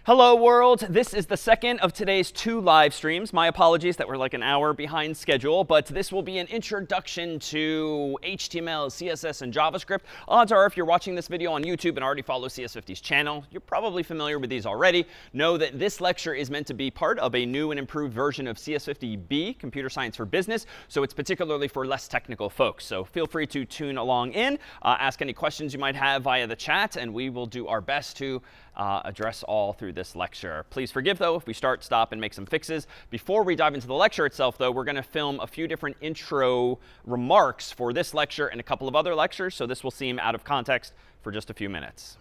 Hello, world. This is the second of today's 2 live streams. My apologies that we're like an hour behind schedule, but this will be an introduction to HTML, CSS, and JavaScript. Odds are, if you're watching this video on YouTube and already follow CS50's channel, you're probably familiar with these already. Know that this lecture is meant to be part of a new and improved version of CS50B, Computer Science for Business, so it's particularly for less technical folks. So feel free to tune along in, ask any questions you might have via the chat, and we will do our best to address all through this lecture. Please forgive, though, if we start, stop, and make some fixes. Before we dive into the lecture itself, though, we're going to film a few different intro remarks for this lecture and a couple of other lectures, so this will seem out of context for just a few minutes.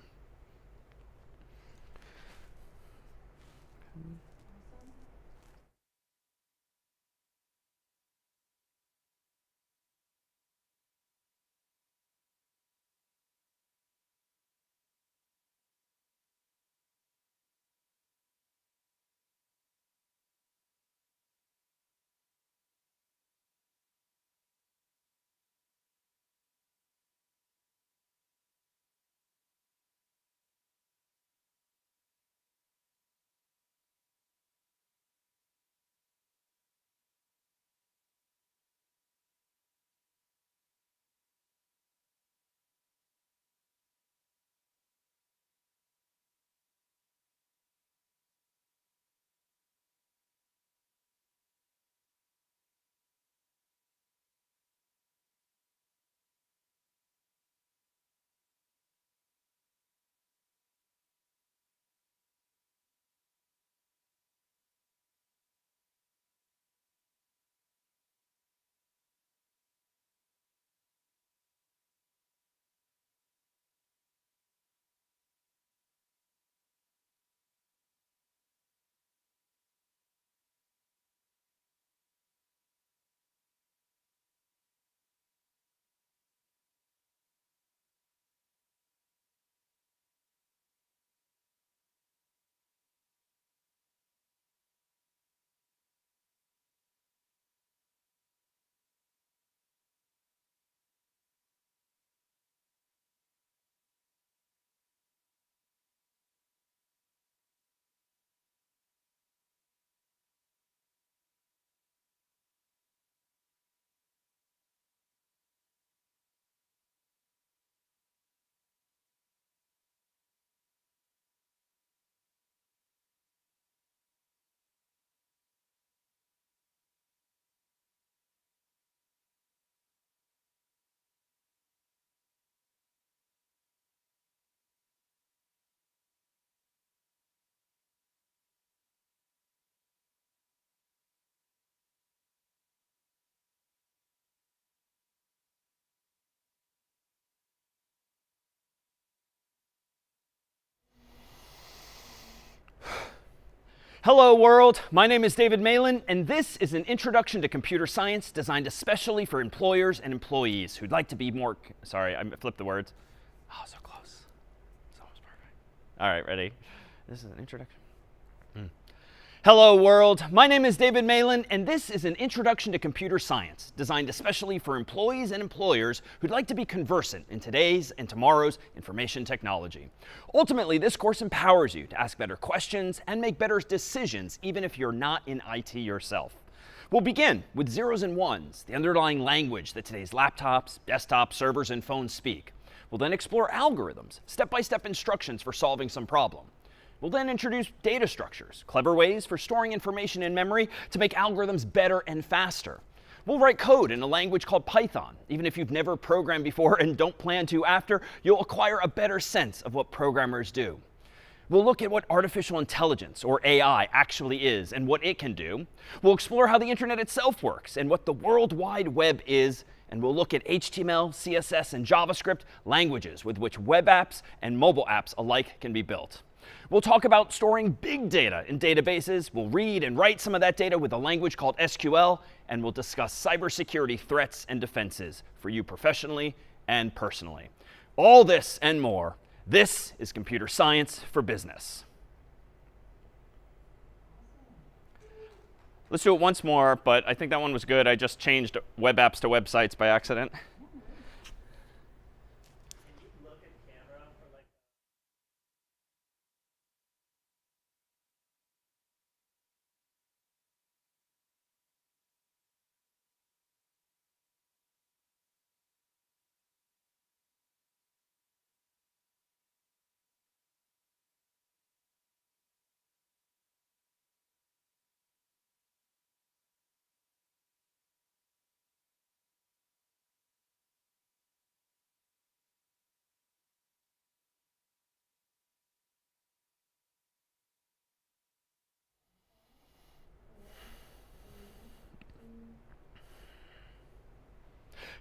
Hello, world. My name is David Malan, and this is an introduction to computer science designed especially for employers and employees who'd like to be more. Sorry, I flipped the words. Oh, so close. It's almost perfect. All right, ready? This is an introduction. Hello, world. My name is David Malan, and this is an introduction to computer science designed especially for employees and employers who'd like to be conversant in today's and tomorrow's information technology. Ultimately, this course empowers you to ask better questions and make better decisions, even if you're not in IT yourself. We'll begin with zeros and ones, the underlying language that today's laptops, desktops, servers, and phones speak. We'll then explore algorithms, step-by-step instructions for solving some problem. We'll then introduce data structures, clever ways for storing information in memory to make algorithms better and faster. We'll write code in a language called Python. Even if you've never programmed before and don't plan to after, you'll acquire a better sense of what programmers do. We'll look at what artificial intelligence, or AI, actually is and what it can do. We'll explore how the internet itself works and what the World Wide Web is. And we'll look at HTML, CSS, and JavaScript, languages with which web apps and mobile apps alike can be built. We'll talk about storing big data in databases. We'll read and write some of that data with a language called SQL. And we'll discuss cybersecurity threats and defenses for you professionally and personally. All this and more. This is Computer Science for Business. Let's do it once more, but I think that one was good. I just changed web apps to websites by accident.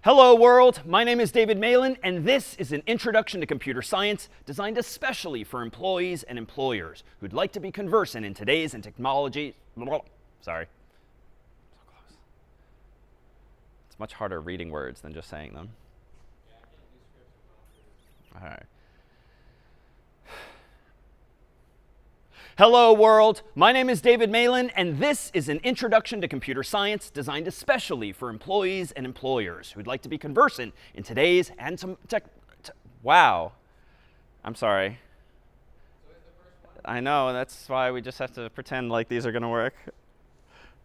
Hello world, my name is David Malan, and this is an introduction to computer science designed especially for employees and employers who'd like to be conversant in today's and technology. Sorry. So close. It's much harder reading words than just saying them. All right. Hello world, my name is David Malan, and this is an introduction to computer science designed especially for employees and employers who'd like to be conversant in today's and some wow. I'm sorry. I know, that's why we just have to pretend like these are going to work.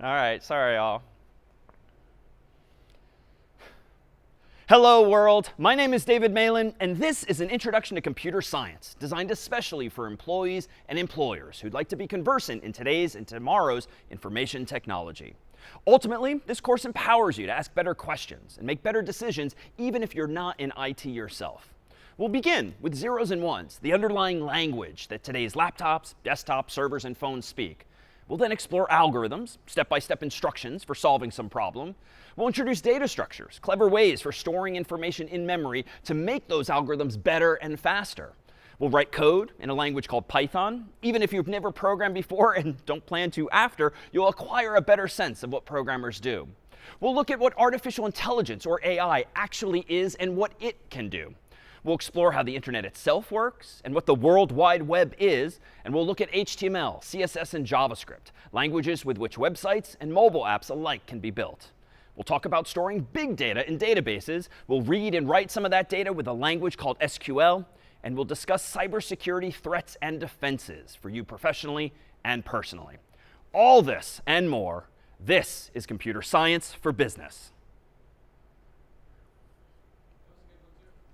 All right, sorry all. Hello world, my name is David Malan, and this is an introduction to computer science designed especially for employees and employers who'd like to be conversant in today's and tomorrow's information technology. Ultimately, this course empowers you to ask better questions and make better decisions even if you're not in IT yourself. We'll begin with zeros and ones, the underlying language that today's laptops, desktops, servers, and phones speak. We'll then explore algorithms, step-by-step instructions for solving some problem. We'll introduce data structures, clever ways for storing information in memory to make those algorithms better and faster. We'll write code in a language called Python. Even if you've never programmed before and don't plan to after, you'll acquire a better sense of what programmers do. We'll look at what artificial intelligence, or AI, actually is and what it can do. We'll explore how the internet itself works and what the World Wide Web is, and we'll look at HTML, CSS, and JavaScript, languages with which websites and mobile apps alike can be built. We'll talk about storing big data in databases. We'll read and write some of that data with a language called SQL, and we'll discuss cybersecurity threats and defenses for you professionally and personally. All this and more, this is Computer Science for Business.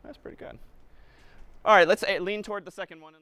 That's pretty good. All right, let's lean toward the second one.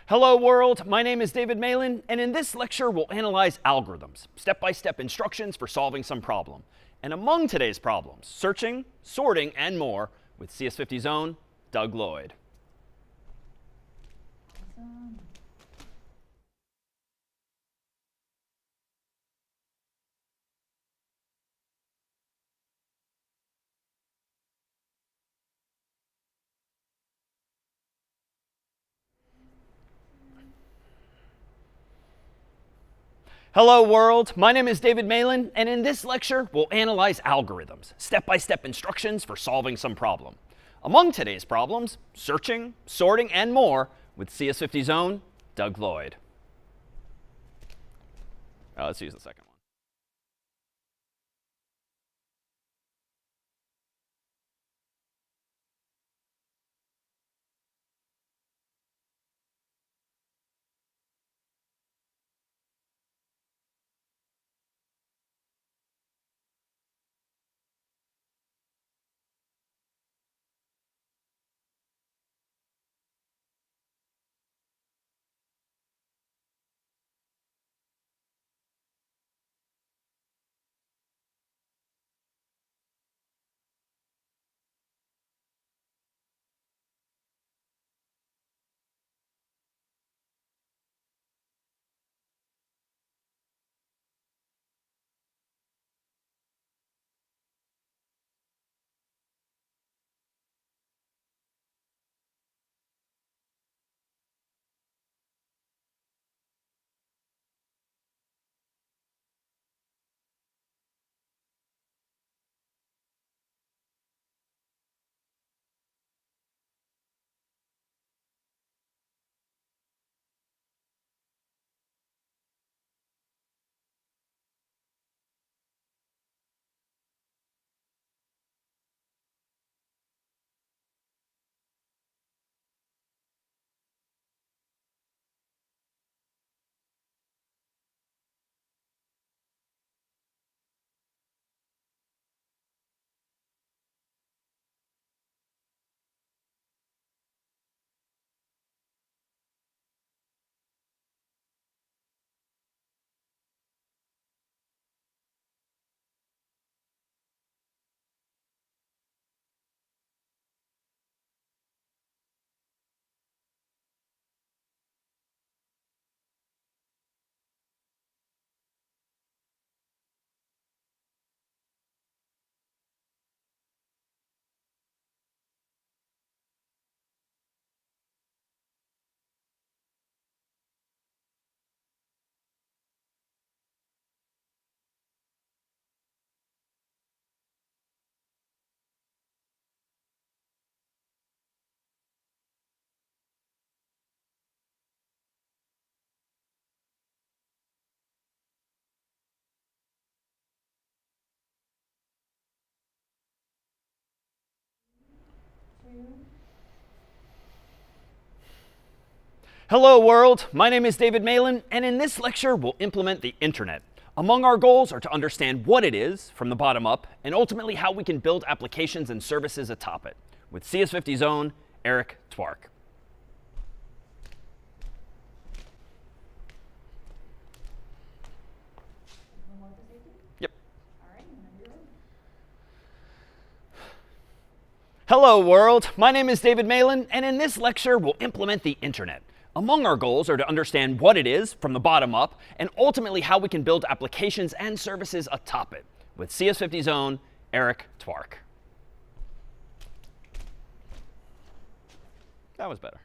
Hello world, my name is David Malan, and in this lecture we'll analyze algorithms, step-by-step instructions for solving some problem. And among today's problems, searching, sorting, and more with CS50's own Doug Lloyd. Awesome. Hello world, my name is David Malan, and in this lecture we'll analyze algorithms, step-by-step instructions for solving some problem. Among today's problems, searching, sorting, and more with CS50's own Doug Lloyd. Let's use the second one. Hello world, my name is David Malan, and in this lecture we'll implement the internet. Among our goals are to understand what it is from the bottom up, and ultimately how we can build applications and services atop it, with CS50's own Eric Twark. Yep. All right, whenever you're ready. Hello world, my name is David Malan, and in this lecture we'll implement the internet. Among our goals are to understand what it is from the bottom up, and ultimately how we can build applications and services atop it, with CS50's own Eric Twark. That was better.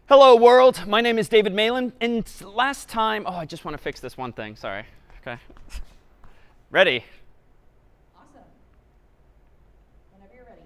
Hello, world. My name is David Malan, and last time, I just want to fix this one thing. Sorry. Okay. Ready? Awesome. Whenever you're ready.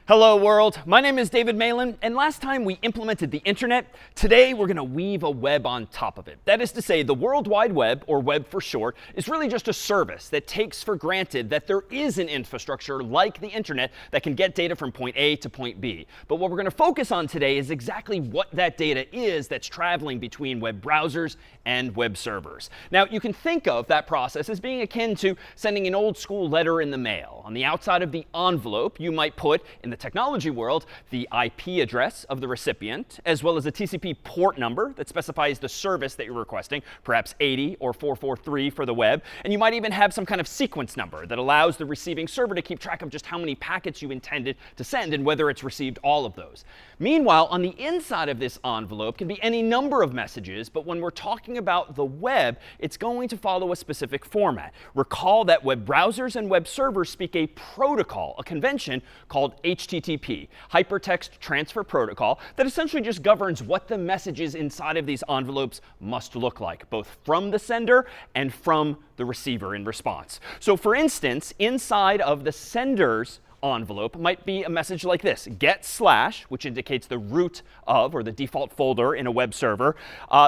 Hello, world. My name is David Malan, and last time we implemented the internet. Today, we're going to weave a web on top of it. That is to say, the World Wide Web, or web for short, is really just a service that takes for granted that there is an infrastructure like the internet that can get data from point A to point B. But what we're going to focus on today is exactly what that data is that's traveling between web browsers and web servers. Now, you can think of that process as being akin to sending an old school letter in the mail. On the outside of the envelope, you might put, in the technology world, the IP address of the recipient, as well as a TCP port number that specifies the service that you're requesting, perhaps 80 or 443 for the web. And you might even have some kind of sequence number that allows the receiving server to keep track of just how many packets you intended to send and whether it's received all of those. Meanwhile, on the inside of this envelope can be any number of messages, but when we're talking about the web, it's going to follow a specific format. Recall that web browsers and web servers speak a protocol, a convention called HTTP, Hypertext Transfer Protocol, that essentially just governs what the messages inside of these envelopes must look like, both from the sender and from the receiver in response. So for instance, inside of the sender's envelope might be a message like this: get /, which indicates the root of or the default folder in a web server,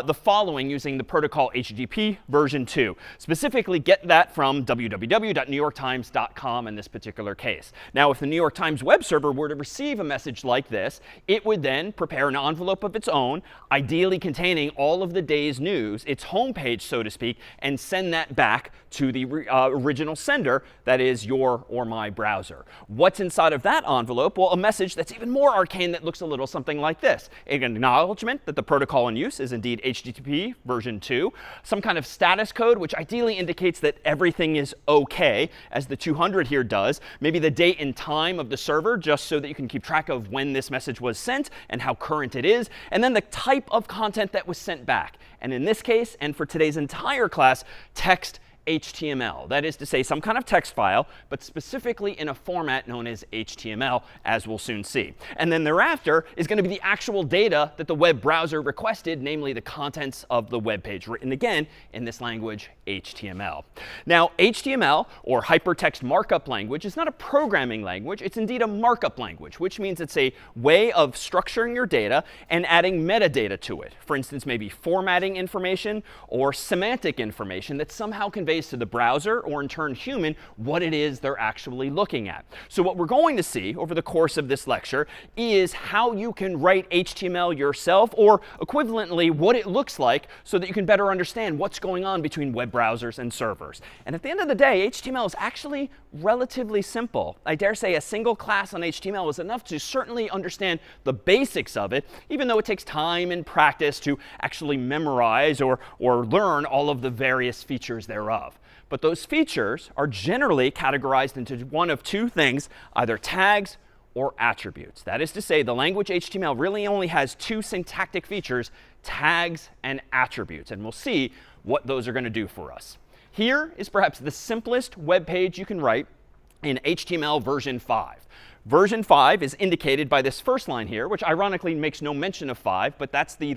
the following using the protocol HTTP version 2. Specifically, get that from www.newyorktimes.com in this particular case. Now, if the New York Times web server were to receive a message like this, it would then prepare an envelope of its own, ideally containing all of the day's news, its homepage, so to speak, and send that back to the original sender, that is your or my browser. What's inside of that envelope? Well, a message that's even more arcane that looks a little something like this: an acknowledgement that the protocol in use is indeed HTTP version 2, some kind of status code, which ideally indicates that everything is OK, as the 200 here does, maybe the date and time of the server, just so that you can keep track of when this message was sent and how current it is, and then the type of content that was sent back. And in this case, and for today's entire class, text HTML. That is to say, some kind of text file, but specifically in a format known as HTML, as we'll soon see. And then thereafter is going to be the actual data that the web browser requested, namely the contents of the web page, written again in this language, HTML. Now, HTML, or hypertext markup language, is not a programming language. It's indeed a markup language, which means it's a way of structuring your data and adding metadata to it. For instance, maybe formatting information or semantic information that somehow conveys to the browser, or in turn human, what it is they're actually looking at. So what we're going to see over the course of this lecture is how you can write HTML yourself, or equivalently, what it looks like, so that you can better understand what's going on between web browsers and servers. And at the end of the day, HTML is actually relatively simple. I dare say a single class on HTML is enough to certainly understand the basics of it, even though it takes time and practice to actually memorize or learn all of the various features thereof. But those features are generally categorized into one of two things: either tags or attributes. That is to say, the language HTML really only has two syntactic features: tags and attributes. And we'll see what those are going to do for us. Here is perhaps the simplest web page you can write in HTML version 5. Version 5 is indicated by this first line here, which ironically makes no mention of 5, but that's the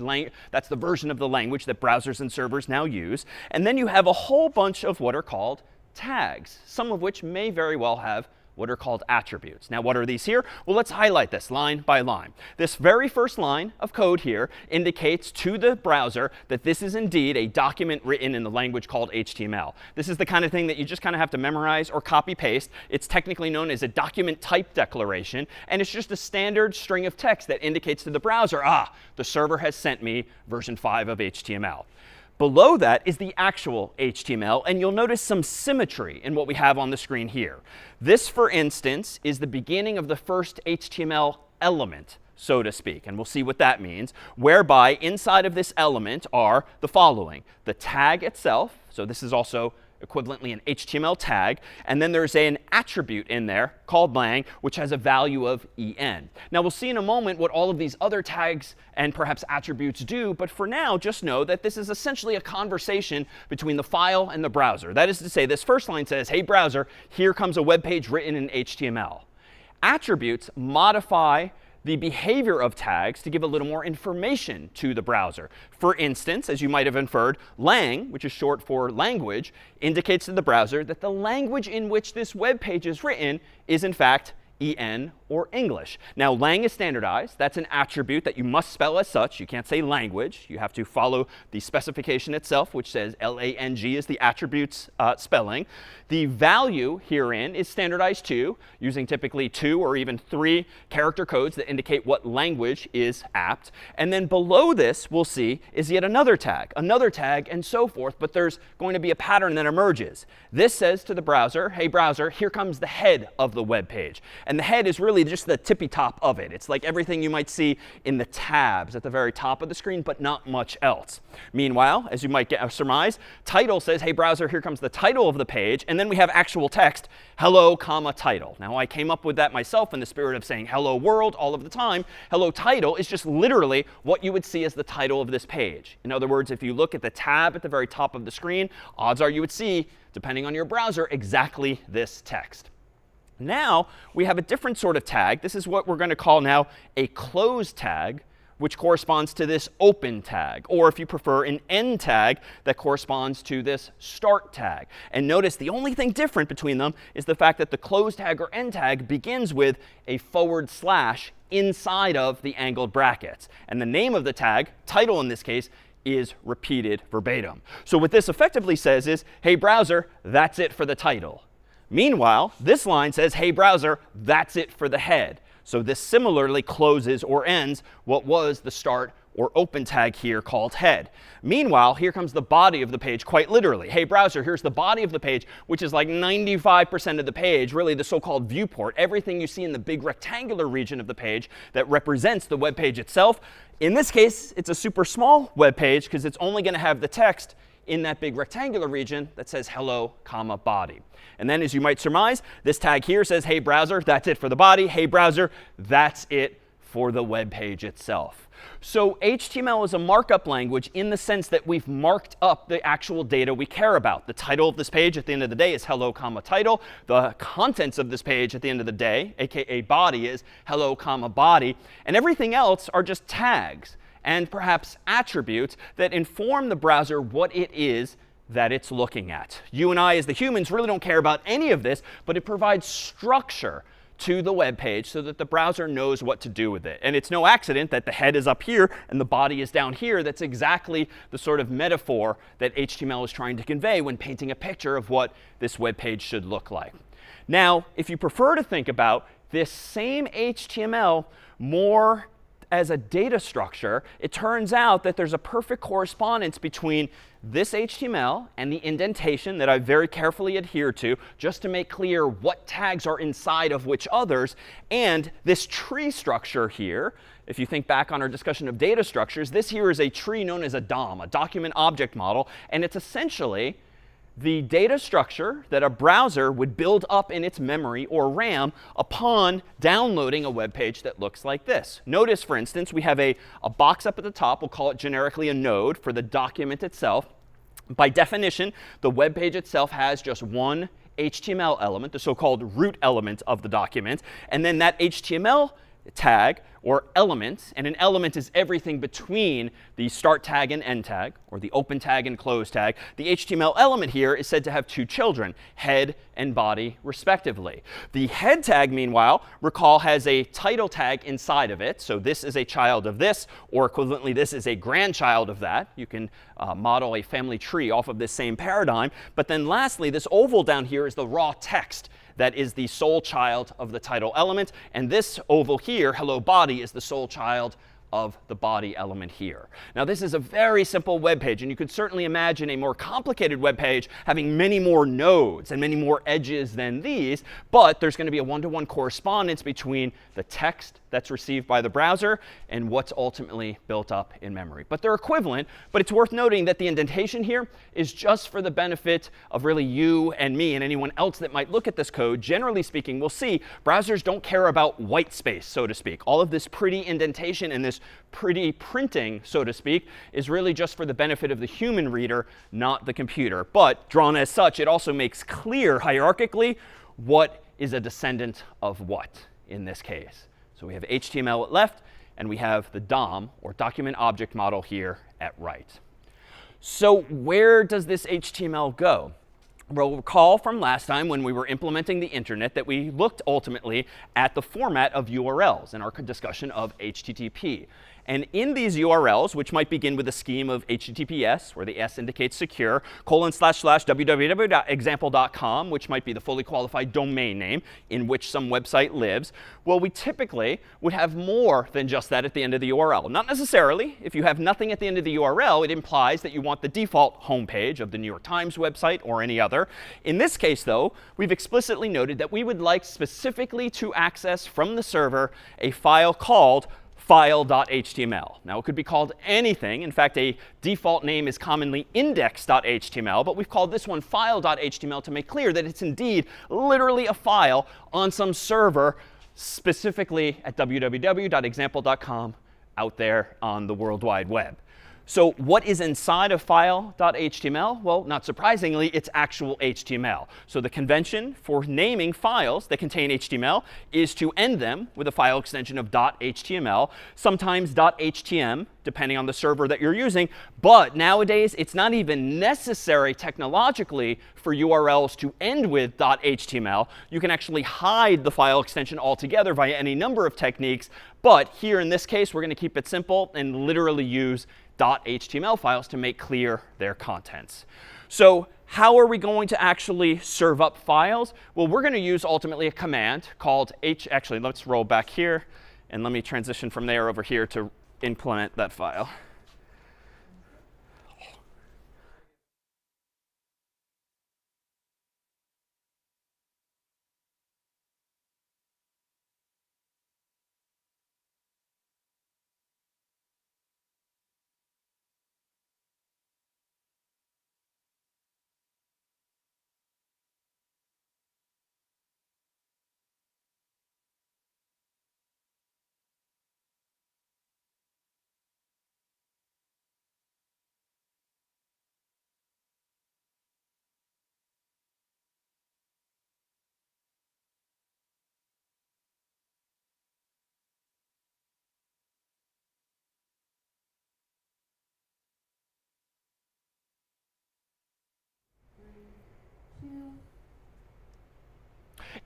version of the language that browsers and servers now use. And then you have a whole bunch of what are called tags, some of which may very well have what are called attributes. Now, what are these here? Well, let's highlight this line by line. This very first line of code here indicates to the browser that this is indeed a document written in the language called HTML. This is the kind of thing that you just kind of have to memorize or copy paste. It's technically known as a document type declaration, and it's just a standard string of text that indicates to the browser, the server has sent me version 5 of HTML. Below that is the actual HTML, and you'll notice some symmetry in what we have on the screen here. This, for instance, is the beginning of the first HTML element, so to speak. And we'll see what that means, whereby inside of this element are the following: the tag itself. So this is also equivalently an HTML tag. And then there's an attribute in there called lang, which has a value of en. Now, we'll see in a moment what all of these other tags and perhaps attributes do. But for now, just know that this is essentially a conversation between the file and the browser. That is to say, this first line says, hey, browser, here comes a web page written in HTML. Attributes modify the behavior of tags to give a little more information to the browser. For instance, as you might have inferred, lang, which is short for language, indicates to the browser that the language in which this web page is written is in fact EN or English. Now, lang is standardized. That's an attribute that you must spell as such. You can't say language. You have to follow the specification itself, which says LANG is the attribute's spelling. The value herein is standardized too, using typically 2 or even 3 character codes that indicate what language is apt. And then below this, we'll see, is yet another tag, and so forth. But there's going to be a pattern that emerges. This says to the browser, hey, browser, here comes the head of the web page. And the head is really just the tippy top of it. It's like everything you might see in the tabs at the very top of the screen, but not much else. Meanwhile, as you might surmise, title says, hey, browser, here comes the title of the page. And then we have actual text, hello, comma, title. Now, I came up with that myself in the spirit of saying hello, world, all of the time. Hello, title is just literally what you would see as the title of this page. In other words, if you look at the tab at the very top of the screen, odds are you would see, depending on your browser, exactly this text. Now, we have a different sort of tag. This is what we're going to call now a close tag, which corresponds to this open tag. Or if you prefer, an end tag that corresponds to this start tag. And notice the only thing different between them is the fact that the close tag or end tag begins with a / inside of the angled brackets. And the name of the tag, title in this case, is repeated verbatim. So what this effectively says is, hey, browser, that's it for the title. Meanwhile, this line says, hey, browser, that's it for the head. So this similarly closes or ends what was the start or open tag here called head. Meanwhile, here comes the body of the page quite literally. Hey, browser, here's the body of the page, which is like 95% of the page, really the so-called viewport, everything you see in the big rectangular region of the page that represents the web page itself. In this case, it's a super small web page because it's only going to have the text in that big rectangular region that says hello, comma, body. And then, as you might surmise, this tag here says, hey, browser, that's it for the body. Hey, browser, that's it for the web page itself. So HTML is a markup language in the sense that we've marked up the actual data we care about. The title of this page at the end of the day is hello, comma, title. The contents of this page at the end of the day, aka body, is hello, comma, body. And everything else are just tags and perhaps attributes that inform the browser what it is that it's looking at. You and I, as the humans, really don't care about any of this, but it provides structure to the web page so that the browser knows what to do with it. And it's no accident that the head is up here and the body is down here. That's exactly the sort of metaphor that HTML is trying to convey when painting a picture of what this web page should look like. Now, if you prefer to think about this same HTML more as a data structure, it turns out that there's a perfect correspondence between this HTML and the indentation that I very carefully adhere to just to make clear what tags are inside of which others, and this tree structure here. If you think back on our discussion of data structures, this here is a tree known as a DOM, a document object model, and it's essentially the data structure that a browser would build up in its memory or RAM upon downloading a web page that looks like this. Notice, for instance, we have a box up at the top. We'll call it generically a node for the document itself. By definition, the web page itself has just one HTML element, the so-called root element of the document. And then that HTML tag or element, and an element is everything between the start tag and end tag, or the open tag and close tag. The HTML element here is said to have 2 children, head and body, respectively. The head tag, meanwhile, recall, has a title tag inside of it. So this is a child of this, or equivalently, this is a grandchild of that. You can model a family tree off of this same paradigm. But then lastly, this oval down here is the raw text that is the sole child of the title element. And this oval here, hello body, is the sole child of the body element here. Now, this is a very simple web page, and you could certainly imagine a more complicated web page having many more nodes and many more edges than these, but there's going to be a one-to-one correspondence between the text that's received by the browser and what's ultimately built up in memory. But they're equivalent, but it's worth noting that the indentation here is just for the benefit of really you and me and anyone else that might look at this code. Generally speaking, we'll see browsers don't care about white space, so to speak. All of this pretty indentation and this pretty printing, so to speak, is really just for the benefit of the human reader, not the computer. But drawn as such, it also makes clear hierarchically what is a descendant of what in this case. So we have HTML at left, and we have the DOM, or document object model, here at right. So where does this HTML go? Well, recall from last time when we were implementing the internet that we looked ultimately at the format of URLs in our discussion of HTTP. And in these URLs, which might begin with a scheme of HTTPS, where the S indicates secure, / www.example.com, which might be the fully qualified domain name in which some website lives, well, we typically would have more than just that at the end of the URL. Not necessarily. If you have nothing at the end of the URL, it implies that you want the default homepage of the New York Times website or any other. In this case, though, we've explicitly noted that we would like specifically to access from the server a file called file.html. Now, it could be called anything. In fact, a default name is commonly index.html, but we've called this one file.html to make clear that it's indeed literally a file on some server, specifically at www.example.com out there on the World Wide Web. So what is inside of file.html? Well, not surprisingly, it's actual HTML. So the convention for naming files that contain HTML is to end them with a file extension of .html, sometimes .htm, depending on the server that you're using. But nowadays, it's not even necessary technologically for URLs to end with .html. You can actually hide the file extension altogether via any number of techniques. But here in this case, we're going to keep it simple and literally use .html files to make clear their contents. So how are we going to actually serve up files? Well, we're going to use ultimately a command called actually, let's roll back here. And let me transition from there over here to implement that file.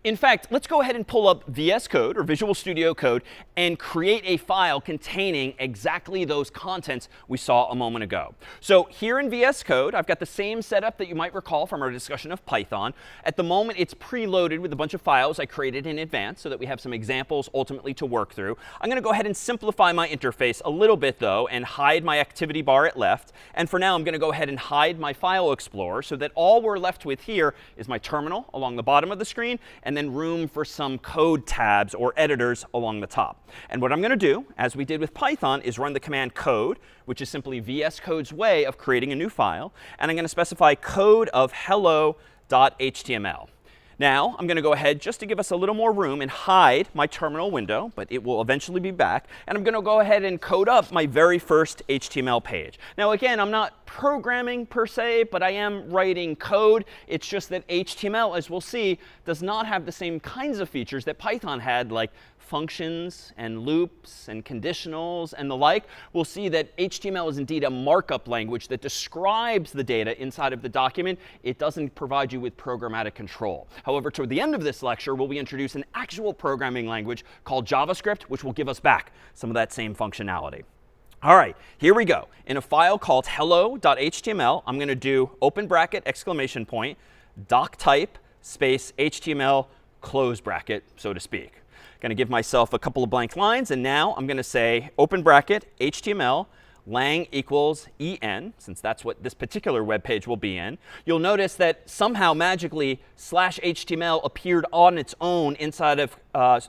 In fact, let's go ahead and pull up VS Code or Visual Studio Code and create a file containing exactly those contents we saw a moment ago. So here in VS Code, I've got the same setup that you might recall from our discussion of Python. At the moment, it's preloaded with a bunch of files I created in advance so that we have some examples ultimately to work through. I'm going to go ahead and simplify my interface a little bit, though, and hide my activity bar at left. And for now, I'm going to go ahead and hide my File Explorer so that all we're left with here is my terminal along the bottom of the screen, and then room for some code tabs or editors along the top. And what I'm going to do, as we did with Python, is run the command code, which is simply VS Code's way of creating a new file. And I'm going to specify code of hello.html. Now, I'm going to go ahead, just to give us a little more room, and hide my terminal window, but it will eventually be back. And I'm going to go ahead and code up my very first HTML page. Now, again, I'm not programming per se, but I am writing code. It's just that HTML, as we'll see, does not have the same kinds of features that Python had, like functions and loops and conditionals and the like. We'll see that HTML is indeed a markup language that describes the data inside of the document. It doesn't provide you with programmatic control. However, toward the end of this lecture, we'll introduce an actual programming language called JavaScript, which will give us back some of that same functionality. All right, here we go. In a file called hello.html, I'm going to do open bracket, exclamation point, doc type, space, HTML, close bracket, so to speak. Going to give myself a couple of blank lines. And now I'm going to say open bracket, HTML, lang equals en, since that's what this particular web page will be in. You'll notice that somehow magically /HTML appeared on its own inside of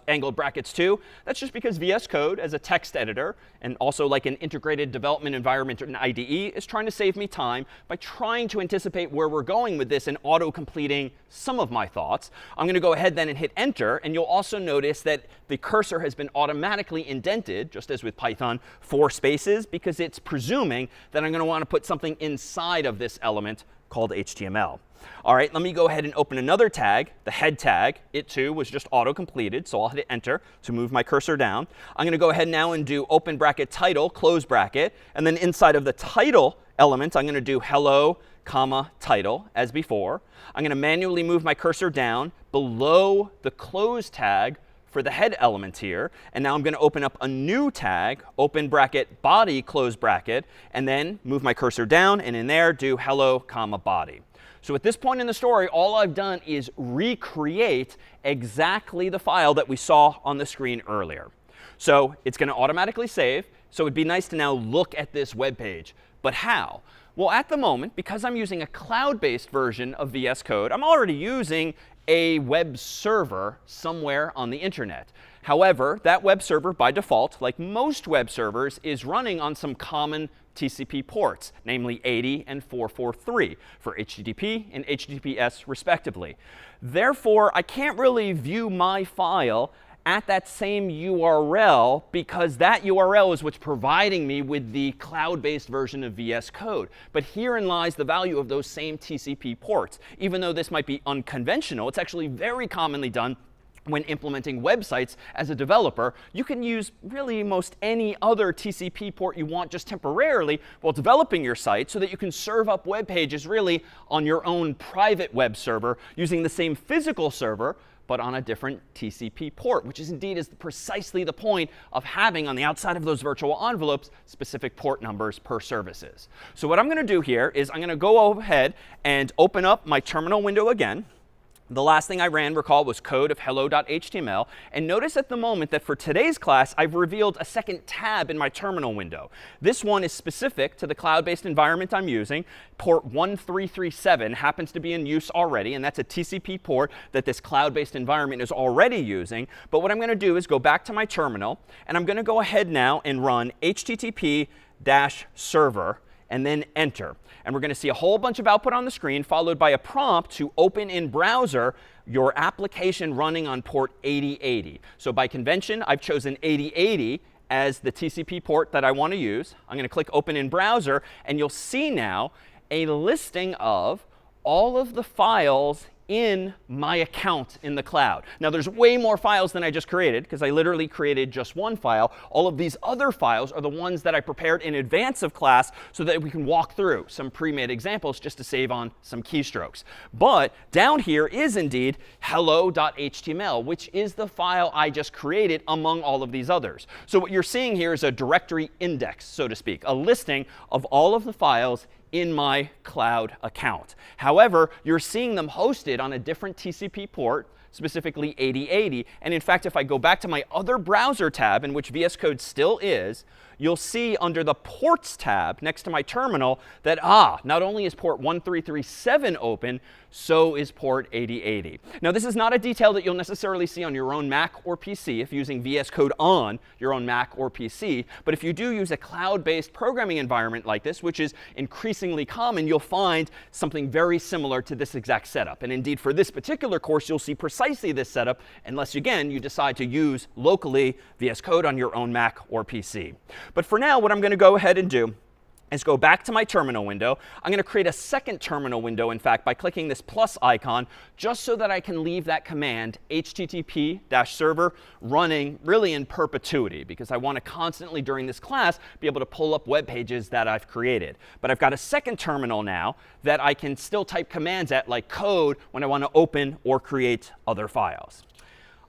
angled brackets too. That's just because VS Code, as a text editor, and also like an integrated development environment in IDE, is trying to save me time by trying to anticipate where we're going with this and auto-completing some of my thoughts. I'm going to go ahead then and hit Enter. And you'll also notice that the cursor has been automatically indented, just as with Python, 4 spaces, because it's presuming that I'm going to want to put something inside of this element called HTML. All right, let me go ahead and open another tag, the head tag. It too was just auto-completed, so I'll hit enter to move my cursor down. I'm going to go ahead now and do open bracket title, close bracket. And then inside of the title element, I'm going to do hello, comma, title, as before. I'm going to manually move my cursor down below the close tag for the head element here. And now I'm going to open up a new tag, open bracket, body, close bracket, and then move my cursor down, and in there do hello, comma, body. So at this point in the story, all I've done is recreate exactly the file that we saw on the screen earlier. So it's going to automatically save. So it'd be nice to now look at this web page. But how? Well, at the moment, because I'm using a cloud-based version of VS Code, I'm already using a web server somewhere on the internet. However, that web server, by default, like most web servers, is running on some common TCP ports, namely 80 and 443 for HTTP and HTTPS respectively. Therefore, I can't really view my file at that same URL because that URL is what's providing me with the cloud-based version of VS Code. But herein lies the value of those same TCP ports. Even though this might be unconventional, it's actually very commonly done when implementing websites as a developer. You can use really most any other TCP port you want just temporarily while developing your site so that you can serve up web pages really on your own private web server using the same physical server but on a different TCP port, which is indeed precisely the point of having on the outside of those virtual envelopes specific port numbers per services. So what I'm going to do here is I'm going to go ahead and open up my terminal window again. The last thing I ran, recall, was code of hello.html. And notice at the moment that for today's class, I've revealed a second tab in my terminal window. This one is specific to the cloud-based environment I'm using. Port 1337 happens to be in use already, and that's a TCP port that this cloud-based environment is already using. But what I'm going to do is go back to my terminal, and I'm going to go ahead now and run http-server, and then enter. And we're going to see a whole bunch of output on the screen, followed by a prompt to open in browser your application running on port 8080. So by convention, I've chosen 8080 as the TCP port that I want to use. I'm going to click open in browser, and you'll see now a listing of all of the files in my account in the cloud. Now, there's way more files than I just created because I literally created just one file. All of these other files are the ones that I prepared in advance of class so that we can walk through some pre-made examples just to save on some keystrokes. But down here is indeed hello.html, which is the file I just created among all of these others. So what you're seeing here is a directory index, so to speak, a listing of all of the files in my cloud account. However, you're seeing them hosted on a different TCP port, specifically 8080. And in fact, if I go back to my other browser tab, in which VS Code still is, you'll see under the ports tab next to my terminal that, not only is port 1337 open, so is port 8080. Now, this is not a detail that you'll necessarily see on your own Mac or PC if using VS Code on your own Mac or PC. But if you do use a cloud-based programming environment like this, which is increasingly common, you'll find something very similar to this exact setup. And indeed, for this particular course, you'll see precisely this setup, unless, again, you decide to use locally VS Code on your own Mac or PC. But for now, what I'm going to go ahead and do is go back to my terminal window. I'm going to create a second terminal window, in fact, by clicking this plus icon, just so that I can leave that command, http-server, running really in perpetuity, because I want to constantly, during this class, be able to pull up web pages that I've created. But I've got a second terminal now that I can still type commands at, like code, when I want to open or create other files.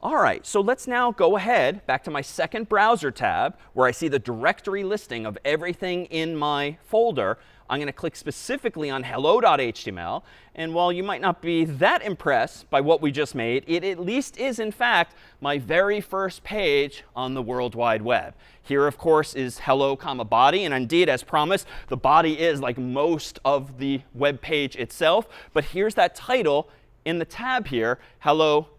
All right, so let's now go ahead back to my second browser tab where I see the directory listing of everything in my folder. I'm going to click specifically on hello.html. And while you might not be that impressed by what we just made, it at least is, in fact, my very first page on the World Wide Web. Here, of course, is hello, body. And indeed, as promised, the body is like most of the web page itself. But here's that title in the tab here, hello,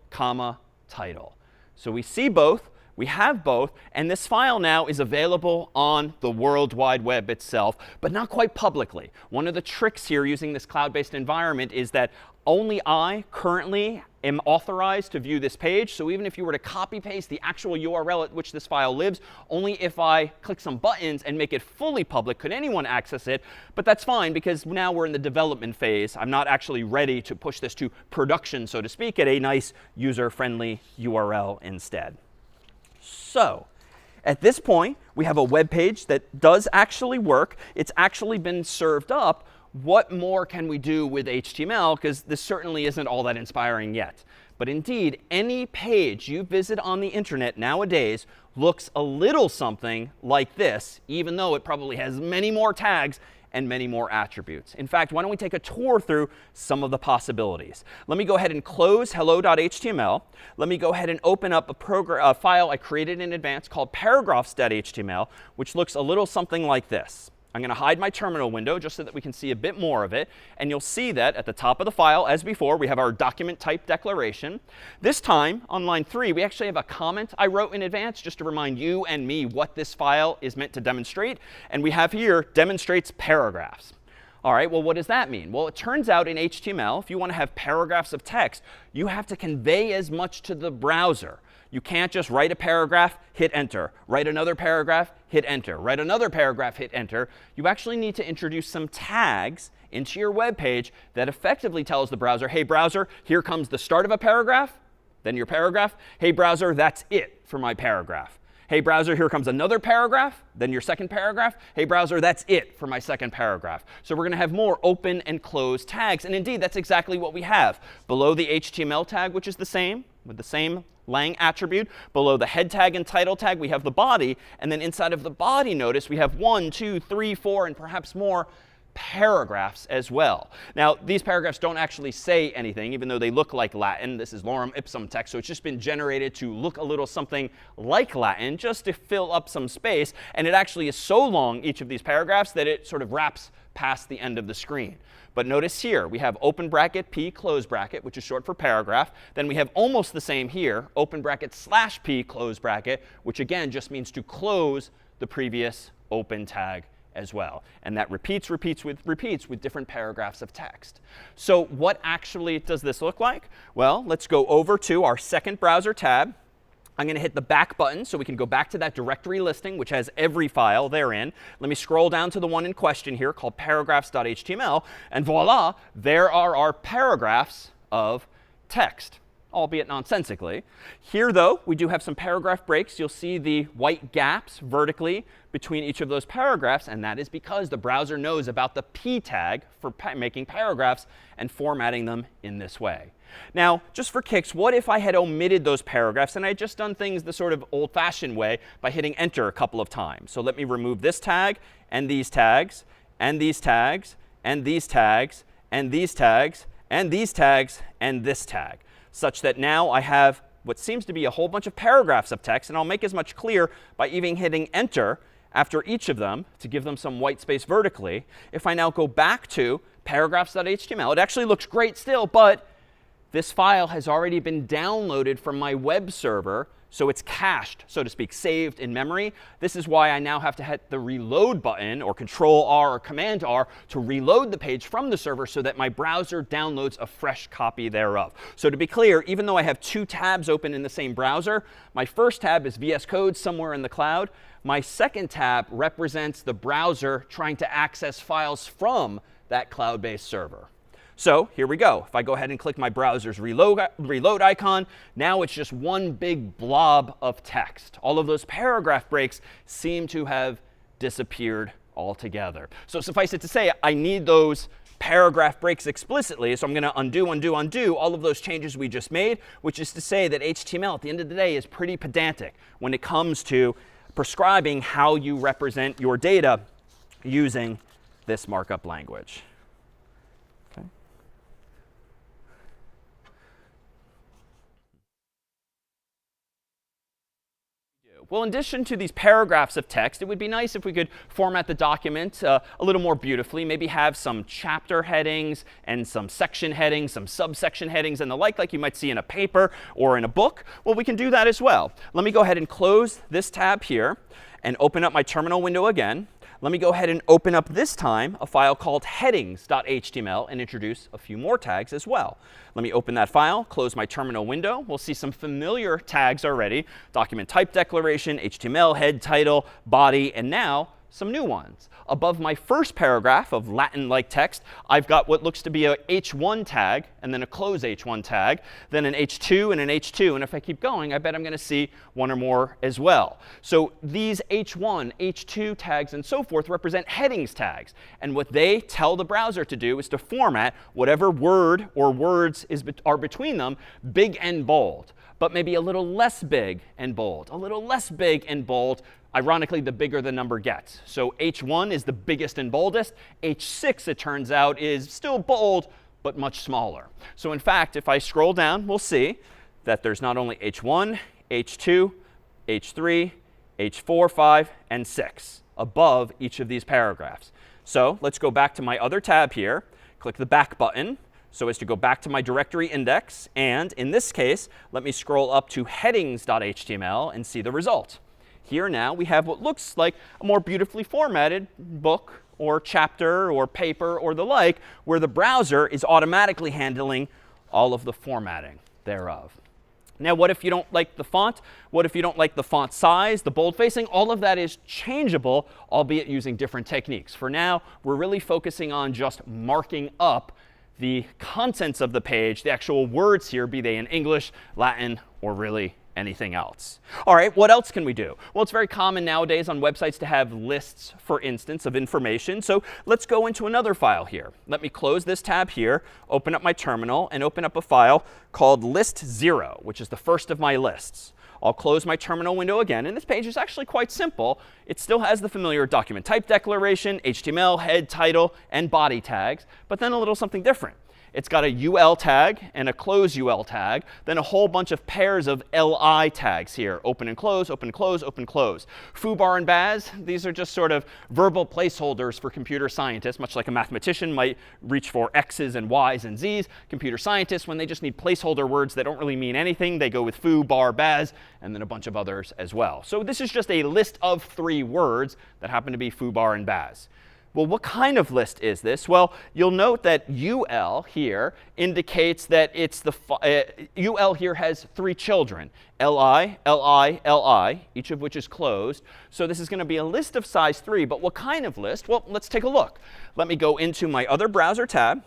title. So we see both, we have both, and this file now is available on the World Wide Web itself, but not quite publicly. One of the tricks here using this cloud-based environment is that only I currently am authorized to view this page. So even if you were to copy paste the actual URL at which this file lives, only if I click some buttons and make it fully public could anyone access it. But that's fine, because now we're in the development phase. I'm not actually ready to push this to production, so to speak, at a nice user-friendly URL instead. So at this point, we have a web page that does actually work. It's actually been served up. What more can we do with HTML? Because this certainly isn't all that inspiring yet. But indeed, any page you visit on the internet nowadays looks a little something like this, even though it probably has many more tags and many more attributes. In fact, why don't we take a tour through some of the possibilities? Let me go ahead and close hello.html. Let me go ahead and open up a file I created in advance called paragraphs.html, which looks a little something like this. I'm going to hide my terminal window just so that we can see a bit more of it. And you'll see that at the top of the file, as before, we have our document type declaration. This time, on line 3, we actually have a comment I wrote in advance just to remind you and me what this file is meant to demonstrate. And we have here demonstrates paragraphs. All right, well, what does that mean? Well, it turns out in HTML, if you want to have paragraphs of text, you have to convey as much to the browser. You can't just write a paragraph, hit enter, write another paragraph, hit enter, write another paragraph, hit enter. You actually need to introduce some tags into your web page that effectively tells the browser, hey, browser, here comes the start of a paragraph, then your paragraph. Hey, browser, that's it for my paragraph. Hey, browser, here comes another paragraph, then your second paragraph. Hey, browser, that's it for my second paragraph. So we're going to have more open and close tags. And indeed, that's exactly what we have. Below the HTML tag, which is the same, with the same lang attribute, below the head tag and title tag, we have the body. And then inside of the body, notice we have 1, 2, 3, 4, and perhaps more paragraphs as well. Now, these paragraphs don't actually say anything, even though they look like Latin. This is lorem ipsum text, so it's just been generated to look a little something like Latin, just to fill up some space. And it actually is so long, each of these paragraphs, that it sort of wraps past the end of the screen. But notice here, we have open bracket p close bracket, which is short for paragraph. Then we have almost the same here, open bracket / p close bracket, which again just means to close the previous open tag as well. And that repeats with different paragraphs of text. So what actually does this look like? Well, let's go over to our second browser tab. I'm going to hit the back button so we can go back to that directory listing, which has every file therein. Let me scroll down to the one in question here called paragraphs.html. And voila, there are our paragraphs of text, albeit nonsensically. Here, though, we do have some paragraph breaks. You'll see the white gaps vertically between each of those paragraphs. And that is because the browser knows about the p tag for making paragraphs and formatting them in this way. Now, just for kicks, what if I had omitted those paragraphs and I had just done things the sort of old-fashioned way by hitting enter a couple of times? So let me remove this tag and these tags and these tags and these tags and these tags and these tags and this tag, such that now I have what seems to be a whole bunch of paragraphs of text. And I'll make as much clear by even hitting enter after each of them to give them some white space vertically. If I now go back to paragraphs.html, it actually looks great still, but this file has already been downloaded from my web server, so it's cached, so to speak, saved in memory. This is why I now have to hit the reload button, or Control R or Command R, to reload the page from the server so that my browser downloads a fresh copy thereof. So to be clear, even though I have two tabs open in the same browser, my first tab is VS Code somewhere in the cloud. My second tab represents the browser trying to access files from that cloud-based server. So here we go. If I go ahead and click my browser's reload icon, now it's just one big blob of text. All of those paragraph breaks seem to have disappeared altogether. So suffice it to say, I need those paragraph breaks explicitly. So I'm going to undo all of those changes we just made, which is to say that HTML at the end of the day is pretty pedantic when it comes to prescribing how you represent your data using this markup language. Well, in addition to these paragraphs of text, it would be nice if we could format the document a little more beautifully, maybe have some chapter headings and some section headings, some subsection headings and the like you might see in a paper or in a book. Well, we can do that as well. Let me go ahead and close this tab here and open up my terminal window again. Let me go ahead and open up this time a file called headings.html and introduce a few more tags as well. Let me open that file, close my terminal window. We'll see some familiar tags already: document type declaration, HTML, head, title, body, and now some new ones. Above my first paragraph of Latin-like text, I've got what looks to be a h1 tag, and then a close h1 tag, then an h2 and an h2. And if I keep going, I bet I'm going to see one or more as well. So these h1, h2 tags, and so forth represent headings tags. And what they tell the browser to do is to format whatever word or words are between them big and bold, but maybe a little less big and bold, a little less big and bold. Ironically, the bigger the number gets. So h1 is the biggest and boldest. h6, it turns out, is still bold, but much smaller. So in fact, if I scroll down, we'll see that there's not only h1, h2, h3, h4, 5, and 6 above each of these paragraphs. So let's go back to my other tab here, click the back button so as to go back to my directory index. And in this case, let me scroll up to headings.html and see the result. Here now we have what looks like a more beautifully formatted book or chapter or paper or the like, where the browser is automatically handling all of the formatting thereof. Now, what if you don't like the font? What if you don't like the font size, the bold facing? All of that is changeable, albeit using different techniques. For now, we're really focusing on just marking up the contents of the page, the actual words here, be they in English, Latin, or really anything else. All right, what else can we do? Well, it's very common nowadays on websites to have lists, for instance, of information. So let's go into another file here. Let me close this tab here, open up my terminal, and open up a file called list0, which is the first of my lists. I'll close my terminal window again, and this page is actually quite simple. It still has the familiar document type declaration, HTML, head, title, and body tags, but then a little something different. It's got a UL tag and a close UL tag, then a whole bunch of pairs of LI tags here: open and close, open, close, open, close. Foobar and baz, these are just sort of verbal placeholders for computer scientists, much like a mathematician might reach for X's and Y's and Z's. Computer scientists, when they just need placeholder words that don't really mean anything, they go with foo, bar, baz, and then a bunch of others as well. So this is just a list of 3 words that happen to be foo, bar, and baz. Well, what kind of list is this? Well, you'll note that UL here indicates that it's the UL here has 3 children: LI, LI, LI, each of which is closed. So this is going to be a list of size 3. But what kind of list? Well, let's take a look. Let me go into my other browser tab,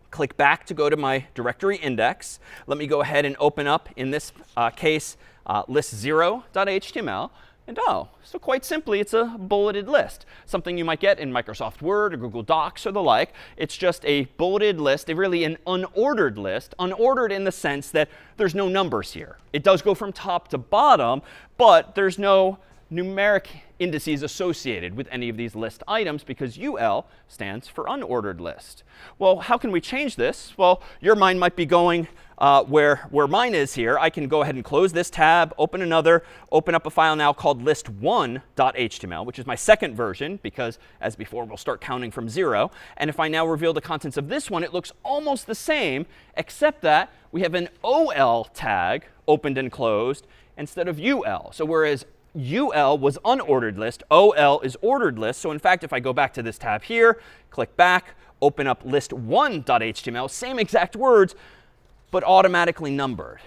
click back to go to my directory index. Let me go ahead and open up, in this case, list0.html. And so quite simply, it's a bulleted list, something you might get in Microsoft Word or Google Docs or the like. It's just a bulleted list, really an unordered list, unordered in the sense that there's no numbers here. It does go from top to bottom, but there's no numeric indices associated with any of these list items because UL stands for unordered list. Well, how can we change this? Well, your mind might be going where mine is here. I can go ahead and close this tab, open another, open up a file now called list1.html, which is my second version because, as before, we'll start counting from 0. And if I now reveal the contents of this one, it looks almost the same, except that we have an OL tag opened and closed instead of UL. So whereas UL was unordered list, OL is ordered list. So in fact, if I go back to this tab here, click back, open up list1.html, same exact words, but automatically numbered.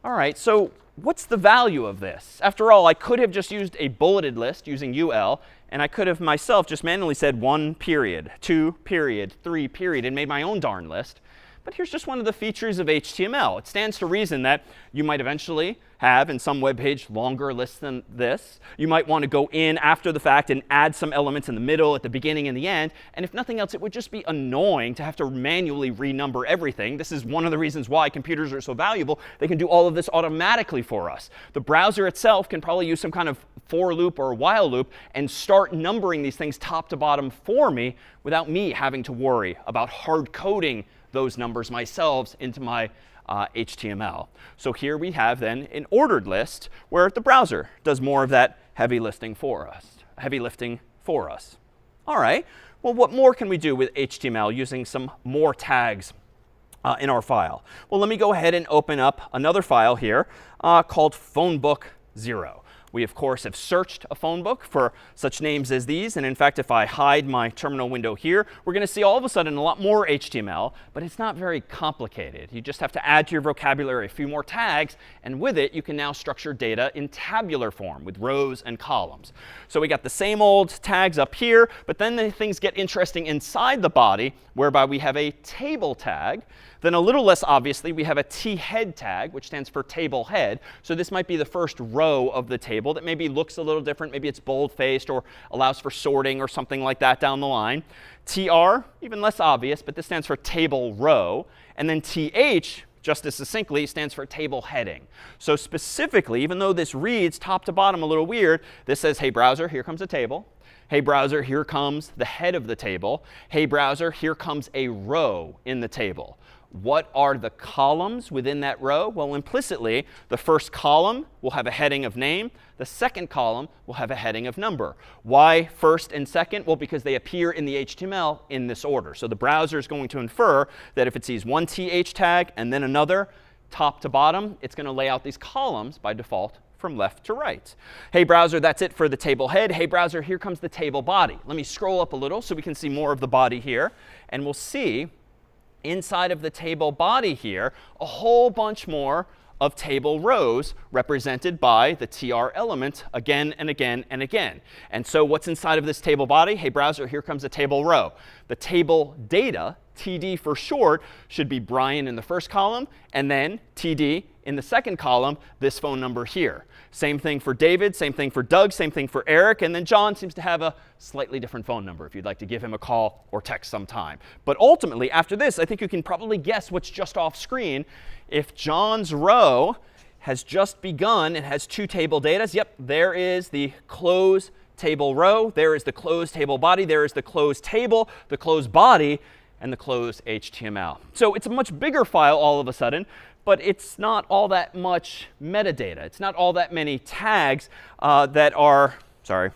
All right, so what's the value of this? After all, I could have just used a bulleted list using UL, and I could have myself just manually said 1 period, 2 period, 3 period, and made my own darn list. But here's just one of the features of HTML. It stands to reason that you might eventually have, in some web page, longer lists than this. You might want to go in after the fact and add some elements in the middle, at the beginning, and the end. And if nothing else, it would just be annoying to have to manually renumber everything. This is one of the reasons why computers are so valuable. They can do all of this automatically for us. The browser itself can probably use some kind of for loop or while loop and start numbering these things top to bottom for me without me having to worry about hard coding those numbers myself into my HTML. So here we have then an ordered list where the browser does more of that heavy lifting for us. All right, well, what more can we do with HTML using some more tags in our file? Well, let me go ahead and open up another file here called phonebook0. We, of course, have searched a phone book for such names as these. And in fact, if I hide my terminal window here, we're going to see all of a sudden a lot more HTML. But it's not very complicated. You just have to add to your vocabulary a few more tags. And with it, you can now structure data in tabular form with rows and columns. So we got the same old tags up here. But then the things get interesting inside the body, whereby we have a table tag. Then a little less obviously, we have a T-head tag, which stands for table head. So this might be the first row of the table that maybe looks a little different. Maybe it's bold-faced or allows for sorting or something like that down the line. TR, even less obvious, but this stands for table row. And then TH, just as succinctly, stands for table heading. So specifically, even though this reads top to bottom a little weird, this says, hey, browser, here comes a table. Hey, browser, here comes the head of the table. Hey, browser, here comes a row in the table. What are the columns within that row? Well, implicitly, the first column will have a heading of name. The second column will have a heading of number. Why first and second? Well, because they appear in the HTML in this order. So the browser is going to infer that if it sees one TH tag and then another, top to bottom, it's going to lay out these columns by default from left to right. Hey, browser, that's it for the table head. Hey, browser, here comes the table body. Let me scroll up a little so we can see more of the body here. And we'll see inside of the table body here a whole bunch more of table rows represented by the TR element again and again and again. And so what's inside of this table body? Hey, browser, here comes a table row. The table data, TD for short, should be Brian in the first column, and then TD in the second column, this phone number here. Same thing for David, same thing for Doug, same thing for Eric, and then John seems to have a slightly different phone number if you'd like to give him a call or text sometime. But ultimately, after this, I think you can probably guess what's just off screen. If John's row has just begun and has two table datas, yep, there is the close table row, there is the closed table body, there is the closed table, the closed body, and the closed HTML. So it's a much bigger file all of a sudden, but it's not all that much metadata. It's not all that many tags that are, sorry.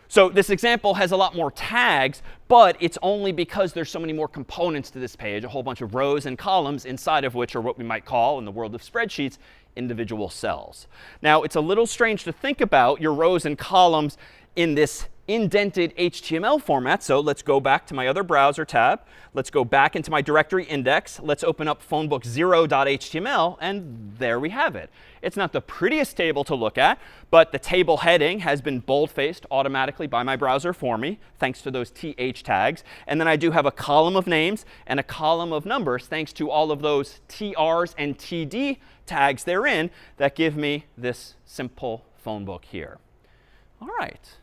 So this example has a lot more tags, but it's only because there's so many more components to this page, a whole bunch of rows and columns inside of which are what we might call, in the world of spreadsheets, individual cells. Now, it's a little strange to think about your rows and columns in this indented HTML format. So let's go back to my other browser tab. Let's go back into my directory index. Let's open up phonebook0.html, and there we have it. It's not the prettiest table to look at, but the table heading has been bold-faced automatically by my browser for me, thanks to those TH tags. And then I do have a column of names and a column of numbers, thanks to all of those TRs and TD tags therein that give me this simple phone book here. All right.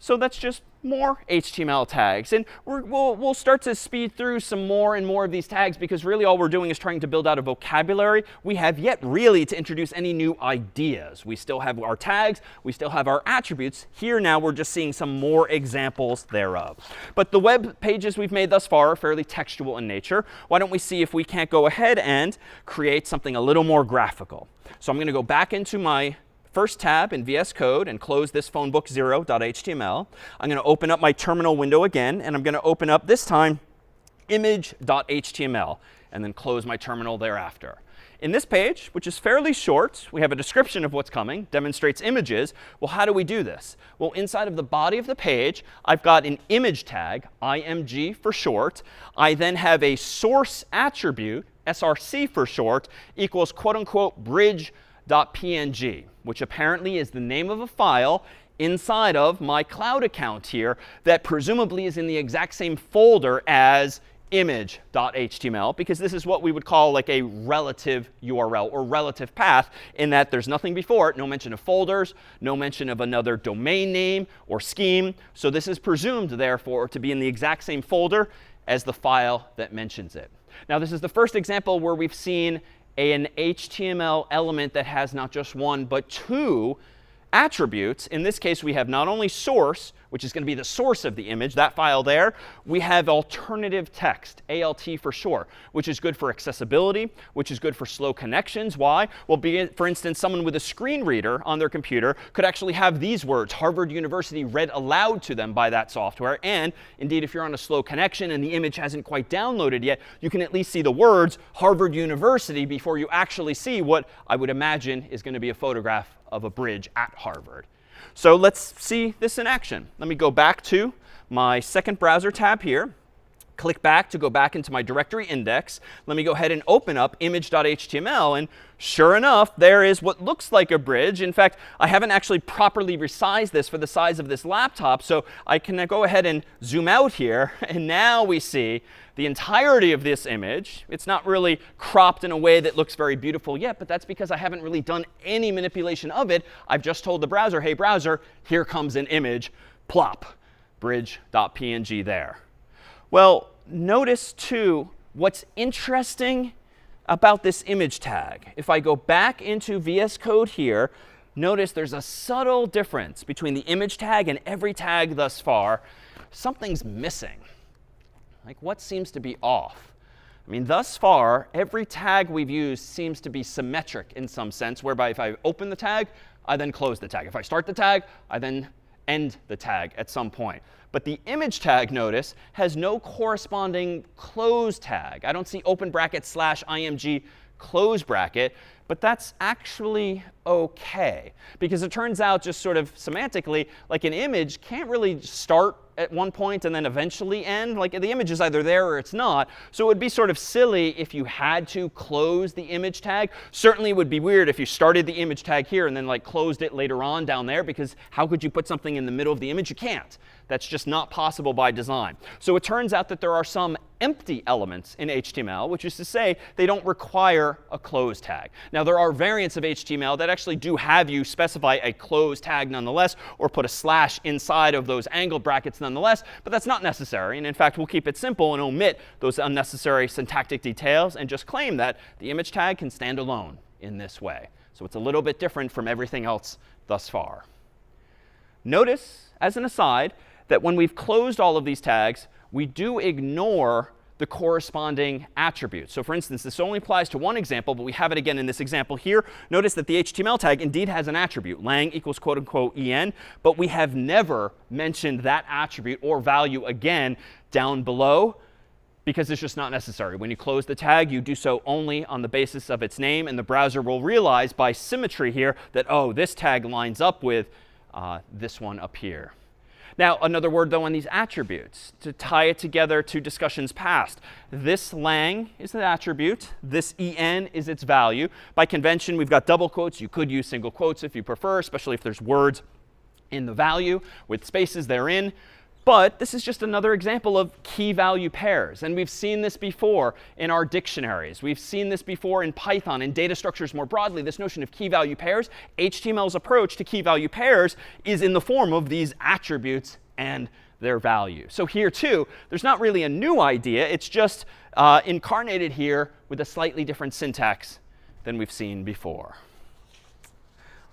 So that's just more HTML tags. And we'll start to speed through some more and more of these tags, because really all we're doing is trying to build out a vocabulary. We have yet really to introduce any new ideas. We still have our tags. We still have our attributes. Here now we're just seeing some more examples thereof. But the web pages we've made thus far are fairly textual in nature. Why don't we see if we can't go ahead and create something a little more graphical? So I'm going to go back into my first tab in VS Code and close this phonebook0.html. I'm going to open up my terminal window again, and I'm going to open up, this time, image.html, and then close my terminal thereafter. In this page, which is fairly short, we have a description of what's coming, demonstrates images. Well, how do we do this? Well, inside of the body of the page, I've got an image tag, img for short. I then have a source attribute, src for short, equals quote unquote bridge.png, which apparently is the name of a file inside of my cloud account here that presumably is in the exact same folder as image.html, because this is what we would call like a relative URL or relative path, in that there's nothing before it, no mention of folders, no mention of another domain name or scheme. So this is presumed, therefore, to be in the exact same folder as the file that mentions it. Now, this is the first example where we've seen an HTML element that has not just one, but two attributes, in this case, we have not only source, which is going to be the source of the image, that file there, we have alternative text, ALT for short, which is good for accessibility, which is good for slow connections. Why? Well, for instance, someone with a screen reader on their computer could actually have these words, Harvard University, read aloud to them by that software. And indeed, if you're on a slow connection and the image hasn't quite downloaded yet, you can at least see the words Harvard University before you actually see what I would imagine is going to be a photograph of a bridge at Harvard. So let's see this in action. Let me go back to my second browser tab here. Click back to go back into my directory index. Let me go ahead and open up image.html. And sure enough, there is what looks like a bridge. In fact, I haven't actually properly resized this for the size of this laptop. So I can go ahead and zoom out here. And now we see the entirety of this image. It's not really cropped in a way that looks very beautiful yet, but that's because I haven't really done any manipulation of it. I've just told the browser, hey, browser, here comes an image. Plop, bridge.png there. Well, notice, too, what's interesting about this image tag. If I go back into VS Code here, notice there's a subtle difference between the image tag and every tag thus far. Something's missing. Like, what seems to be off? I mean, thus far, every tag we've used seems to be symmetric in some sense, whereby if I open the tag, I then close the tag. If I start the tag, I then end the tag at some point. But the image tag, notice, has no corresponding close tag. I don't see open bracket / img close bracket. But that's actually OK. Because it turns out, just sort of semantically, like an image can't really start at one point and then eventually end. Like the image is either there or it's not. So it would be sort of silly if you had to close the image tag. Certainly it would be weird if you started the image tag here and then like closed it later on down there. Because how could you put something in the middle of the image? You can't. That's just not possible by design. So it turns out that there are some empty elements in HTML, which is to say they don't require a close tag. Now, there are variants of HTML that actually do have you specify a close tag nonetheless, or put a slash inside of those angle brackets nonetheless. But that's not necessary. And in fact, we'll keep it simple and omit those unnecessary syntactic details and just claim that the image tag can stand alone in this way. So it's a little bit different from everything else thus far. Notice, as an aside, that when we've closed all of these tags, we do ignore the corresponding attributes. So for instance, this only applies to one example, but we have it again in this example here. Notice that the HTML tag indeed has an attribute, lang equals quote unquote en, but we have never mentioned that attribute or value again down below because it's just not necessary. When you close the tag, you do so only on the basis of its name, and the browser will realize by symmetry here that, oh, this tag lines up with this one up here. Now, another word, though, on these attributes, to tie it together to discussions past. This lang is the attribute. This en is its value. By convention, we've got double quotes. You could use single quotes if you prefer, especially if there's words in the value with spaces therein. But this is just another example of key value pairs. And we've seen this before in our dictionaries. We've seen this before in Python and data structures more broadly, this notion of key value pairs. HTML's approach to key value pairs is in the form of these attributes and their value. So here, too, there's not really a new idea. It's just incarnated here with a slightly different syntax than we've seen before.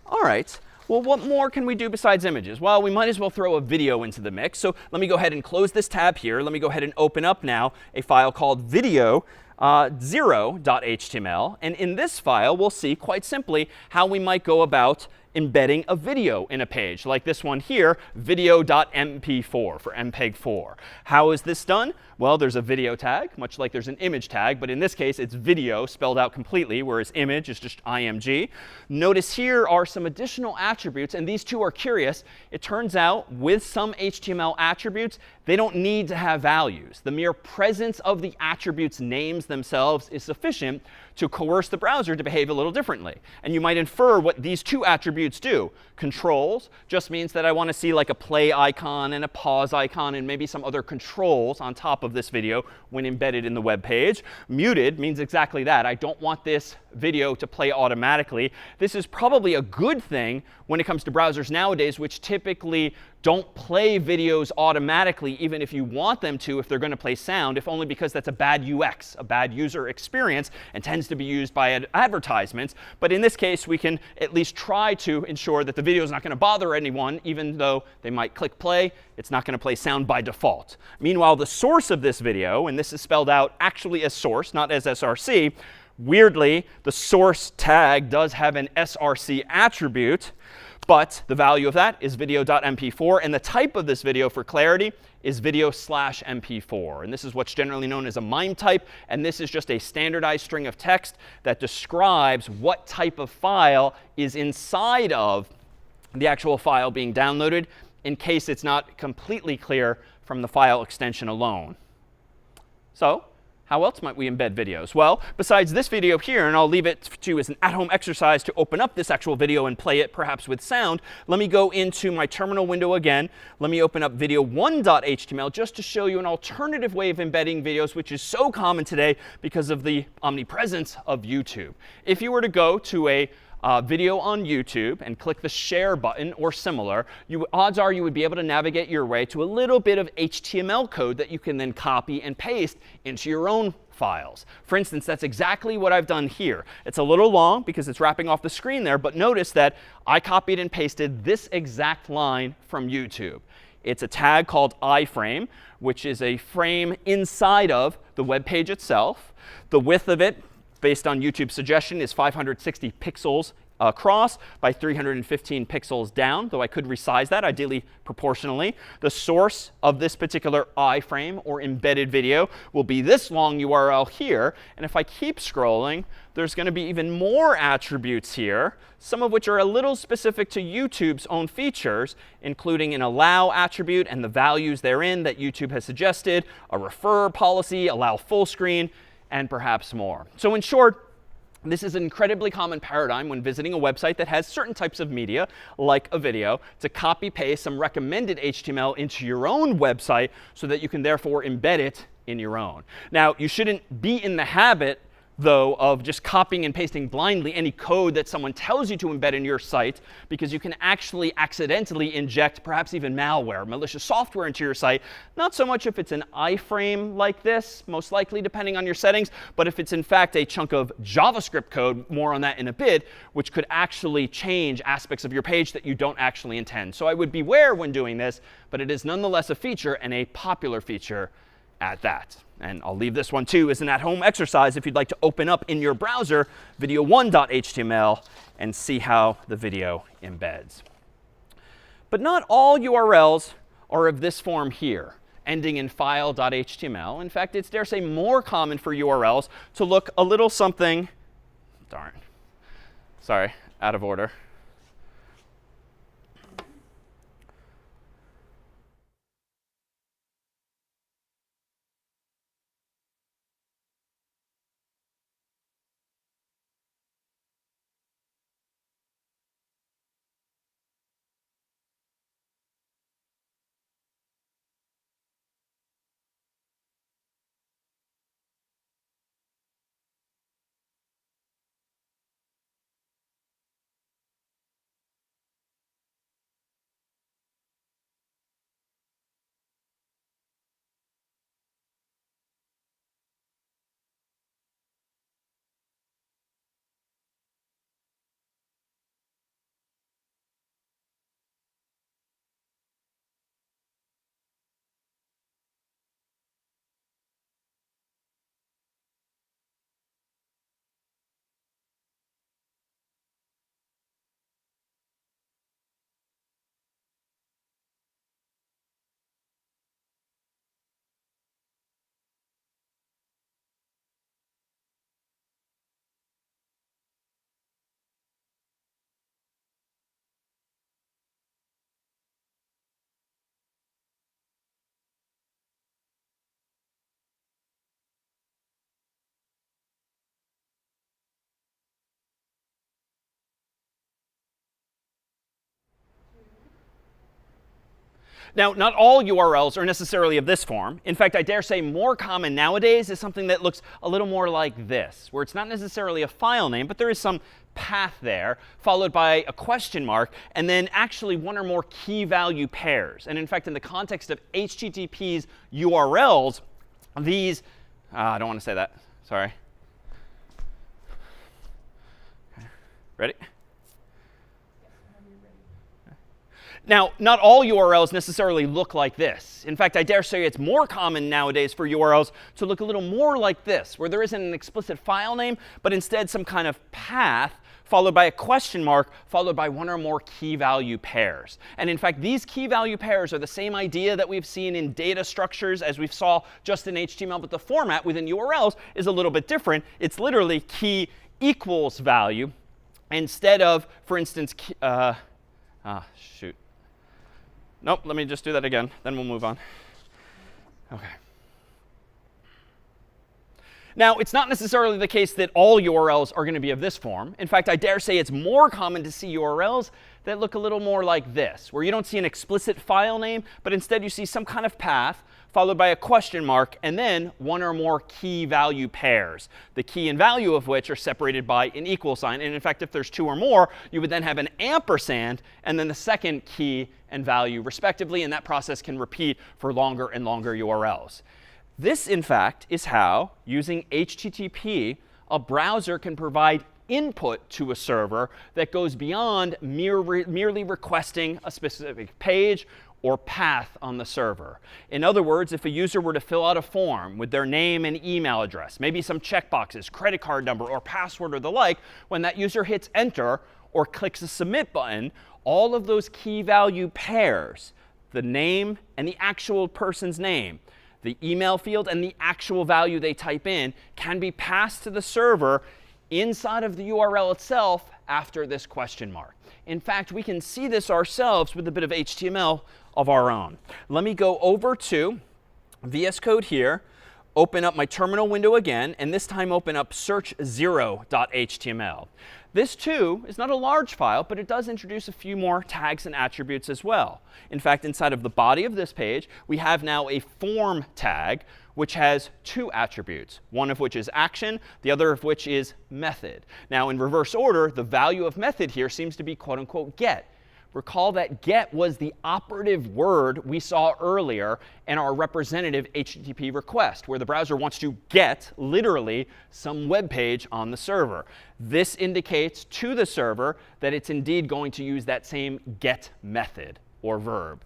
All right. Well, what more can we do besides images? Well, we might as well throw a video into the mix. So let me go ahead and close this tab here. Let me go ahead and open up now a file called video0.html. And in this file, we'll see quite simply how we might go about embedding a video in a page, like this one here, video.mp4 for MPEG-4. How is this done? Well, there's a video tag, much like there's an image tag. But in this case, it's video spelled out completely, whereas image is just img. Notice here are some additional attributes. And these two are curious. It turns out with some HTML attributes, they don't need to have values. The mere presence of the attributes' names themselves is sufficient to coerce the browser to behave a little differently. And you might infer what these two attributes do. Controls just means that I want to see like a play icon and a pause icon and maybe some other controls on top of this video when embedded in the web page. Muted means exactly that. I don't want this video to play automatically. This is probably a good thing when it comes to browsers nowadays, which typically don't play videos automatically, even if you want them to, if they're going to play sound, if only because that's a bad UX, a bad user experience, and tends to be used by advertisements. But in this case, we can at least try to ensure that the video is not going to bother anyone, even though they might click play. It's not going to play sound by default. Meanwhile, the source of this video, and this is spelled out actually as source, not as src, weirdly, the source tag does have an src attribute. But the value of that is video.mp4. And the type of this video, for clarity, is video/mp4. And this is what's generally known as a MIME type. And this is just a standardized string of text that describes what type of file is inside of the actual file being downloaded, in case it's not completely clear from the file extension alone. So how else might we embed videos? Well, besides this video here, and I'll leave it to you as an at-home exercise to open up this actual video and play it perhaps with sound, let me go into my terminal window again. Let me open up video1.html just to show you an alternative way of embedding videos, which is so common today because of the omnipresence of YouTube. If you were to go to a video on YouTube and click the share button or similar, odds are you would be able to navigate your way to a little bit of HTML code that you can then copy and paste into your own files. For instance, that's exactly what I've done here. It's a little long because it's wrapping off the screen there, but notice that I copied and pasted this exact line from YouTube. It's a tag called iframe, which is a frame inside of the web page itself. The width of it, based on YouTube's suggestion, is 560 pixels across by 315 pixels down, though I could resize that, ideally proportionally. The source of this particular iframe or embedded video will be this long URL here. And if I keep scrolling, there's going to be even more attributes here, some of which are a little specific to YouTube's own features, including an allow attribute and the values therein that YouTube has suggested, a refer policy, allow full screen, and perhaps more. So in short, this is an incredibly common paradigm when visiting a website that has certain types of media, like a video, to copy paste some recommended HTML into your own website so that you can therefore embed it in your own. Now, you shouldn't be in the habit, though, of just copying and pasting blindly any code that someone tells you to embed in your site, because you can actually accidentally inject perhaps even malware, malicious software into your site. Not so much if it's an iframe like this, most likely depending on your settings, but if it's in fact a chunk of JavaScript code, more on that in a bit, which could actually change aspects of your page that you don't actually intend. So I would beware when doing this, but it is nonetheless a feature, and a popular feature at that. And I'll leave this one too as an at-home exercise if you'd like to open up in your browser video1.html and see how the video embeds. But not all URLs are of this form here, ending in file.html. In fact, it's, dare say, more common for URLs to look a little something, darn, sorry, out of order. Now, not all URLs are necessarily of this form. In fact, I dare say more common nowadays is something that looks a little more like this, where it's not necessarily a file name, but there is some path there, followed by a question mark, and then actually one or more key value pairs. And in fact, in the context of HTTP's URLs, these, I don't want to say that, sorry. Ready? Yes, whenever you're ready. Now, not all URLs necessarily look like this. In fact, I dare say it's more common nowadays for URLs to look a little more like this, where there isn't an explicit file name, but instead some kind of path followed by a question mark, followed by one or more key value pairs. And in fact, these key value pairs are the same idea that we've seen in data structures as we saw just in HTML, but the format within URLs is a little bit different. It's literally key equals value instead of, for instance, shoot. Nope, let me just do that again, then we'll move on. OK. Now, it's not necessarily the case that all URLs are going to be of this form. In fact, I dare say it's more common to see URLs that look a little more like this, where you don't see an explicit file name, but instead you see some kind of path followed by a question mark, and then one or more key value pairs, the key and value of which are separated by an equal sign. And in fact, if there's two or more, you would then have an ampersand and then the second key and value respectively. And that process can repeat for longer and longer URLs. This, in fact, is how, using HTTP, a browser can provide input to a server that goes beyond merely requesting a specific page or path on the server. In other words, if a user were to fill out a form with their name and email address, maybe some checkboxes, credit card number, or password or the like, when that user hits enter or clicks the submit button, all of those key value pairs, the name and the actual person's name, the email field and the actual value they type in, can be passed to the server inside of the URL itself after this question mark. In fact, we can see this ourselves with a bit of HTML of our own. Let me go over to VS Code here, open up my terminal window again, and this time open up search0.html. This, too, is not a large file, but it does introduce a few more tags and attributes as well. In fact, inside of the body of this page, we have now a form tag, which has two attributes, one of which is action, the other of which is method. Now, in reverse order, the value of method here seems to be quote unquote get. Recall that get was the operative word we saw earlier in our representative HTTP request, where the browser wants to get, literally, some web page on the server. This indicates to the server that it's indeed going to use that same get method or verb.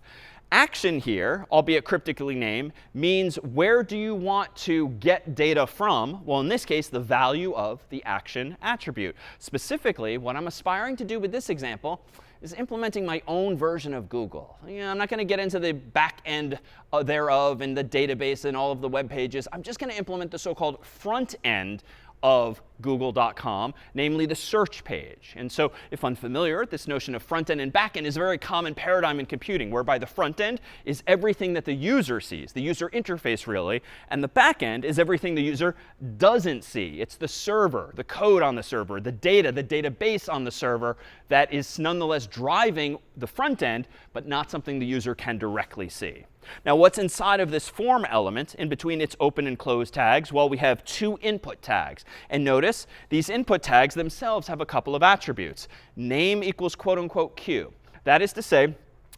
Action here, albeit cryptically named, means where do you want to get data from? Well, in this case, the value of the action attribute. Specifically, what I'm aspiring to do with this example is implementing my own version of Google. I'm not going to get into the back end thereof and the database and all of the web pages. I'm just going to implement the so-called front end of google.com, namely the search page. And so if unfamiliar, this notion of front end and back end is a very common paradigm in computing, whereby the front end is everything that the user sees, the user interface really, and the back end is everything the user doesn't see. It's the server, the code on the server, the data, the database on the server that is nonetheless driving the front end, but not something the user can directly see. Now, what's inside of this form element in between its open and close tags? Well, we have two input tags. And notice these input tags themselves have a couple of attributes. Name equals quote unquote Q. That is to say,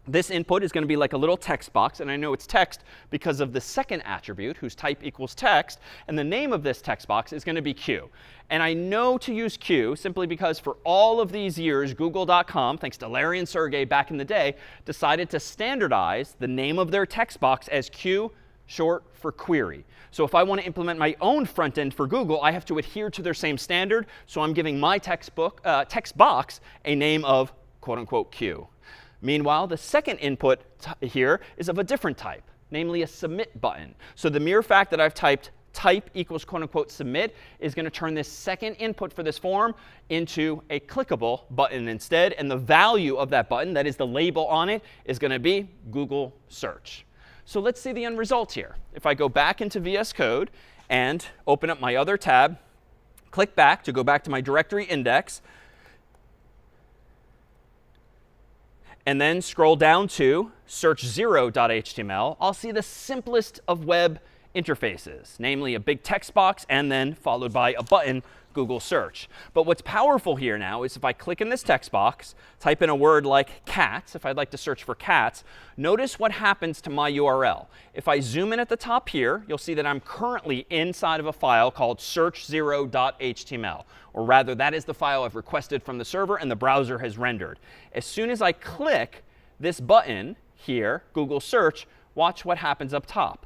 this input is going to be like a little text box. And I know it's text because of the second attribute, whose type equals text. And the name of this text box is going to be Q. And I know to use Q simply because for all of these years, Google.com, thanks to Larry and Sergey back in the day, decided to standardize the name of their text box as Q, short for query. So if I want to implement my own front end for Google, I have to adhere to their same standard. So I'm giving my text box a name of quote unquote Q. Meanwhile, the second input here is of a different type, namely a submit button. So the mere fact that I've typed type equals quote unquote submit is going to turn this second input for this form into a clickable button instead. And the value of that button, that is the label on it, is going to be Google search. So let's see the end result here. If I go back into VS Code and open up my other tab, click back to go back to my directory index, and then scroll down to search0.html, I'll see the simplest of web interfaces, namely a big text box and then followed by a button Google search. But what's powerful here now is if I click in this text box, type in a word like cats, if I'd like to search for cats, notice what happens to my URL. If I zoom in at the top here, you'll see that I'm currently inside of a file called search0.html. Or rather, that is the file I've requested from the server and the browser has rendered. As soon as I click this button here, Google search, watch what happens up top.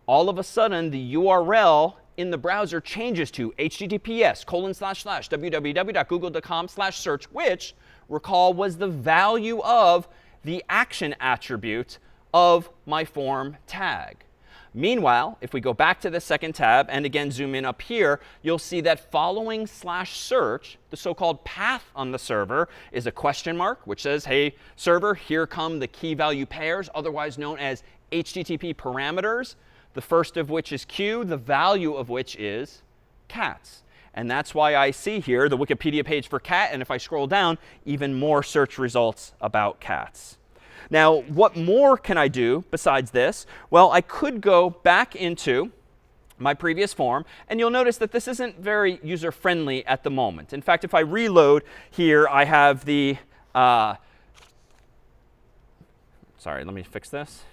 All of a sudden, the URL in the browser changes to https://www.google.com/search, which, recall, was the value of the action attribute of my form tag. Meanwhile, if we go back to the second tab and again zoom in up here, you'll see that following /search, the so-called path on the server, is a question mark, which says, hey, server, here come the key value pairs, otherwise known as HTTP parameters, the first of which is Q, the value of which is cats. And that's why I see here the Wikipedia page for cat, and if I scroll down, even more search results about cats. Now, what more can I do besides this? Well, I could go back into my previous form, and you'll notice that this isn't very user-friendly at the moment. In fact, if I reload here, I have the sorry, let me fix this.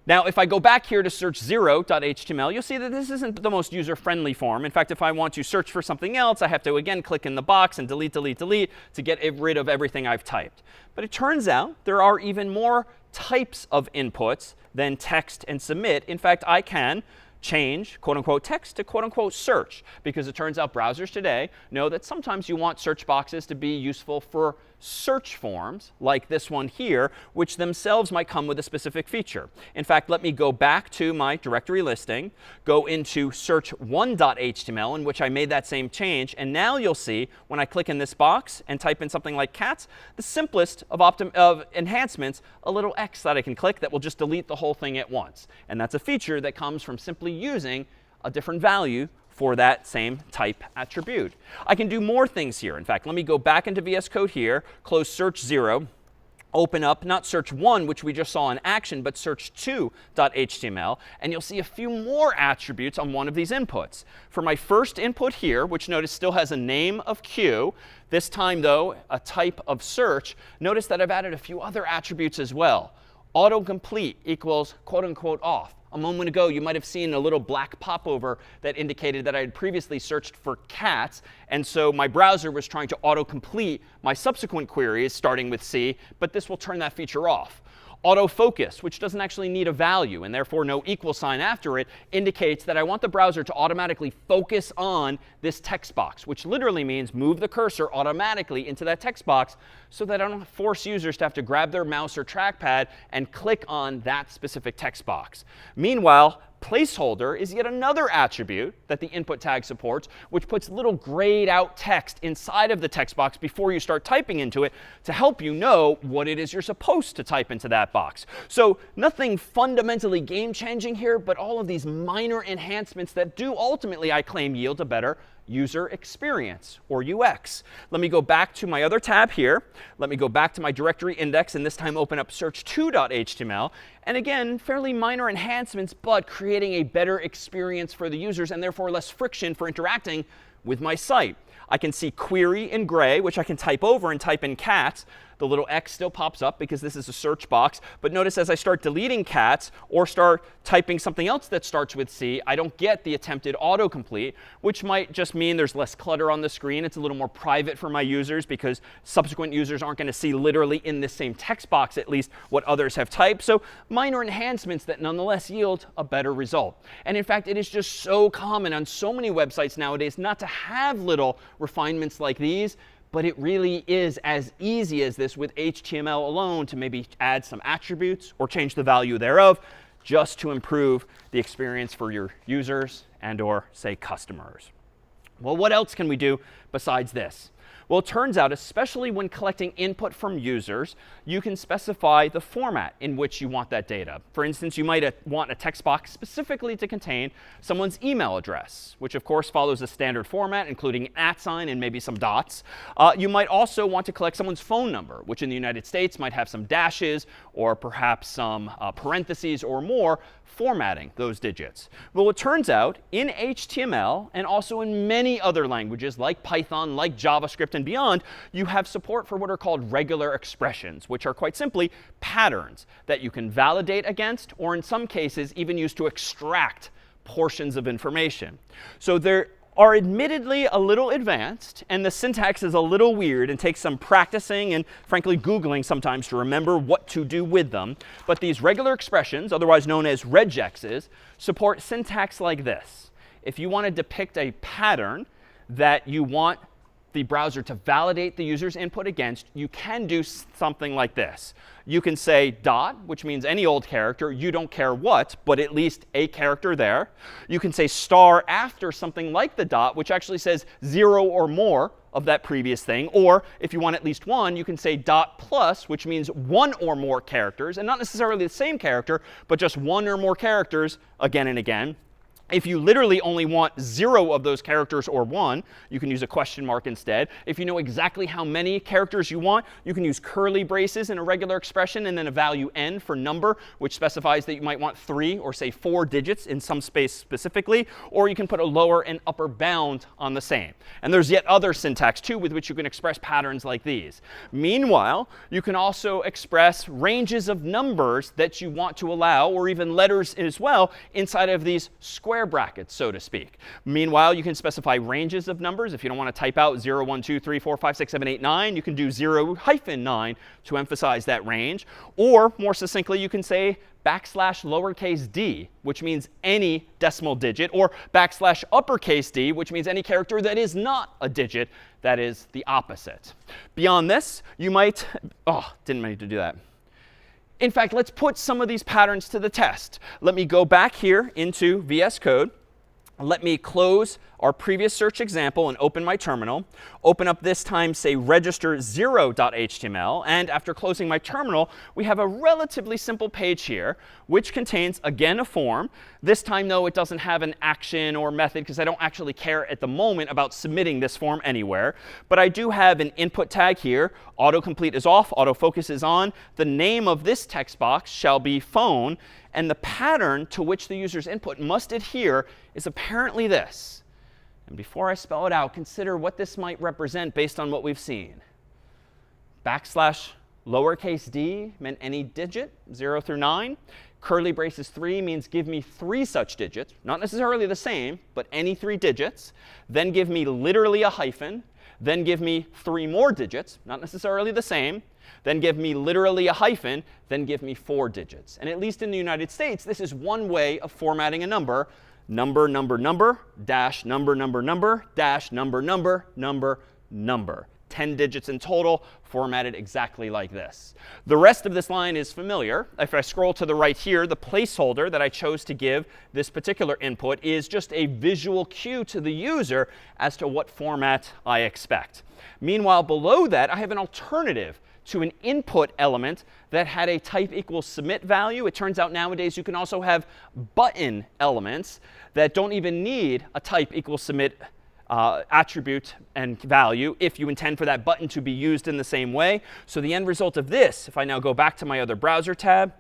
Now, if I go back here to search 0.html, you'll see that this isn't the most user-friendly form. In fact, if I want to search for something else, I have to, again, click in the box and delete, delete, delete to get rid of everything I've typed. But it turns out there are even more types of inputs than text and submit. In fact, I can change quote-unquote text to quote-unquote search, because it turns out browsers today know that sometimes you want search boxes to be useful for search forms like this one here, which themselves might come with a specific feature. In fact, let me go back to my directory listing, go into search1.html, in which I made that same change. And now you'll see when I click in this box and type in something like cats, the simplest of enhancements, a little X that I can click that will just delete the whole thing at once. And that's a feature that comes from simply using a different value for that same type attribute. I can do more things here. In fact, let me go back into VS Code here, close search 0, open up not search 1, which we just saw in action, but search 2.html, and you'll see a few more attributes on one of these inputs. For my first input here, which notice still has a name of Q, this time, though, a type of search, notice that I've added a few other attributes as well. Autocomplete equals quote-unquote off. A moment ago, you might have seen a little black popover that indicated that I had previously searched for cats. And so my browser was trying to autocomplete my subsequent queries starting with C, but this will turn that feature off. Autofocus, which doesn't actually need a value and therefore no equal sign after it, indicates that I want the browser to automatically focus on this text box, which literally means move the cursor automatically into that text box so that I don't force users to have to grab their mouse or trackpad and click on that specific text box. Meanwhile, placeholder is yet another attribute that the input tag supports, which puts little grayed out text inside of the text box before you start typing into it to help you know what it is you're supposed to type into that box. So nothing fundamentally game-changing here, but all of these minor enhancements that do ultimately, I claim, yield a better user experience, or UX. Let me go back to my other tab here. Let me go back to my directory index, and this time open up search2.html. And again, fairly minor enhancements, but creating a better experience for the users and therefore less friction for interacting with my site. I can see query in gray, which I can type over and type in cats. The little X still pops up because this is a search box. But notice as I start deleting cats or start typing something else that starts with C, I don't get the attempted autocomplete, which might just mean there's less clutter on the screen. It's a little more private for my users because subsequent users aren't going to see literally in this same text box at least what others have typed. So minor enhancements that nonetheless yield a better result. And in fact, it is just so common on so many websites nowadays not to have little refinements like these. But it really is as easy as this with HTML alone to maybe add some attributes or change the value thereof just to improve the experience for your users and or, say, customers. Well, what else can we do besides this? Well, it turns out, especially when collecting input from users, you can specify the format in which you want that data. For instance, you might want a text box specifically to contain someone's email address, which of course follows a standard format, including an @ sign and maybe some dots. You might also want to collect someone's phone number, which in the United States might have some dashes or perhaps some parentheses or more, formatting those digits. Well, it turns out in HTML and also in many other languages like Python, like JavaScript, and beyond, you have support for what are called regular expressions, which are quite simply patterns that you can validate against, or in some cases even use to extract portions of information. So there are admittedly a little advanced, and the syntax is a little weird and takes some practicing and, frankly, Googling sometimes to remember what to do with them. But these regular expressions, otherwise known as regexes, support syntax like this. If you want to depict a pattern that you want the browser to validate the user's input against, you can do something like this. You can say dot, which means any old character, you don't care what, but at least a character there. You can say star after something like the dot, which actually says 0 or more of that previous thing. Or if you want at least one, you can say dot plus, which means one or more characters, and not necessarily the same character, but just one or more characters again and again. If you literally only want 0 of those characters or 1, you can use a question mark instead. If you know exactly how many characters you want, you can use curly braces in a regular expression and then a value n for number, which specifies that you might want 3 or say 4 digits in some space specifically. Or you can put a lower and upper bound on the same. And there's yet other syntax too with which you can express patterns like these. Meanwhile, you can also express ranges of numbers that you want to allow, or even letters as well, inside of these square brackets, so to speak. Meanwhile, you can specify ranges of numbers. If you don't want to type out 0, 1, 2, 3, 4, 5, 6, 7, 8, 9, you can do 0-9 to emphasize that range. Or more succinctly, you can say \lowercase d, which means any decimal digit, or \uppercase d, which means any character that is not a digit, that is the opposite. Beyond this, you might, didn't mean to do that. In fact, let's put some of these patterns to the test. Let me go back here into VS Code. Let me close our previous search example and open my terminal. Open up this time, say, register0.html. And after closing my terminal, we have a relatively simple page here, which contains, again, a form. This time, though, it doesn't have an action or method, because I don't actually care at the moment about submitting this form anywhere. But I do have an input tag here. Autocomplete is off. Autofocus is on. The name of this text box shall be phone. And the pattern to which the user's input must adhere is apparently this. And before I spell it out, consider what this might represent based on what we've seen. \lowercase d meant any digit, 0 through 9. Curly braces 3 means give me 3 such digits, not necessarily the same, but any 3 digits. Then give me literally a hyphen. Then give me 3 more digits, not necessarily the same. Then give me literally a hyphen. Then give me 4 digits. And at least in the United States, this is one way of formatting a number. Number, number, number, dash, number, number, number, dash, number, number, number, number. 10 digits in total, formatted exactly like this. The rest of this line is familiar. If I scroll to the right here, the placeholder that I chose to give this particular input is just a visual cue to the user as to what format I expect. Meanwhile, below that, I have an alternative to an input element that had a type equals submit value. It turns out nowadays you can also have button elements that don't even need a type equals submit attribute and value if you intend for that button to be used in the same way. So the end result of this, if I now go back to my other browser tab,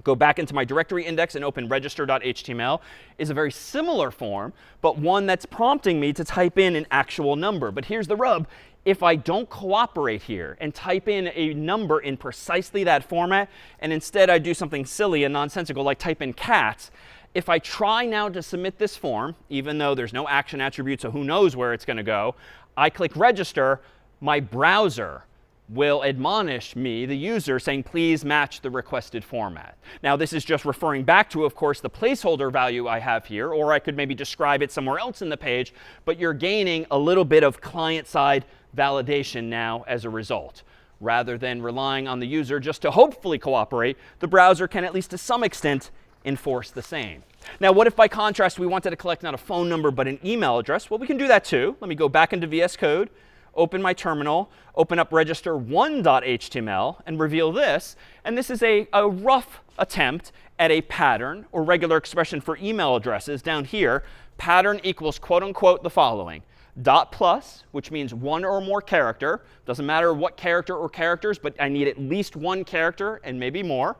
go back into my directory index and open register.html, is a very similar form, but one that's prompting me to type in an actual number. But here's the rub. If I don't cooperate here and type in a number in precisely that format, and instead I do something silly and nonsensical like type in cat, if I try now to submit this form, even though there's no action attribute, so who knows where it's going to go, I click register, my browser will admonish me, the user, saying, please match the requested format. Now, this is just referring back to, of course, the placeholder value I have here, or I could maybe describe it somewhere else in the page, but you're gaining a little bit of client-side validation now as a result. Rather than relying on the user just to hopefully cooperate, the browser can, at least to some extent, enforce the same. Now, what if, by contrast, we wanted to collect not a phone number but an email address? Well, we can do that too. Let me go back into VS Code, open my terminal, open up register1.html, and reveal this. And this is a rough attempt at a pattern or regular expression for email addresses down here. Pattern equals, quote unquote, the following. Dot plus, which means one or more character. Doesn't matter what character or characters, but I need at least one character and maybe more.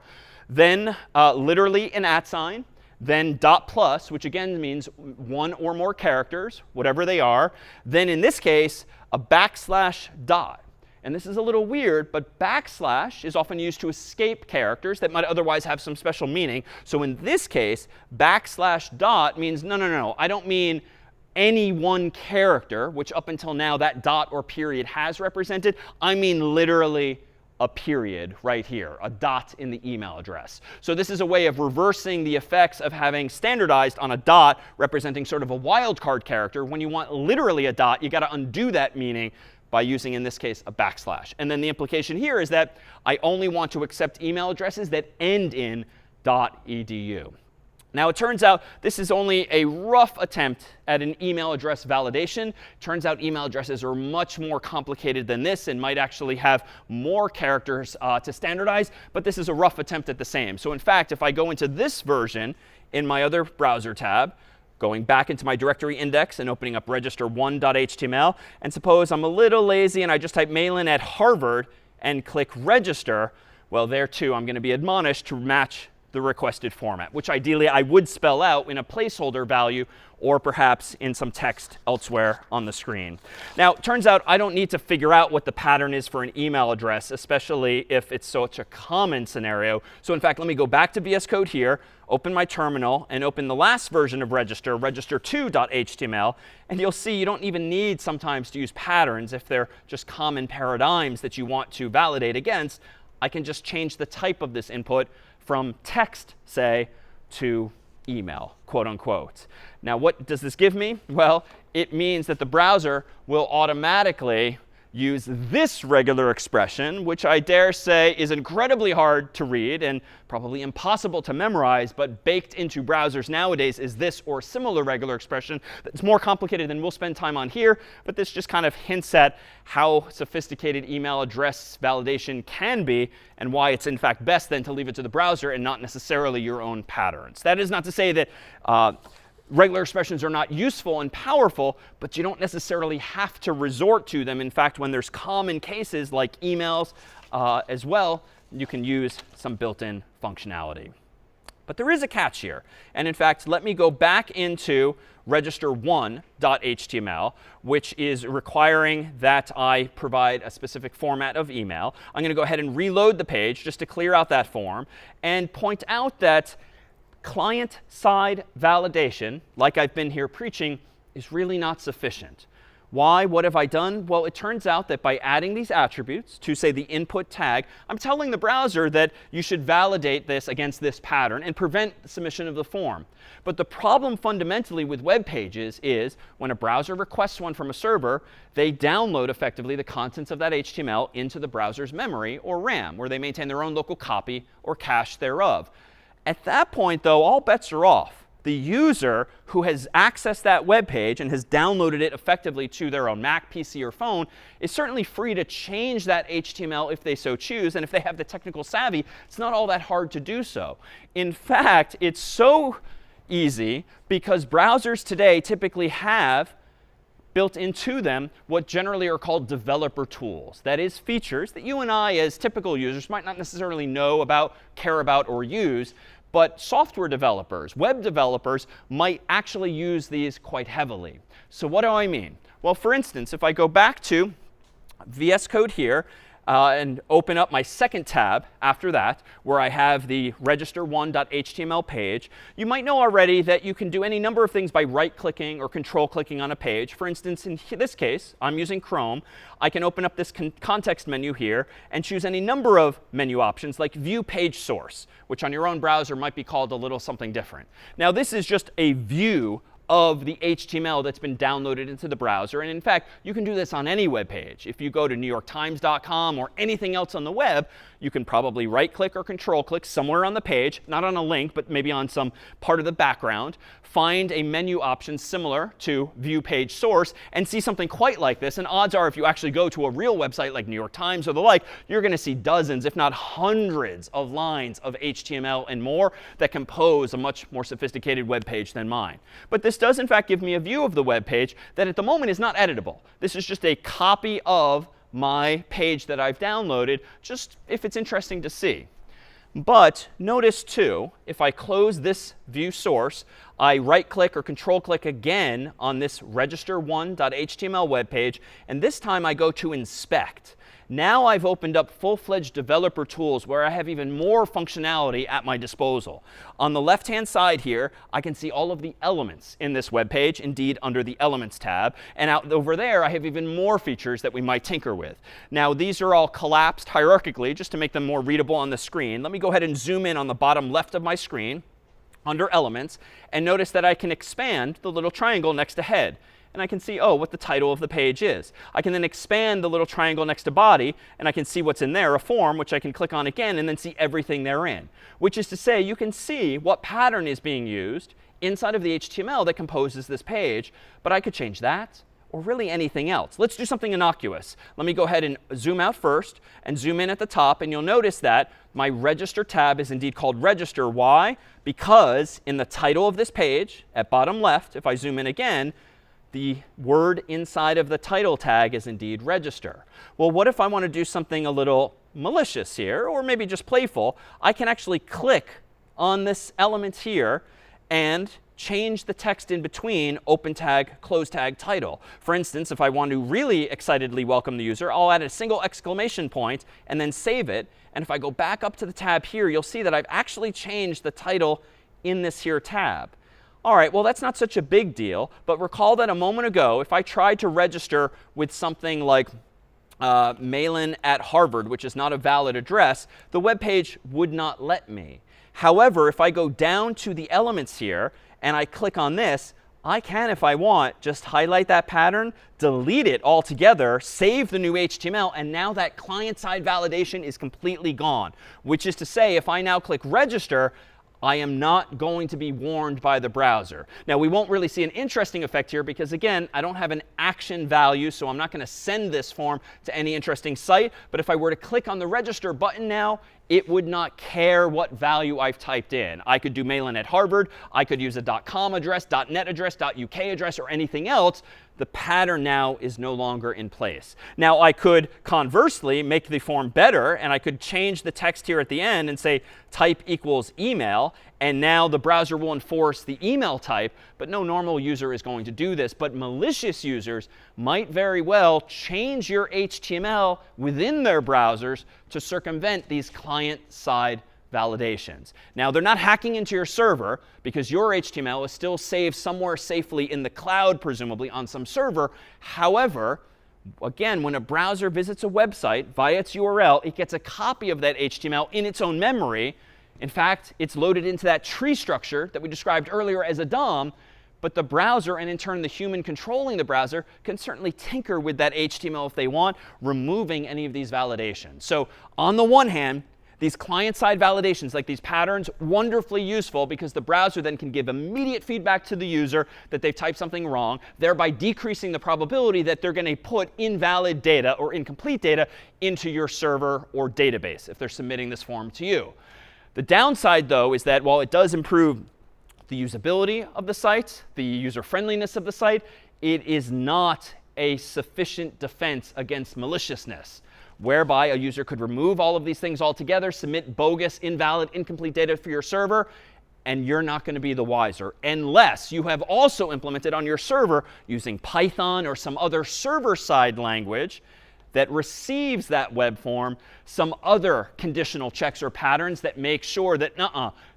Then literally an @ sign. Then dot plus, which again means one or more characters, whatever they are. Then in this case, a backslash dot. And this is a little weird, but backslash is often used to escape characters that might otherwise have some special meaning. So in this case, backslash dot means no, I don't mean any one character, which up until now that dot or period has represented. I mean literally a period right here, a dot in the email address. So this is a way of reversing the effects of having standardized on a dot representing sort of a wildcard character. When you want literally a dot, you got to undo that meaning by using, in this case, a backslash. And then the implication here is that I only want to accept email addresses that end in .edu. Now, it turns out this is only a rough attempt at an email address validation. Turns out email addresses are much more complicated than this and might actually have more characters to standardize. But this is a rough attempt at the same. So in fact, if I go into this version in my other browser tab, going back into my directory index and opening up register1.html, and suppose I'm a little lazy and I just type Malan at Harvard and click register, well, there too I'm going to be admonished to match the requested format, which ideally I would spell out in a placeholder value or perhaps in some text elsewhere on the screen. Now, it turns out I don't need to figure out what the pattern is for an email address, especially if it's such a common scenario. So in fact, let me go back to VS Code here, open my terminal, and open the last version of register, register2.html. And you'll see you don't even need sometimes to use patterns if they're just common paradigms that you want to validate against. I can just change the type of this input from text, say, to email, quote unquote. Now, what does this give me? Well, it means that the browser will automatically use this regular expression, which I dare say is incredibly hard to read and probably impossible to memorize, but baked into browsers nowadays is this or similar regular expression that's more complicated than we'll spend time on here. But this just kind of hints at how sophisticated email address validation can be and why it's in fact best then to leave it to the browser and not necessarily your own patterns. That is not to say that regular expressions are not useful and powerful, but you don't necessarily have to resort to them. In fact, when there's common cases like emails as well, you can use some built-in functionality. But there is a catch here. And in fact, let me go back into register1.html, which is requiring that I provide a specific format of email. I'm going to go ahead and reload the page just to clear out that form and point out that client-side validation, like I've been here preaching, is really not sufficient. Why? What have I done? Well, it turns out that by adding these attributes to, say, the input tag, I'm telling the browser that you should validate this against this pattern and prevent the submission of the form. But the problem fundamentally with web pages is when a browser requests one from a server, they download effectively the contents of that HTML into the browser's memory or RAM, where they maintain their own local copy or cache thereof. At that point, though, all bets are off. The user who has accessed that web page and has downloaded it effectively to their own Mac, PC, or phone is certainly free to change that HTML if they so choose. And if they have the technical savvy, it's not all that hard to do so. In fact, it's so easy because browsers today typically have built into them what generally are called developer tools. That is, features that you and I, as typical users, might not necessarily know about, care about, or use. But software developers, web developers, might actually use these quite heavily. So what do I mean? Well, for instance, if I go back to VS Code here and open up my second tab after that, where I have the register1.html page, you might know already that you can do any number of things by right-clicking or control-clicking on a page. For instance, in this case, I'm using Chrome. I can open up this context menu here and choose any number of menu options like View Page Source, which on your own browser might be called a little something different. Now, this is just a view of the HTML that's been downloaded into the browser. And in fact, you can do this on any web page. If you go to NewYorkTimes.com or anything else on the web, you can probably right-click or control-click somewhere on the page, not on a link, but maybe on some part of the background, find a menu option similar to View Page Source, and see something quite like this. And odds are, if you actually go to a real website like New York Times or the like, you're going to see dozens, if not hundreds, of lines of HTML and more that compose a much more sophisticated web page than mine. But this does, in fact, give me a view of the web page that at the moment is not editable. This is just a copy of my page that I've downloaded, just if it's interesting to see. But notice, too, if I close this view source, I right-click or control-click again on this register1.html web page, and this time I go to inspect. Now I've opened up full-fledged developer tools where I have even more functionality at my disposal. On the left-hand side here, I can see all of the elements in this web page, indeed under the Elements tab. And out over there, I have even more features that we might tinker with. Now, these are all collapsed hierarchically just to make them more readable on the screen. Let me go ahead and zoom in on the bottom left of my screen under Elements, and notice that I can expand the little triangle next to Head. And I can see, oh, what the title of the page is. I can then expand the little triangle next to body, and I can see what's in there, a form, which I can click on again and then see everything therein. Which is to say, you can see what pattern is being used inside of the HTML that composes this page. But I could change that, or really anything else. Let's do something innocuous. Let me go ahead and zoom out first and zoom in at the top. And you'll notice that my Register tab is indeed called Register. Why? Because in the title of this page, at bottom left, if I zoom in again, the word inside of the title tag is indeed register. Well, what if I want to do something a little malicious here, or maybe just playful? I can actually click on this element here and change the text in between open tag, close tag, title. For instance, if I want to really excitedly welcome the user, I'll add a single exclamation point and then save it. And if I go back up to the tab here, you'll see that I've actually changed the title in this here tab. All right, well, that's not such a big deal. But recall that a moment ago, if I tried to register with something like Malan at Harvard, which is not a valid address, the web page would not let me. However, if I go down to the elements here and I click on this, I can, if I want, just highlight that pattern, delete it altogether, save the new HTML, and now that client-side validation is completely gone. Which is to say, if I now click register, I am not going to be warned by the browser. Now, we won't really see an interesting effect here because, again, I don't have an action value, so I'm not going to send this form to any interesting site. But if I were to click on the register button now, it would not care what value I've typed in. I could do Malan at Harvard. I could use a .com address, .net address, .uk address, or anything else. The pattern now is no longer in place. Now, I could conversely make the form better, and I could change the text here at the end and say type equals email. And now the browser will enforce the email type. But no normal user is going to do this. But malicious users might very well change your HTML within their browsers to circumvent these client-side validations. Now, they're not hacking into your server because your HTML is still saved somewhere safely in the cloud, presumably on some server. However, again, when a browser visits a website via its URL, it gets a copy of that HTML in its own memory. In fact, it's loaded into that tree structure that we described earlier as a DOM. But the browser, and in turn the human controlling the browser, can certainly tinker with that HTML if they want, removing any of these validations. So on the one hand, these client-side validations, like these patterns, wonderfully useful because the browser then can give immediate feedback to the user that they've typed something wrong, thereby decreasing the probability that they're going to put invalid data or incomplete data into your server or database if they're submitting this form to you. The downside, though, is that while it does improve the usability of the site, the user-friendliness of the site, it is not a sufficient defense against maliciousness, whereby a user could remove all of these things altogether, submit bogus, invalid, incomplete data for your server, and you're not going to be the wiser unless you have also implemented on your server using Python or some other server-side language that receives that web form some other conditional checks or patterns that make sure that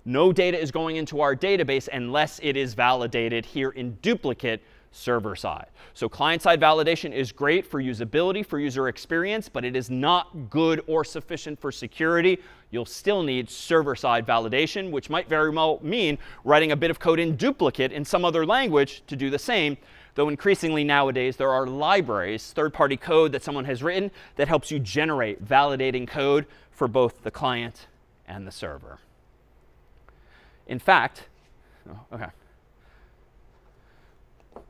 no data is going into our database unless it is validated here in duplicate server side. So client-side validation is great for usability, for user experience, but it is not good or sufficient for security. You'll still need server-side validation, which might very well mean writing a bit of code in duplicate in some other language to do the same, though increasingly nowadays there are libraries, third-party code that someone has written that helps you generate validating code for both the client and the server. In fact,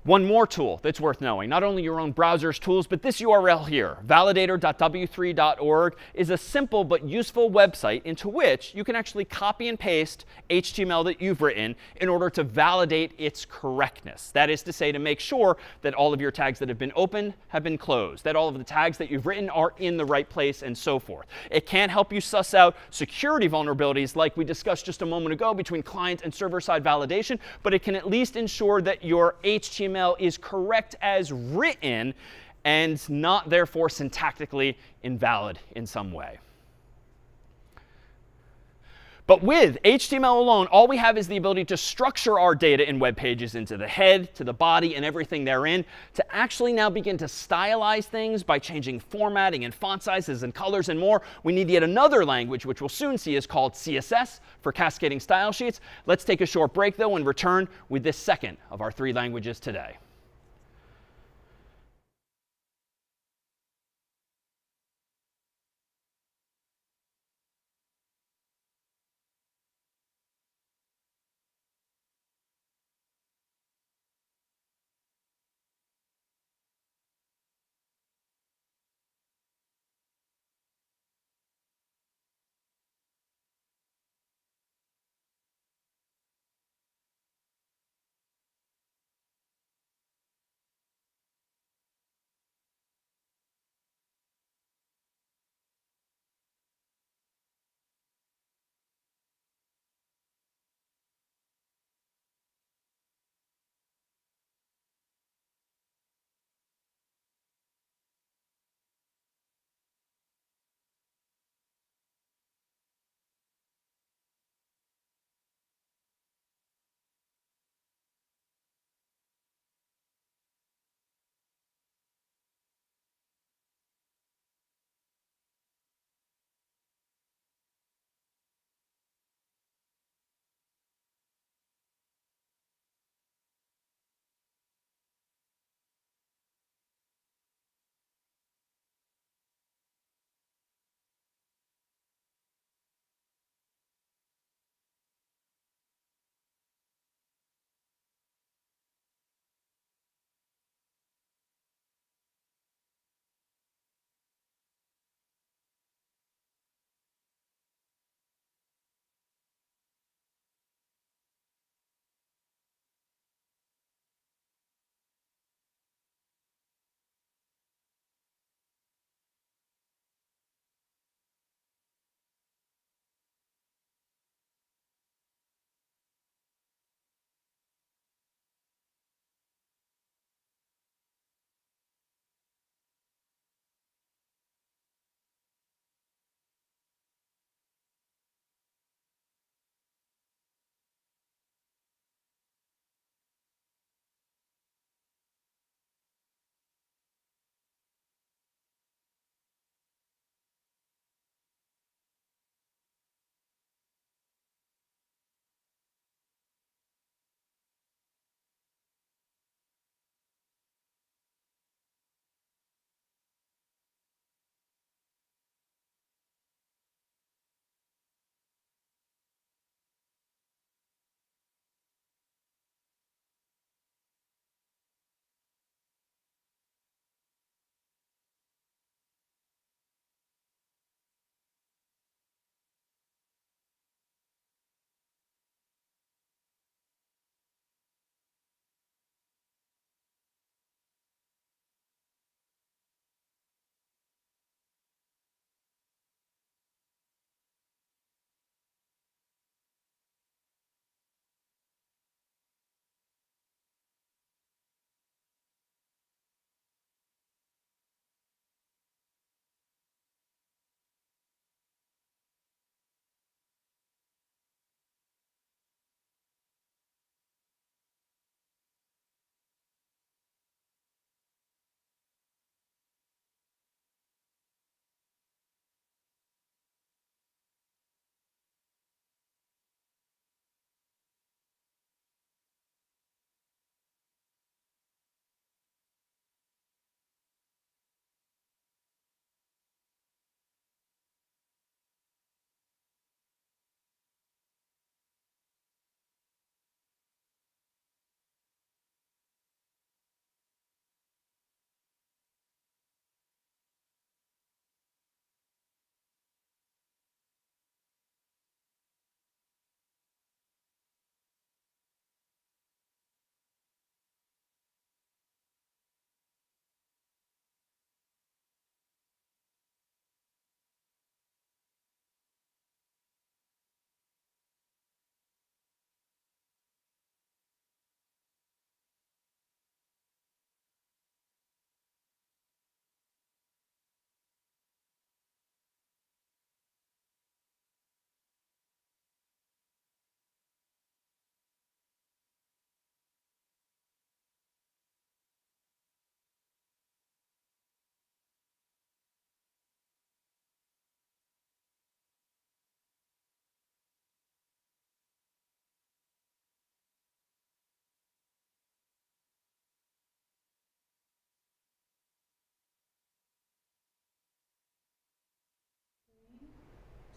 one more tool that's worth knowing, not only your own browser's tools, but this URL here, validator.w3.org, is a simple but useful website into which you can actually copy and paste HTML that you've written in order to validate its correctness. That is to say, to make sure that all of your tags that have been opened have been closed, that all of the tags that you've written are in the right place, and so forth. It can help you suss out security vulnerabilities like we discussed just a moment ago between client and server-side validation, but it can at least ensure that your HTML is correct as written and not therefore syntactically invalid in some way. But with HTML alone, all we have is the ability to structure our data in web pages into the head, to the body, and everything therein, to actually now begin to stylize things by changing formatting and font sizes and colors and more. We need yet another language, which we'll soon see is called CSS, for cascading style sheets. Let's take a short break, though, and return with this second of our 3 languages today.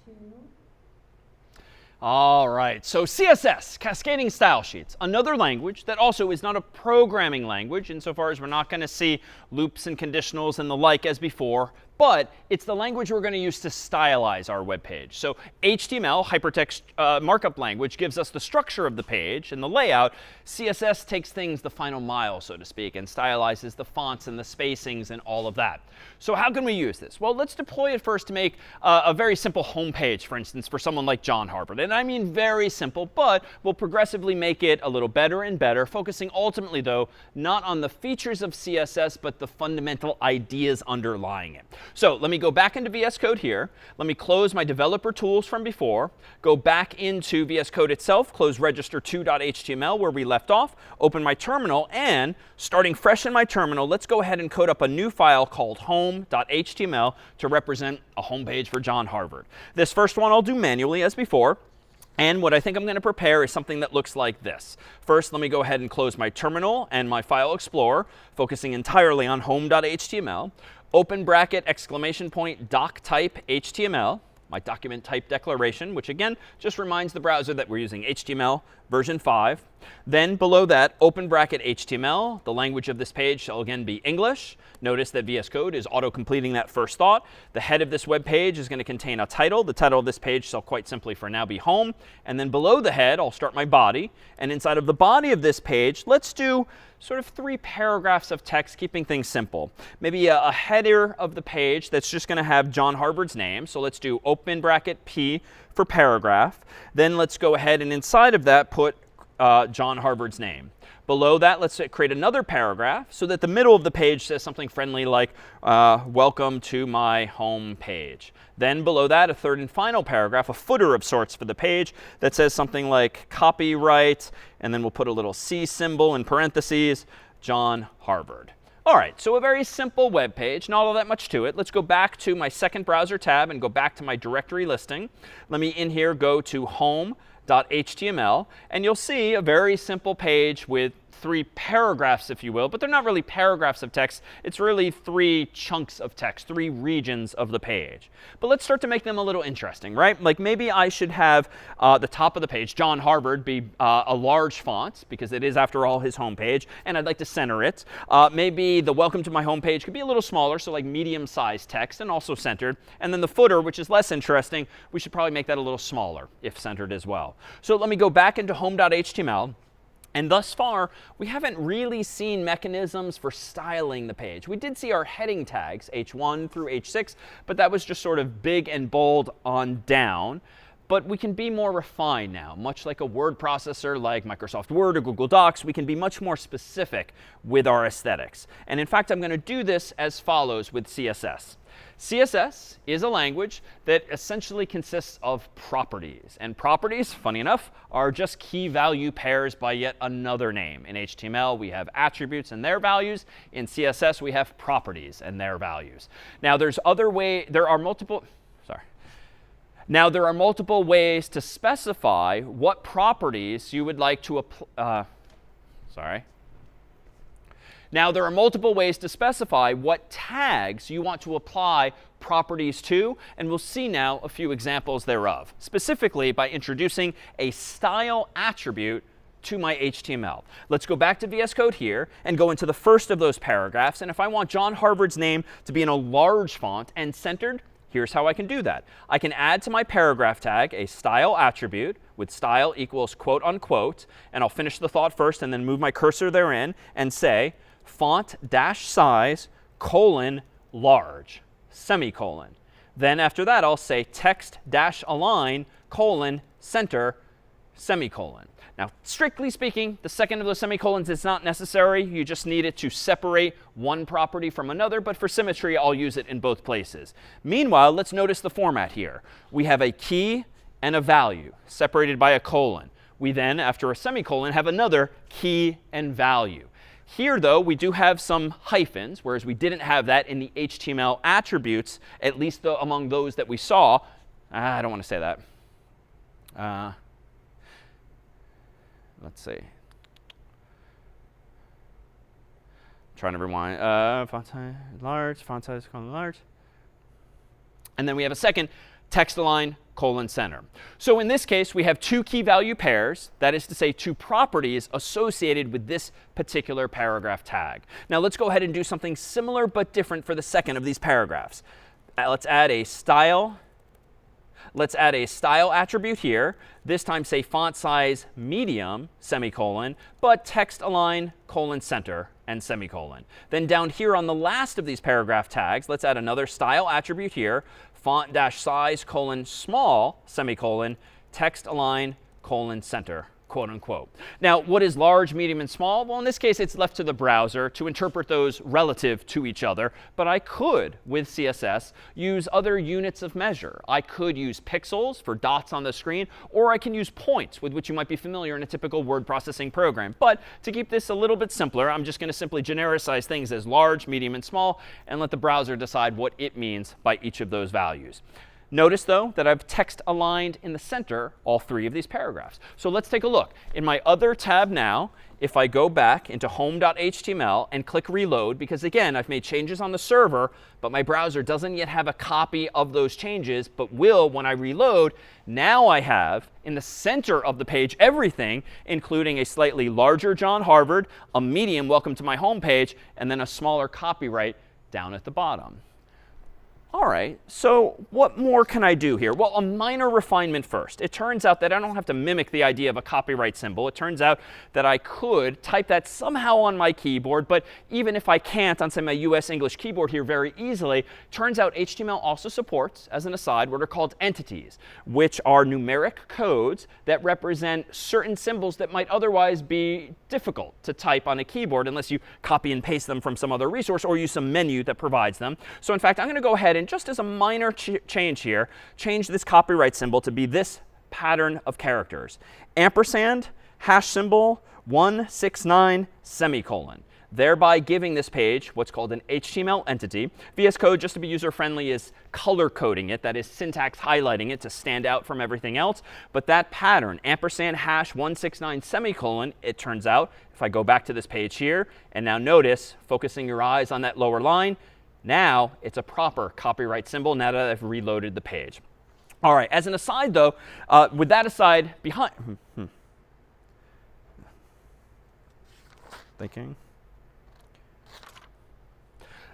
2. All right, so CSS, Cascading Style Sheets, another language that also is not a programming language insofar as we're not going to see loops and conditionals and the like as before, but it's the language we're going to use to stylize our web page. So HTML, hypertext markup language, gives us the structure of the page and the layout. CSS takes things the final mile, so to speak, and stylizes the fonts and the spacings and all of that. So how can we use this? Well, let's deploy it first to make a very simple home page, for instance, for someone like John Harvard. And I mean very simple, but we'll progressively make it a little better and better, focusing ultimately, though, not on the features of CSS, but the fundamental ideas underlying it. So let me go back into VS Code here. Let me close my developer tools from before, go back into VS Code itself, close register2.html where we left off, open my terminal, and starting fresh in my terminal, let's go ahead and code up a new file called home.html to represent a home page for John Harvard. This first one I'll do manually as before. And what I think I'm going to prepare is something that looks like this. First, let me go ahead and close my terminal and my file explorer, focusing entirely on home.html. Open bracket, exclamation point, doc type HTML, my document type declaration, which again just reminds the browser that we're using HTML version 5. Then below that, open bracket HTML. The language of this page shall again be English. Notice that VS Code is auto-completing that first thought. The head of this web page is going to contain a title. The title of this page shall quite simply for now be home. And then below the head, I'll start my body. And inside of the body of this page, let's do sort of 3 paragraphs of text, keeping things simple. Maybe a header of the page that's just going to have John Harvard's name. So let's do open bracket P for paragraph. Then let's go ahead and inside of that put John Harvard's name. Below that, let's create another paragraph so that the middle of the page says something friendly like, welcome to my home page. Then below that, a third and final paragraph, a footer of sorts for the page that says something like copyright, and then we'll put a little C symbol in parentheses, John Harvard. All right, so a very simple web page, not all that much to it. Let's go back to my second browser tab and go back to my directory listing. Let me in here go to home.html, and you'll see a very simple page with 3 paragraphs, if you will, but they're not really paragraphs of text. It's really 3 chunks of text, 3 regions of the page. But let's start to make them a little interesting, right? Like maybe I should have the top of the page, John Harvard, be a large font, because it is, after all, his home page, and I'd like to center it. Maybe the welcome to my home page could be a little smaller, so like medium-sized text and also centered. And then the footer, which is less interesting, we should probably make that a little smaller, if centered as well. So let me go back into home.html. And thus far, we haven't really seen mechanisms for styling the page. We did see our heading tags, H1 through H6, but that was just sort of big and bold on down. But we can be more refined now. Much like a word processor like Microsoft Word or Google Docs, we can be much more specific with our aesthetics. And in fact, I'm going to do this as follows with CSS. CSS is a language that essentially consists of properties. And properties, funny enough, are just key value pairs by yet another name. In HTML, we have attributes and their values. In CSS, we have properties and their values. Now, there are multiple ways to specify what properties you would like to apply. Now, there are multiple ways to specify what tags you want to apply properties to, and we'll see now a few examples thereof, specifically by introducing a style attribute to my HTML. Let's go back to VS Code here and go into the first of those paragraphs. And if I want John Harvard's name to be in a large font and centered, here's how I can do that. I can add to my paragraph tag a style attribute with style equals quote unquote, and I'll finish the thought first and then move my cursor therein and say font dash size colon large semicolon. Then after that, I'll say text dash align colon center semicolon. Now, strictly speaking, the second of those semicolons is not necessary. You just need it to separate one property from another. But for symmetry, I'll use it in both places. Meanwhile, let's notice the format here. We have a key and a value separated by a colon. We then, after a semicolon, have another key and value. Here, though, we do have some hyphens, whereas we didn't have that in the HTML attributes, at least among those that we saw. I don't want to say that. Let's see. Trying to rewind. Font size large, font size colon large. And then we have a second text align colon center. So in this case, we have two key value pairs, that is to say two properties associated with this particular paragraph tag. Now let's go ahead and do something similar but different for the second of these paragraphs. Let's add a style attribute here. This time say font size medium, semicolon, but text align, colon center, and semicolon. Then down here on the last of these paragraph tags, let's add another style attribute here, font dash size, colon small, semicolon, text align, colon center, quote unquote. Now, what is large, medium, and small? Well, in this case, it's left to the browser to interpret those relative to each other. But I could, with CSS, use other units of measure. I could use pixels for dots on the screen, or I can use points, with which you might be familiar in a typical word processing program. But to keep this a little bit simpler, I'm just going to simply genericize things as large, medium, and small, and let the browser decide what it means by each of those values. Notice, though, that I've text aligned in the center all three of these paragraphs. So let's take a look. In my other tab now, if I go back into home.html and click reload, because again, I've made changes on the server, but my browser doesn't yet have a copy of those changes, but will when I reload, now I have in the center of the page everything, including a slightly larger John Harvard, a medium welcome to my home page, and then a smaller copyright down at the bottom. All right, so what more can I do here? Well, a minor refinement first. It turns out that I don't have to mimic the idea of a copyright symbol. It turns out that I could type that somehow on my keyboard, but even if I can't on, say, my US English keyboard here very easily, turns out HTML also supports, as an aside, what are called entities, which are numeric codes that represent certain symbols that might otherwise be difficult to type on a keyboard unless you copy and paste them from some other resource or use some menu that provides them. So in fact, I'm going to go ahead and just as a minor change here, change this copyright symbol to be this pattern of characters. Ampersand, hash symbol, 169, semicolon. Thereby giving this page what's called an HTML entity. VS Code, just to be user-friendly, is color coding it. That is syntax highlighting it to stand out from everything else. But that pattern, ampersand, hash, 169, semicolon, it turns out, if I go back to this page here, and now notice, focusing your eyes on that lower line, now it's a proper copyright symbol now that I've reloaded the page. All right, as an aside, though, with that aside behind, thinking.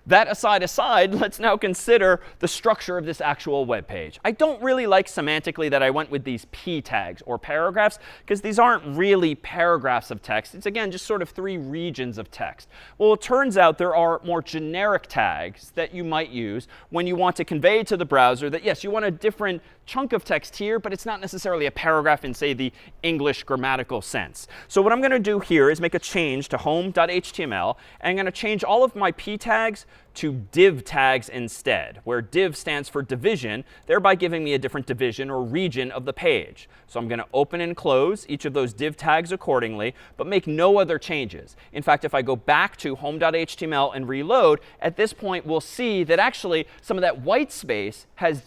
That aside, let's now consider the structure of this actual web page. I don't really like semantically that I went with these p tags or paragraphs, because these aren't really paragraphs of text. It's, again, just sort of three regions of text. Well, it turns out there are more generic tags that you might use when you want to convey to the browser that, yes, you want a different chunk of text here, but it's not necessarily a paragraph in, say, the English grammatical sense. So what I'm going to do here is make a change to home.html, and I'm going to change all of my p tags to div tags instead, where div stands for division, thereby giving me a different division or region of the page. So I'm going to open and close each of those div tags accordingly, but make no other changes. In fact, if I go back to home.html and reload, at this point we'll see that actually some of that white space has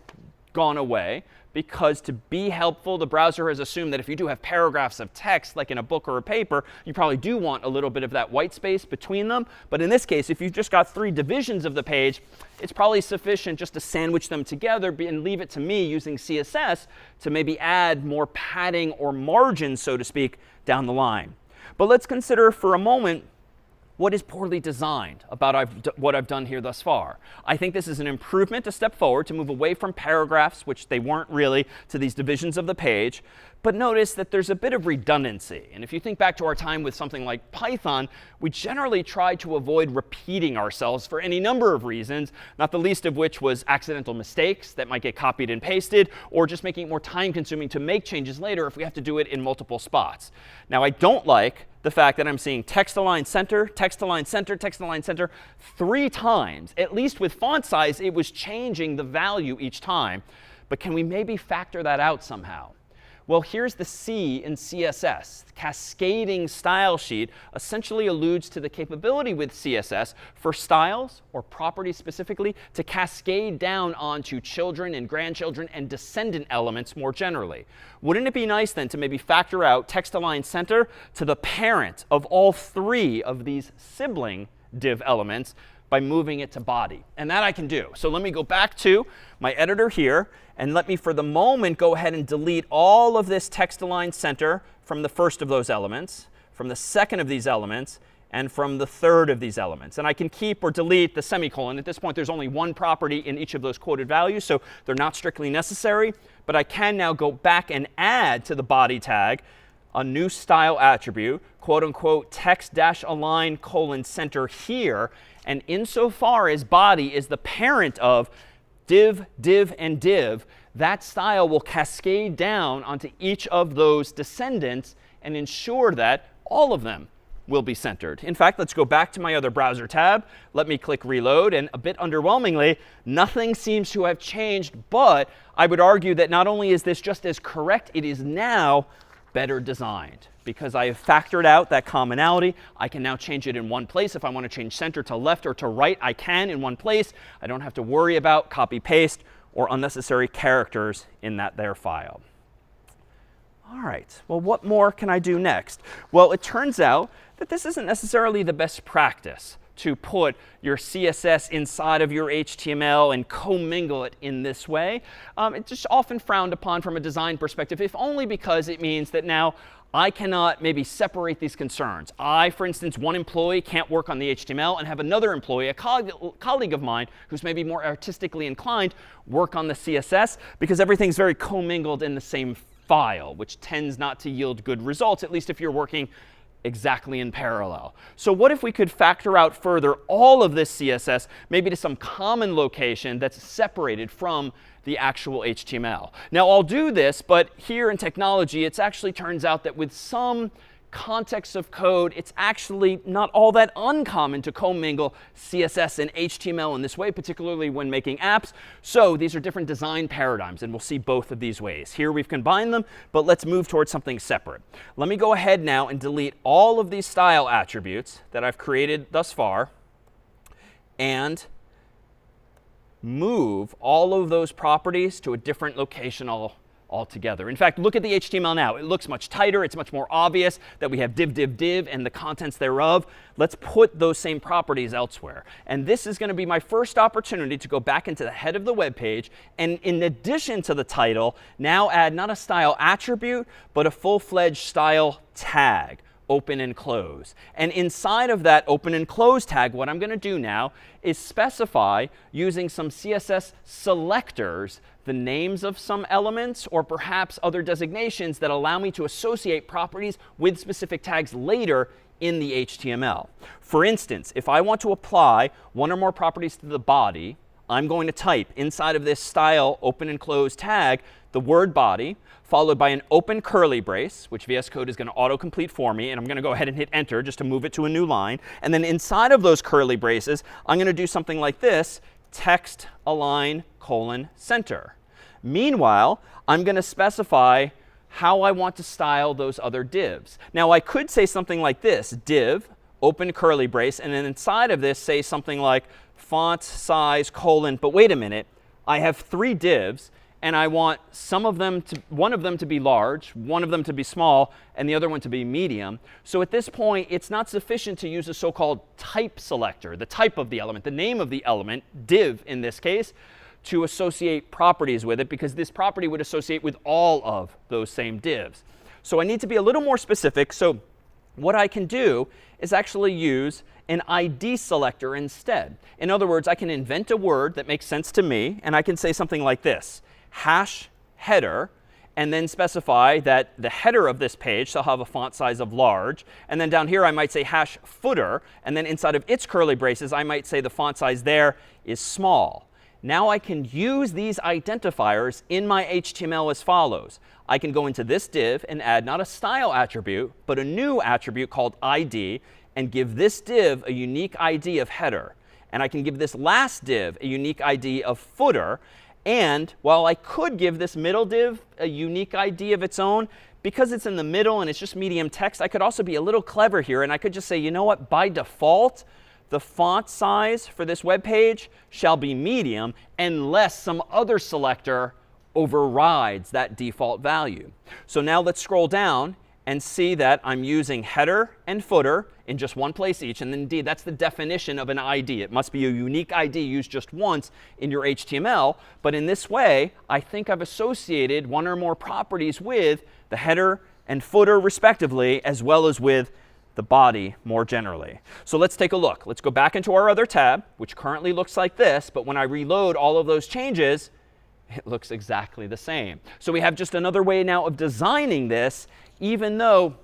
gone away, because to be helpful, the browser has assumed that if you do have paragraphs of text, like in a book or a paper, you probably do want a little bit of that white space between them. But in this case, if you've just got three divisions of the page, it's probably sufficient just to sandwich them together and leave it to me using CSS to maybe add more padding or margin, so to speak, down the line. But let's consider for a moment what is poorly designed about what I've done here thus far. I think this is an improvement, a step forward, to move away from paragraphs, which they weren't really, to these divisions of the page. But notice that there's a bit of redundancy. And if you think back to our time with something like Python, we generally try to avoid repeating ourselves for any number of reasons, not the least of which was accidental mistakes that might get copied and pasted, or just making it more time-consuming to make changes later if we have to do it in multiple spots. Now, I don't like the fact that I'm seeing text align center, text align center, text align center 3 times. At least with font size, it was changing the value each time. But can we maybe factor that out somehow? Well, here's the C in CSS. The cascading style sheet essentially alludes to the capability with CSS for styles, or properties specifically, to cascade down onto children and grandchildren and descendant elements more generally. Wouldn't it be nice then to maybe factor out text align center to the parent of all 3 of these sibling div elements by moving it to body. And that I can do. So let me go back to my editor here, and let me, for the moment, go ahead and delete all of this text-align center from the first of those elements, from the second of these elements, and from the third of these elements. And I can keep or delete the semicolon. At this point, there's only one property in each of those quoted values, so they're not strictly necessary. But I can now go back and add to the body tag a new style attribute, quote unquote, text-align center here. And insofar as body is the parent of div, div, and div, that style will cascade down onto each of those descendants and ensure that all of them will be centered. In fact, let's go back to my other browser tab. Let me click reload. And a bit underwhelmingly, nothing seems to have changed. But I would argue that not only is this just as correct, it is now better designed. Because I have factored out that commonality. I can now change it in one place. If I want to change center to left or to right, I can in one place. I don't have to worry about copy paste or unnecessary characters in that there file. All right, well, what more can I do next? Well, it turns out that this isn't necessarily the best practice to put your CSS inside of your HTML and commingle it in this way. It's just often frowned upon from a design perspective, if only because it means that now I cannot maybe separate these concerns. I, for instance, one employee can't work on the HTML and have another employee, a colleague of mine who's maybe more artistically inclined, work on the CSS because everything's very commingled in the same file, which tends not to yield good results, at least if you're working exactly in parallel. So what if we could factor out further all of this CSS, maybe to some common location that's separated from the actual HTML? Now, I'll do this, but here in technology, it actually turns out that with some context of code, it's actually not all that uncommon to commingle CSS and HTML in this way, particularly when making apps. So these are different design paradigms, and we'll see both of these ways. Here we've combined them, but let's move towards something separate. Let me go ahead now and delete all of these style attributes that I've created thus far and move all of those properties to a different location altogether. In fact, look at the HTML now. It looks much tighter. It's much more obvious that we have div, div, div, and the contents thereof. Let's put those same properties elsewhere. And this is going to be my first opportunity to go back into the head of the web page, and in addition to the title, now add not a style attribute, but a full-fledged style tag, open and close. And inside of that open and close tag, what I'm going to do now is specify, using some CSS selectors, the names of some elements or perhaps other designations that allow me to associate properties with specific tags later in the HTML. For instance, if I want to apply one or more properties to the body, I'm going to type inside of this style open and close tag the word body, followed by an open curly brace, which VS Code is going to autocomplete for me. And I'm going to go ahead and hit enter just to move it to a new line. And then inside of those curly braces, I'm going to do something like this: text align center. Meanwhile, I'm going to specify how I want to style those other divs. Now, I could say something like this: div, open curly brace, and then inside of this say something like font size : but wait a minute, I have 3 divs, and I want one of them to be large, one of them to be small, and the other one to be medium. So at this point, it's not sufficient to use a so-called type selector, the type of the element, the name of the element, div in this case, to associate properties with it, because this property would associate with all of those same divs. So I need to be a little more specific. So what I can do is actually use an ID selector instead. In other words, I can invent a word that makes sense to me, and I can say something like this: hash header, and then specify that the header of this page shall have a font size of large. And then down here, I might say hash footer. And then inside of its curly braces, I might say the font size there is small. Now I can use these identifiers in my HTML as follows. I can go into this div and add not a style attribute, but a new attribute called ID, and give this div a unique ID of header. And I can give this last div a unique ID of footer. And while I could give this middle div a unique ID of its own, because it's in the middle and it's just medium text, I could also be a little clever here. And I could just say, you know what, by default, the font size for this web page shall be medium unless some other selector overrides that default value. So now let's scroll down and see that I'm using header and footer in just one place each. And indeed, that's the definition of an ID. It must be a unique ID used just once in your HTML. But in this way, I think I've associated one or more properties with the header and footer, respectively, as well as with the body more generally. So let's take a look. Let's go back into our other tab, which currently looks like this. But when I reload all of those changes, it looks exactly the same. So we have just another way now of designing this, even though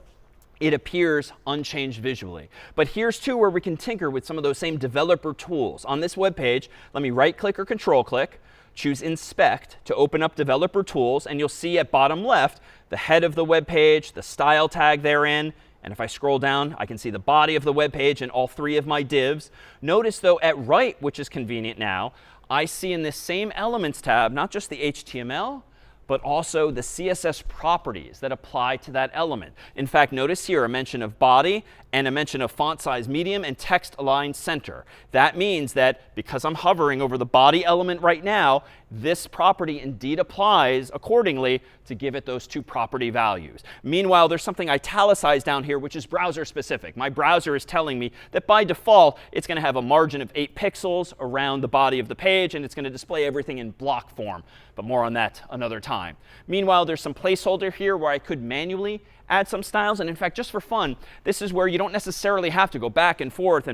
it appears unchanged visually. But here's too where we can tinker with some of those same developer tools. On this web page, let me right click or control click, choose inspect to open up developer tools, and you'll see at bottom left the head of the web page, the style tag therein. And if I scroll down, I can see the body of the web page and all three of my divs. Notice though at right, which is convenient now, I see in this same Elements tab, not just the HTML, but also the CSS properties that apply to that element. In fact, notice here a mention of body and a mention of font size medium and text align center. That means that because I'm hovering over the body element right now, this property indeed applies accordingly to give it those two property values. Meanwhile, there's something italicized down here, which is browser specific. My browser is telling me that by default, it's going to have a margin of 8 pixels around the body of the page, and it's going to display everything in block form. But more on that another time. Meanwhile, there's some placeholder here where I could manually add some styles. And in fact, just for fun, this is where you don't necessarily have to go back and forth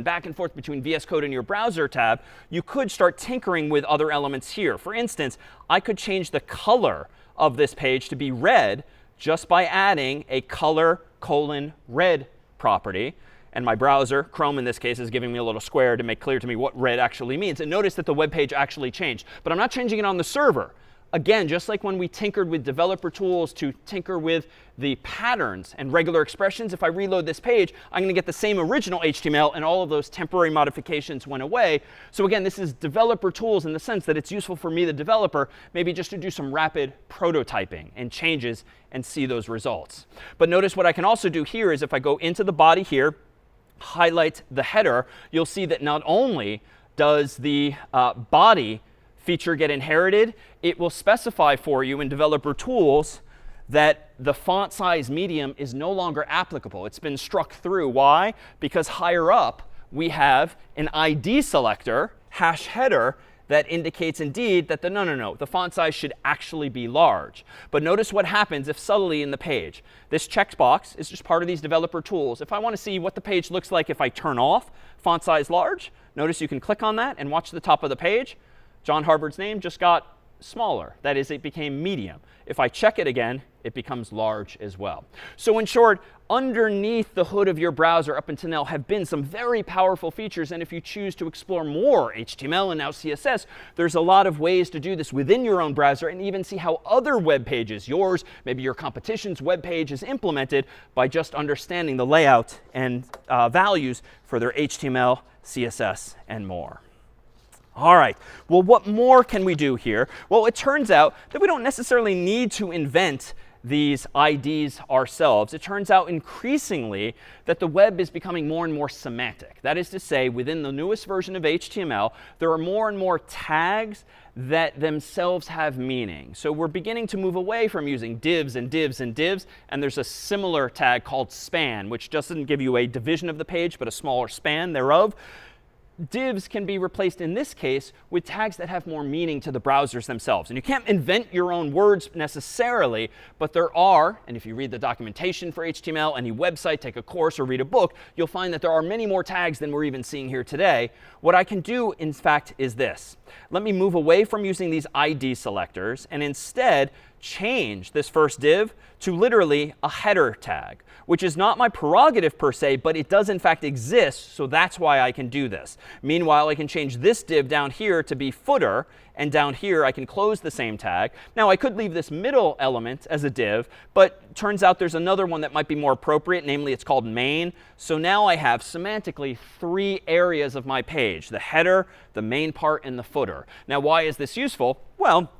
between VS Code and your browser tab. You could start tinkering with other elements here. For instance, I could change the color of this page to be red just by adding a color::red property. And my browser, Chrome in this case, is giving me a little square to make clear to me what red actually means. And notice that the web page actually changed. But I'm not changing it on the server. Again, just like when we tinkered with developer tools to tinker with the patterns and regular expressions, if I reload this page, I'm going to get the same original HTML, and all of those temporary modifications went away. So again, this is developer tools in the sense that it's useful for me, the developer, maybe just to do some rapid prototyping and changes and see those results. But notice what I can also do here is if I go into the body here, highlight the header, you'll see that not only does the body feature get inherited, it will specify for you in developer tools that the font size medium is no longer applicable. It's been struck through. Why? Because higher up we have an ID selector, #header, that indicates indeed that the font size should actually be large. But notice what happens if subtly in the page. This checkbox is just part of these developer tools. If I want to see what the page looks like if I turn off font size large, notice you can click on that and watch the top of the page. John Harvard's name just got smaller. That is, it became medium. If I check it again, it becomes large as well. So in short, underneath the hood of your browser up until now have been some very powerful features. And if you choose to explore more HTML and now CSS, there's a lot of ways to do this within your own browser and even see how other web pages, yours, maybe your competition's web page, is implemented by just understanding the layout and values for their HTML, CSS, and more. All right, well, what more can we do here? Well, it turns out that we don't necessarily need to invent these IDs ourselves. It turns out increasingly that the web is becoming more and more semantic. That is to say, within the newest version of HTML, there are more and more tags that themselves have meaning. So we're beginning to move away from using divs and divs and divs. And there's a similar tag called span, which doesn't give you a division of the page, but a smaller span thereof. Divs can be replaced in this case with tags that have more meaning to the browsers themselves. And you can't invent your own words necessarily, but there are, and if you read the documentation for HTML, any website, take a course, or read a book, you'll find that there are many more tags than we're even seeing here today. What I can do, in fact, is this. Let me move away from using these ID selectors and instead change this first div to literally a header tag, which is not my prerogative per se, but it does in fact exist, so that's why I can do this. Meanwhile, I can change this div down here to be footer, and down here I can close the same tag. Now, I could leave this middle element as a div, but turns out there's another one that might be more appropriate, namely it's called main. So now I have semantically 3 areas of my page: the header, the main part, and the footer. Now, why is this useful? Well,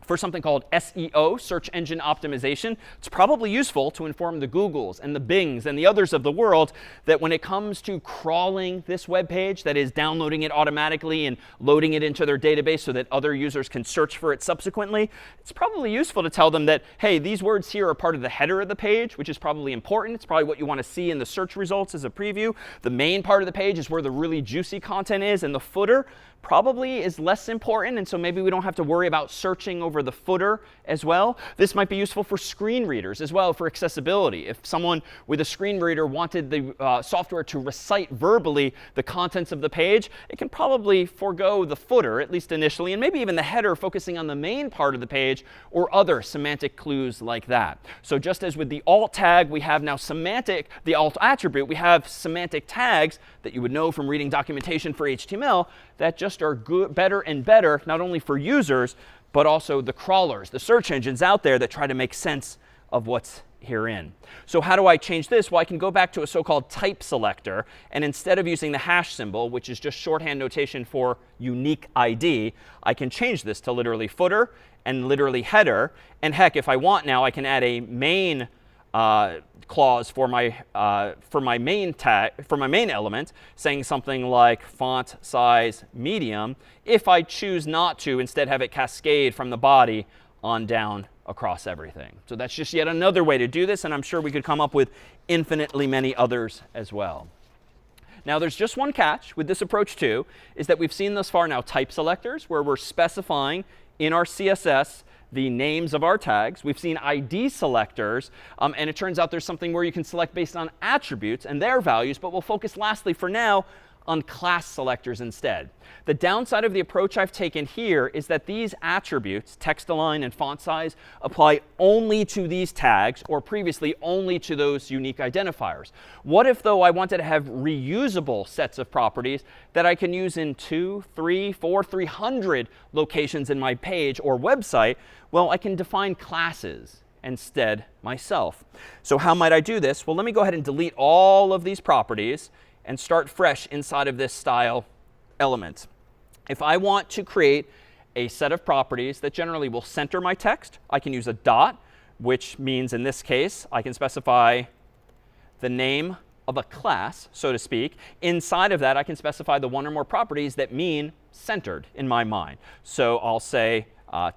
for something called SEO, search engine optimization. It's probably useful to inform the Googles and the Bings and the others of the world that when it comes to crawling this web page, that is downloading it automatically and loading it into their database so that other users can search for it subsequently, it's probably useful to tell them that, hey, these words here are part of the header of the page, which is probably important. It's probably what you want to see in the search results as a preview. The main part of the page is where the really juicy content is, and the footer probably is less important, and so maybe we don't have to worry about searching over the footer as well. This might be useful for screen readers as well, for accessibility. If someone with a screen reader wanted the software to recite verbally the contents of the page, it can probably forego the footer, at least initially, and maybe even the header focusing on the main part of the page or other semantic clues like that. So just as with the alt tag, we have now the alt attribute, we have semantic tags that you would know from reading documentation for HTML that just are better and better, not only for users, but also the crawlers, the search engines out there that try to make sense of what's herein. So how do I change this? Well, I can go back to a so-called type selector, and instead of using the hash symbol, which is just shorthand notation for unique ID, I can change this to literally footer and literally header. And heck, if I want now, I can add a main clause for my main element, saying something like font size medium, if I choose not to instead have it cascade from the body on down across everything. So that's just yet another way to do this, and I'm sure we could come up with infinitely many others as well. Now, there's just one catch with this approach too, is that we've seen thus far now type selectors, where we're specifying in our CSS the names of our tags. We've seen ID selectors, and it turns out there's something where you can select based on attributes and their values, but we'll focus lastly for now on class selectors instead. The downside of the approach I've taken here is that these attributes, text align and font size, apply only to these tags, or previously only to those unique identifiers. What if, though, I wanted to have reusable sets of properties that I can use in 2, 3, 4, 300 locations in my page or website? Well, I can define classes instead myself. So how might I do this? Well, let me go ahead and delete all of these properties and start fresh inside of this style element. If I want to create a set of properties that generally will center my text, I can use a dot, which means in this case, I can specify the name of a class, so to speak. Inside of that, I can specify the one or more properties that mean centered in my mind. So I'll say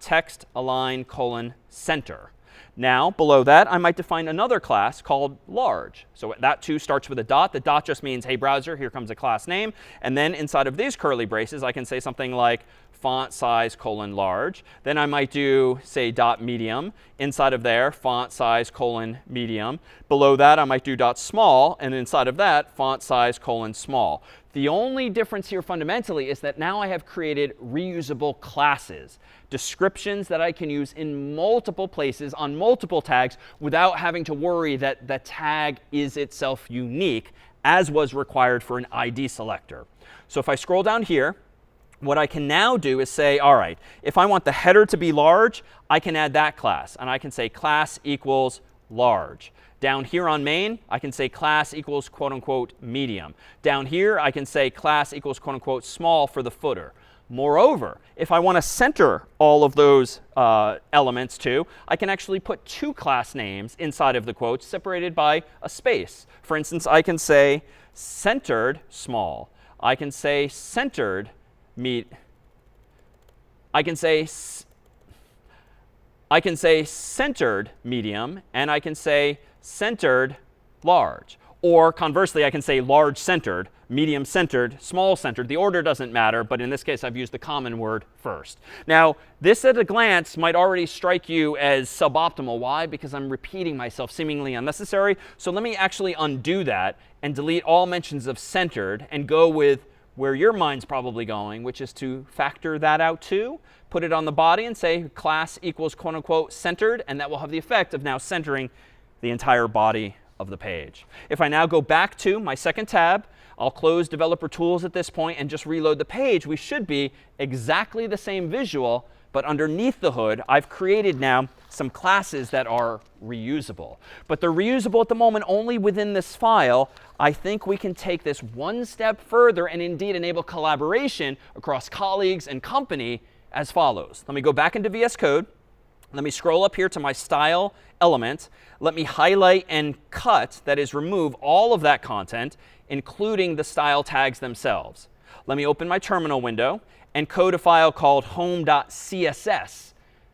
text align colon center. Now, below that, I might define another class called large. So that too starts with a dot. The dot just means, hey, browser, here comes a class name. And then inside of these curly braces, I can say something like font size colon large. Then I might do, say, dot medium. Inside of there, font size colon medium. Below that, I might do dot small. And inside of that, font size colon small. The only difference here fundamentally is that now I have created reusable classes, descriptions that I can use in multiple places on multiple tags without having to worry that the tag is itself unique, as was required for an ID selector. So if I scroll down here, what I can now do is say, all right, if I want the header to be large, I can add that class. And I can say class equals large. Down here on main, I can say class equals quote unquote medium. Down here, I can say class equals quote unquote small for the footer. Moreover, if I want to center all of those elements too, I can actually put two class names inside of the quotes separated by a space. For instance, I can say centered small. I can say centered I can say centered medium, and I can say centered large. Or conversely, I can say large centered, medium centered, small centered. The order doesn't matter, but in this case, I've used the common word first. Now, this at a glance might already strike you as suboptimal. Why? Because I'm repeating myself, seemingly unnecessary. So let me actually undo that and delete all mentions of centered and go with where your mind's probably going, which is to factor that out too, put it on the body and say class equals quote unquote centered, and that will have the effect of now centering the entire body of the page. If I now go back to my second tab, I'll close Developer Tools at this point and just reload the page. We should be exactly the same visual, but underneath the hood, I've created now some classes that are reusable. But they're reusable at the moment only within this file. I think we can take this one step further and indeed enable collaboration across colleagues and company as follows. Let me go back into VS Code. Let me scroll up here to my style element. Let me highlight and cut, that is, remove all of that content, including the style tags themselves. Let me open my terminal window and code a file called home.css.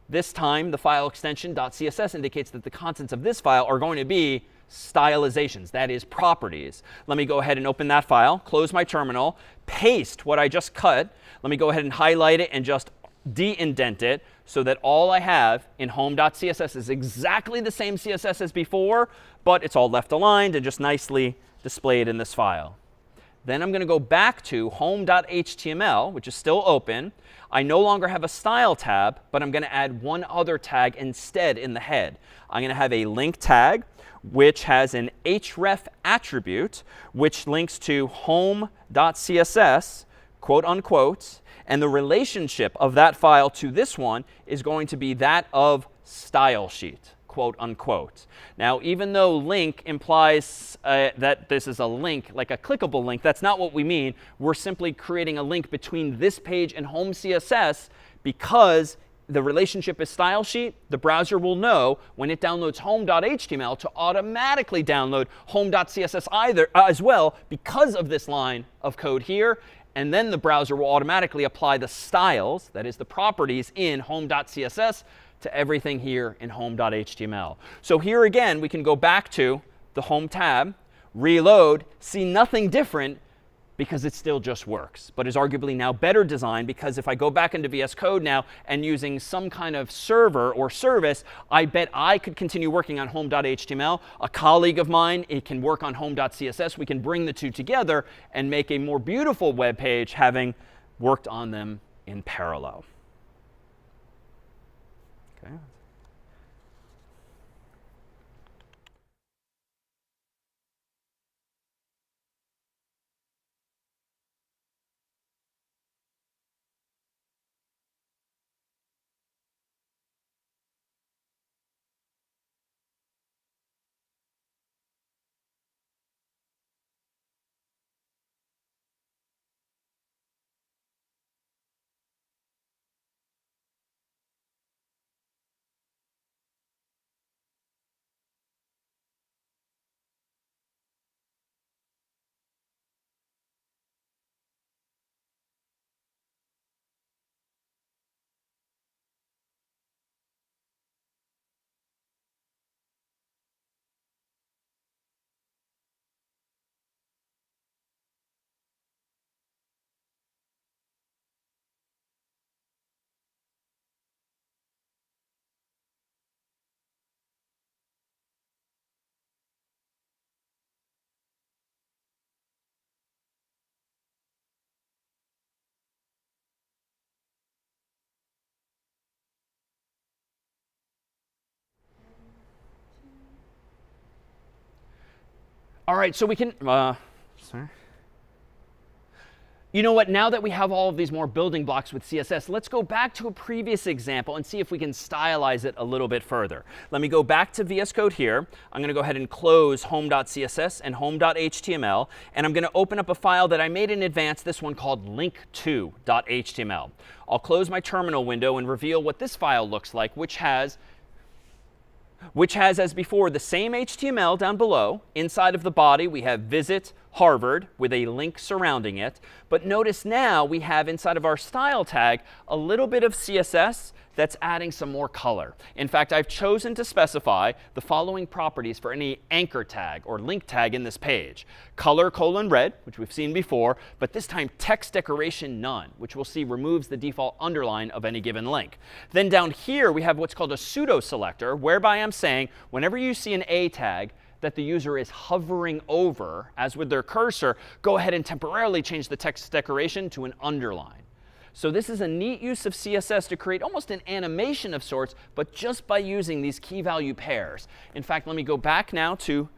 This time, the file extension .css indicates that the contents of this file are going to be stylizations, that is, properties. Let me go ahead and open that file, close my terminal, paste what I just cut. Let me go ahead and highlight it and just de-indent it so that all I have in home.css is exactly the same CSS as before, but it's all left aligned and just nicely displayed in this file. Then I'm going to go back to home.html, which is still open. I no longer have a style tab, but I'm going to add one other tag instead in the head. I'm going to have a link tag, which has an href attribute, which links to home.css, quote unquote. And the relationship of that file to this one is going to be that of style sheet, quote unquote. Now, even though link implies that this is a link, like a clickable link, that's not what we mean. We're simply creating a link between this page and home CSS because the relationship is style sheet. The browser will know when it downloads home.html to automatically download home.css as well because of this line of code here. And then the browser will automatically apply the styles, that is the properties in home.css, to everything here in home.html. So here again, we can go back to the home tab, reload, see nothing different because it still just works, but is arguably now better designed because if I go back into VS Code now and using some kind of server or service, I bet I could continue working on home.html. A colleague of mine, it can work on home.css. We can bring the two together and make a more beautiful web page having worked on them in parallel. Okay. All right, so we can, sorry. You know what? Now that we have all of these more building blocks with CSS, let's go back to a previous example and see if we can stylize it a little bit further. Let me go back to VS Code here. I'm going to go ahead and close home.css and home.html. And I'm going to open up a file that I made in advance, this one called link2.html. I'll close my terminal window and reveal what this file looks like, which has, as before, the same HTML down below. Inside of the body, we have visit Harvard with a link surrounding it. But notice now we have inside of our style tag a little bit of CSS that's adding some more color. In fact, I've chosen to specify the following properties for any anchor tag or link tag in this page. Color :red, which we've seen before, but this time text decoration none, which we'll see removes the default underline of any given link. Then down here, we have what's called a pseudo selector, whereby I'm saying whenever you see an A tag that the user is hovering over, as with their cursor, go ahead and temporarily change the text decoration to an underline. So this is a neat use of CSS to create almost an animation of sorts, but just by using these key value pairs. In fact, let me go back now to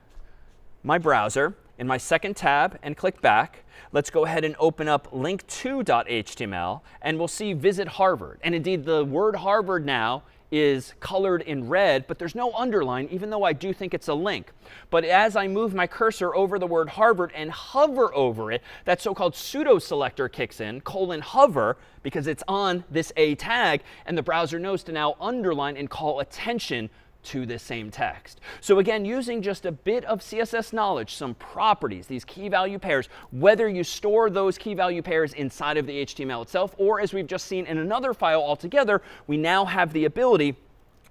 my browser in my second tab and click back. Let's go ahead and open up link2.html, and we'll see visit Harvard. And indeed, the word Harvard now is colored in red, but there's no underline, even though I do think it's a link. But as I move my cursor over the word Harvard and hover over it, that so-called pseudo selector kicks in, :hover, because it's on this A tag, and the browser knows to now underline and call attention to this same text. So again, using just a bit of CSS knowledge, some properties, these key value pairs, whether you store those key value pairs inside of the HTML itself, or as we've just seen in another file altogether, we now have the ability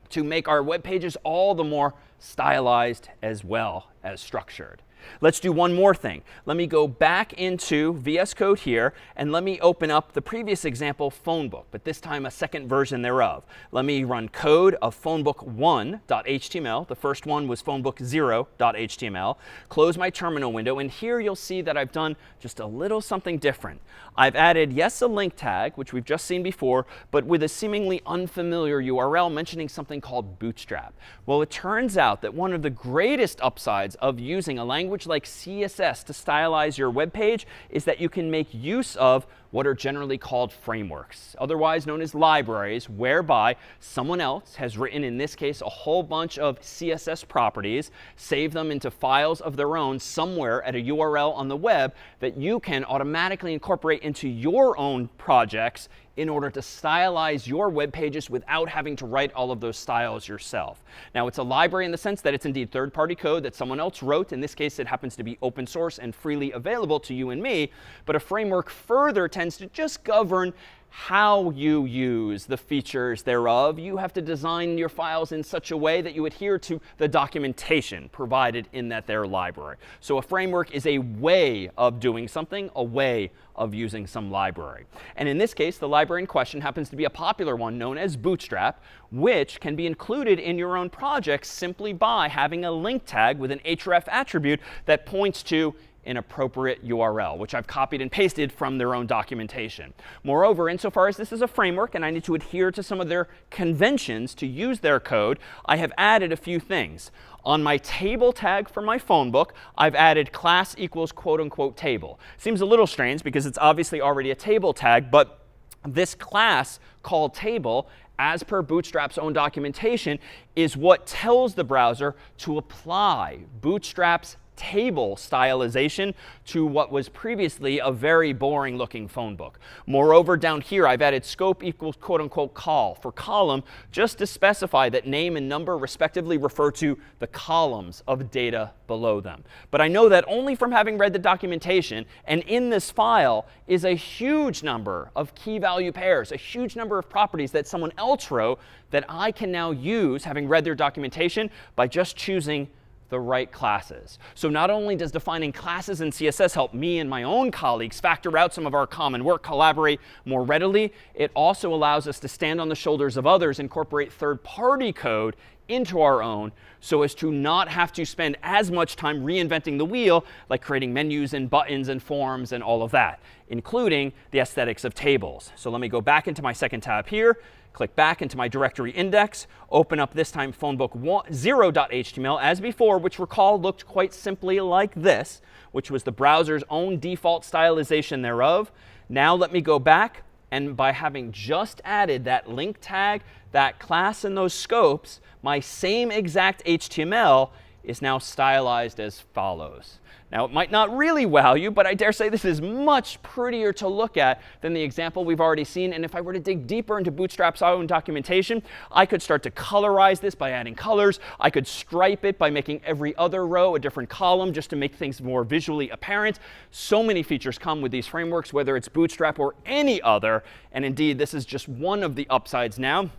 to make our web pages all the more stylized as well as structured. Let's do one more thing. Let me go back into VS Code here, and let me open up the previous example phone book, but this time a second version thereof. Let me run code of phonebook1.html. The first one was phonebook0.html. Close my terminal window, and here you'll see that I've done just a little something different. I've added, yes, a link tag, which we've just seen before, but with a seemingly unfamiliar URL mentioning something called Bootstrap. Well, it turns out that one of the greatest upsides of using a language like CSS to stylize your web page is that you can make use of what are generally called frameworks, otherwise known as libraries, whereby someone else has written, in this case, a whole bunch of CSS properties, save them into files of their own somewhere at a URL on the web that you can automatically incorporate into your own projects in order to stylize your web pages without having to write all of those styles yourself. Now, it's a library in the sense that it's indeed third-party code that someone else wrote. In this case, it happens to be open source and freely available to you and me. But a framework further tends to just govern how you use the features thereof. You have to design your files in such a way that you adhere to the documentation provided in that there library. So a framework is a way of doing something, a way of using some library. And in this case, the library in question happens to be a popular one known as Bootstrap, which can be included in your own project simply by having a link tag with an href attribute that points to an appropriate URL, which I've copied and pasted from their own documentation. Moreover, insofar as this is a framework and I need to adhere to some of their conventions to use their code, I have added a few things. On my table tag for my phone book, I've added class equals quote unquote table. Seems a little strange because it's obviously already a table tag, but this class called table, as per Bootstrap's own documentation, is what tells the browser to apply Bootstrap's table stylization to what was previously a very boring looking phone book. Moreover, down here, I've added scope equals quote unquote call for column, just to specify that name and number respectively refer to the columns of data below them. But I know that only from having read the documentation, and in this file is a huge number of key value pairs, a huge number of properties that someone else wrote that I can now use, having read their documentation, by just choosing the right classes. So not only does defining classes in CSS help me and my own colleagues factor out some of our common work, collaborate more readily, it also allows us to stand on the shoulders of others, incorporate third-party code into our own so as to not have to spend as much time reinventing the wheel, like creating menus and buttons and forms and all of that, including the aesthetics of tables. So let me go back into my second tab here, click back into my directory index, open up this time phonebook0.html as before, which recall looked quite simply like this, which was the browser's own default stylization thereof. Now let me go back, and by having just added that link tag, that class, and those scopes, my same exact HTML is now stylized as follows. Now, it might not really wow you, but I dare say this is much prettier to look at than the example we've already seen. And if I were to dig deeper into Bootstrap's own documentation, I could start to colorize this by adding colors. I could stripe it by making every other row a different column just to make things more visually apparent. So many features come with these frameworks, whether it's Bootstrap or any other. And indeed, this is just one of the upsides now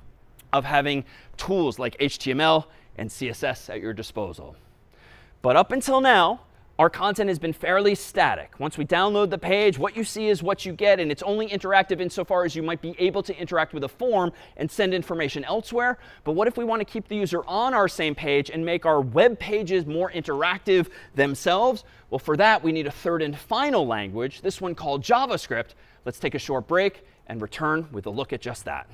of having tools like HTML and CSS at your disposal. But up until now, our content has been fairly static. Once we download the page, what you see is what you get, and it's only interactive insofar as you might be able to interact with a form and send information elsewhere. But what if we want to keep the user on our same page and make our web pages more interactive themselves? Well, for that, we need a third and final language, this one called JavaScript. Let's take a short break and return with a look at just that.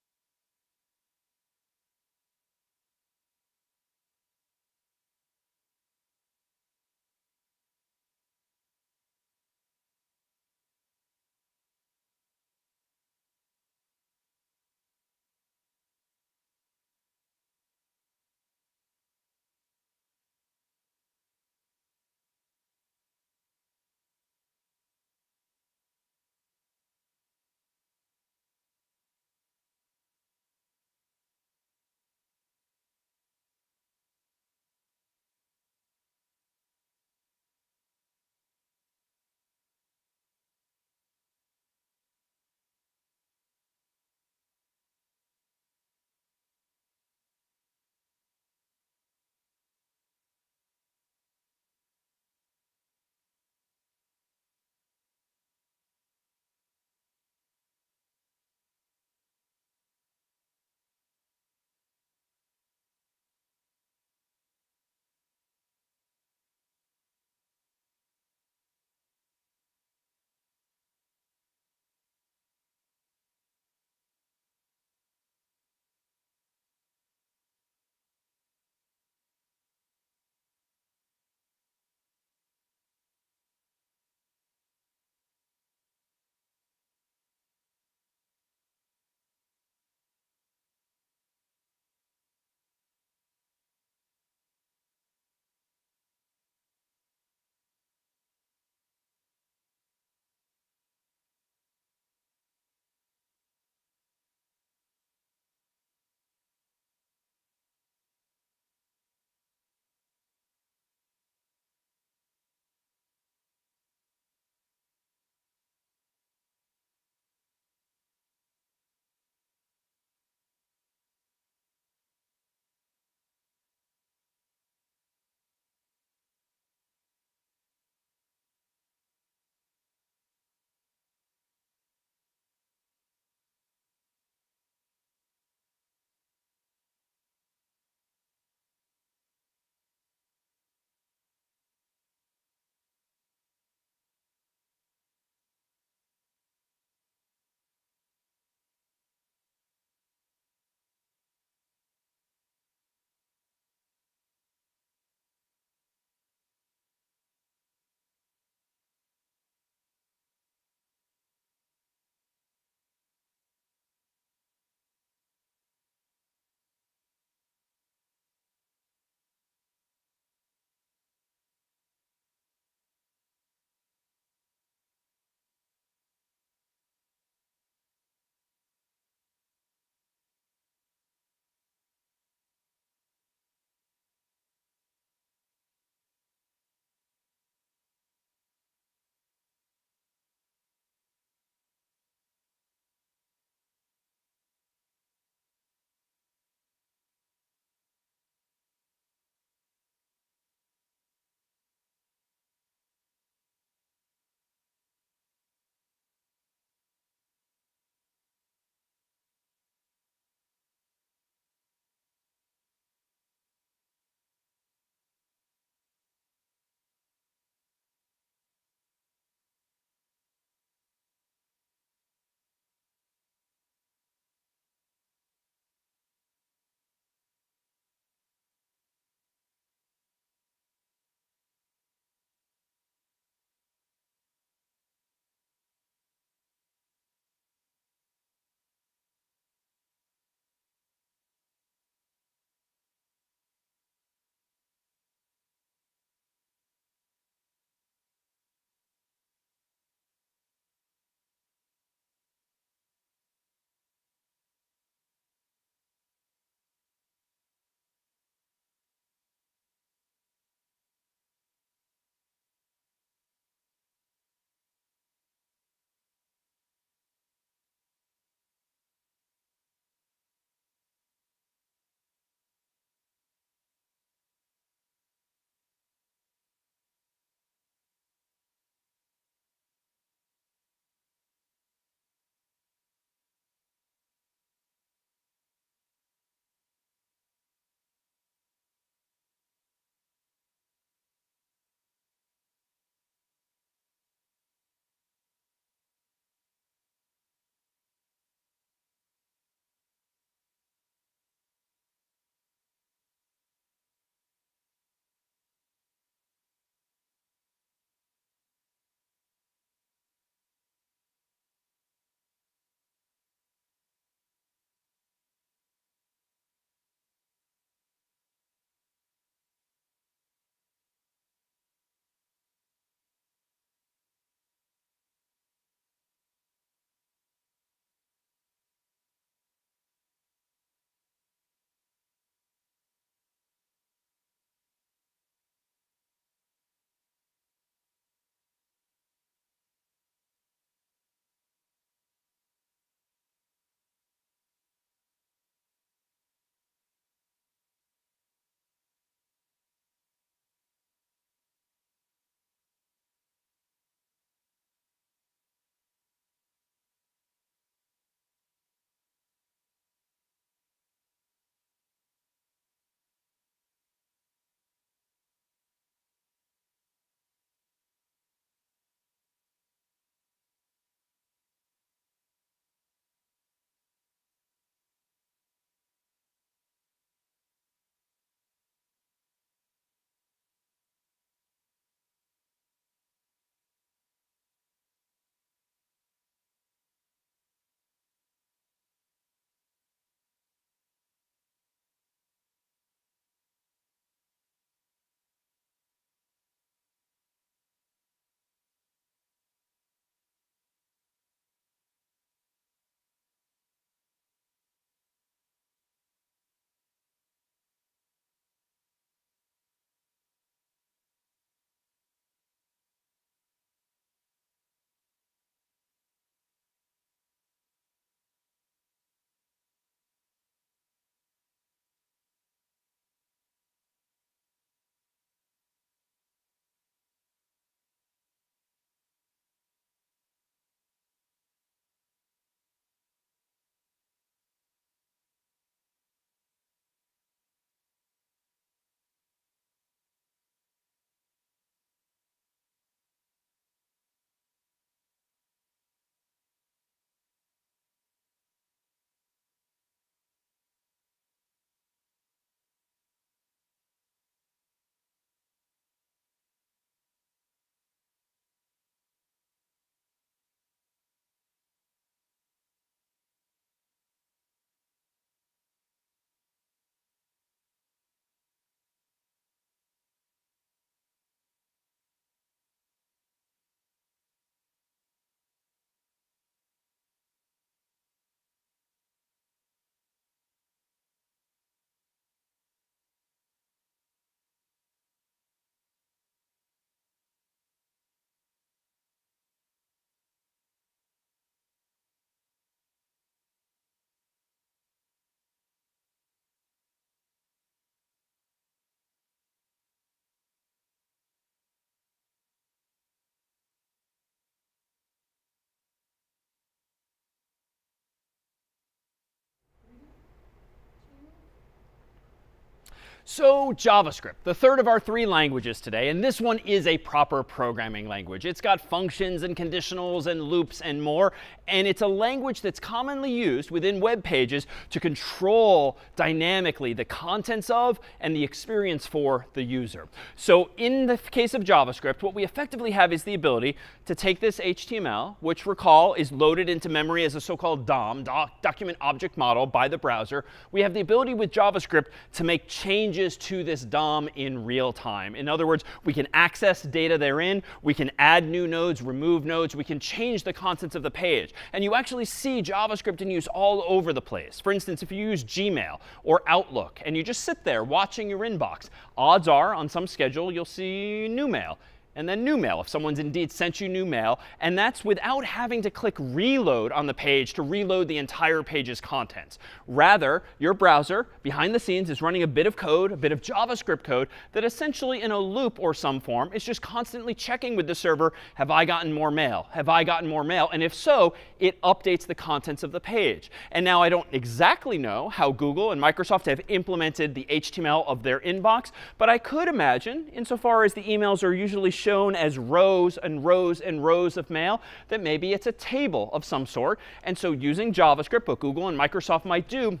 So JavaScript, the third of our 3 languages today, and this one is a proper programming language. It's got functions and conditionals and loops and more, and it's a language that's commonly used within web pages to control dynamically the contents of and the experience for the user. So in the case of JavaScript, what we effectively have is the ability to take this HTML, which recall is loaded into memory as a so-called DOM, document object model, by the browser. We have the ability with JavaScript to make changes to this DOM in real time. In other words, we can access data therein, we can add new nodes, remove nodes, we can change the contents of the page. And you actually see JavaScript in use all over the place. For instance, if you use Gmail or Outlook and you just sit there watching your inbox, odds are on some schedule you'll see new mail. And then new mail, if someone's indeed sent you new mail. And that's without having to click reload on the page to reload the entire page's contents. Rather, your browser, behind the scenes, is running a bit of code, a bit of JavaScript code, that essentially in a loop or some form is just constantly checking with the server, have I gotten more mail? Have I gotten more mail? And if so, it updates the contents of the page. And now I don't exactly know how Google and Microsoft have implemented the HTML of their inbox, but I could imagine, insofar as the emails are usually shown as rows and rows and rows of mail, that maybe it's a table of some sort. And so using JavaScript, what Google and Microsoft might do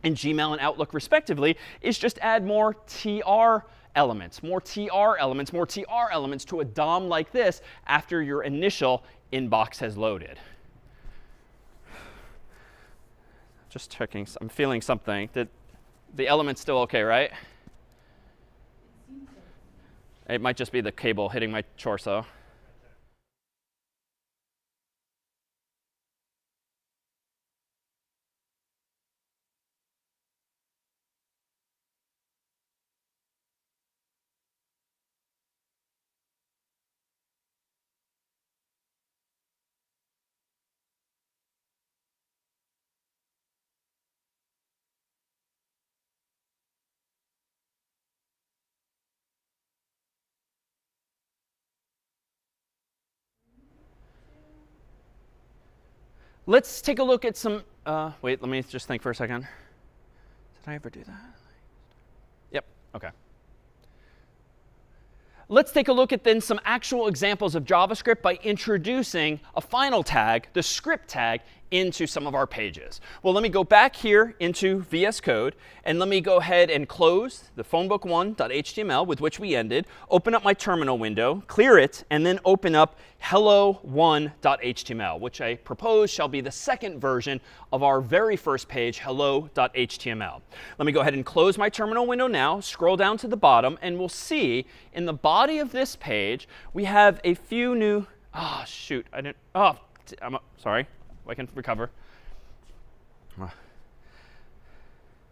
in Gmail and Outlook respectively, is just add more TR elements, more TR elements, more TR elements to a DOM like this after your initial inbox has loaded. Just checking. I'm feeling something. The element's still OK, right? It might just be the cable hitting my torso. Let's take a look at some, wait, let me just think for a second. Did I ever do that? Yep, OK. Let's take a look at then some actual examples of JavaScript by introducing a final tag, the script tag, into some of our pages. Well, let me go back here into VS Code, and let me go ahead and close the phonebook1.html with which we ended, open up my terminal window, clear it, and then open up hello1.html, which I propose shall be the second version of our very first page, hello.html. Let me go ahead and close my terminal window now, scroll down to the bottom, and we'll see in the body of this page, we have a few new, shoot, I didn't, I'm sorry. I can recover.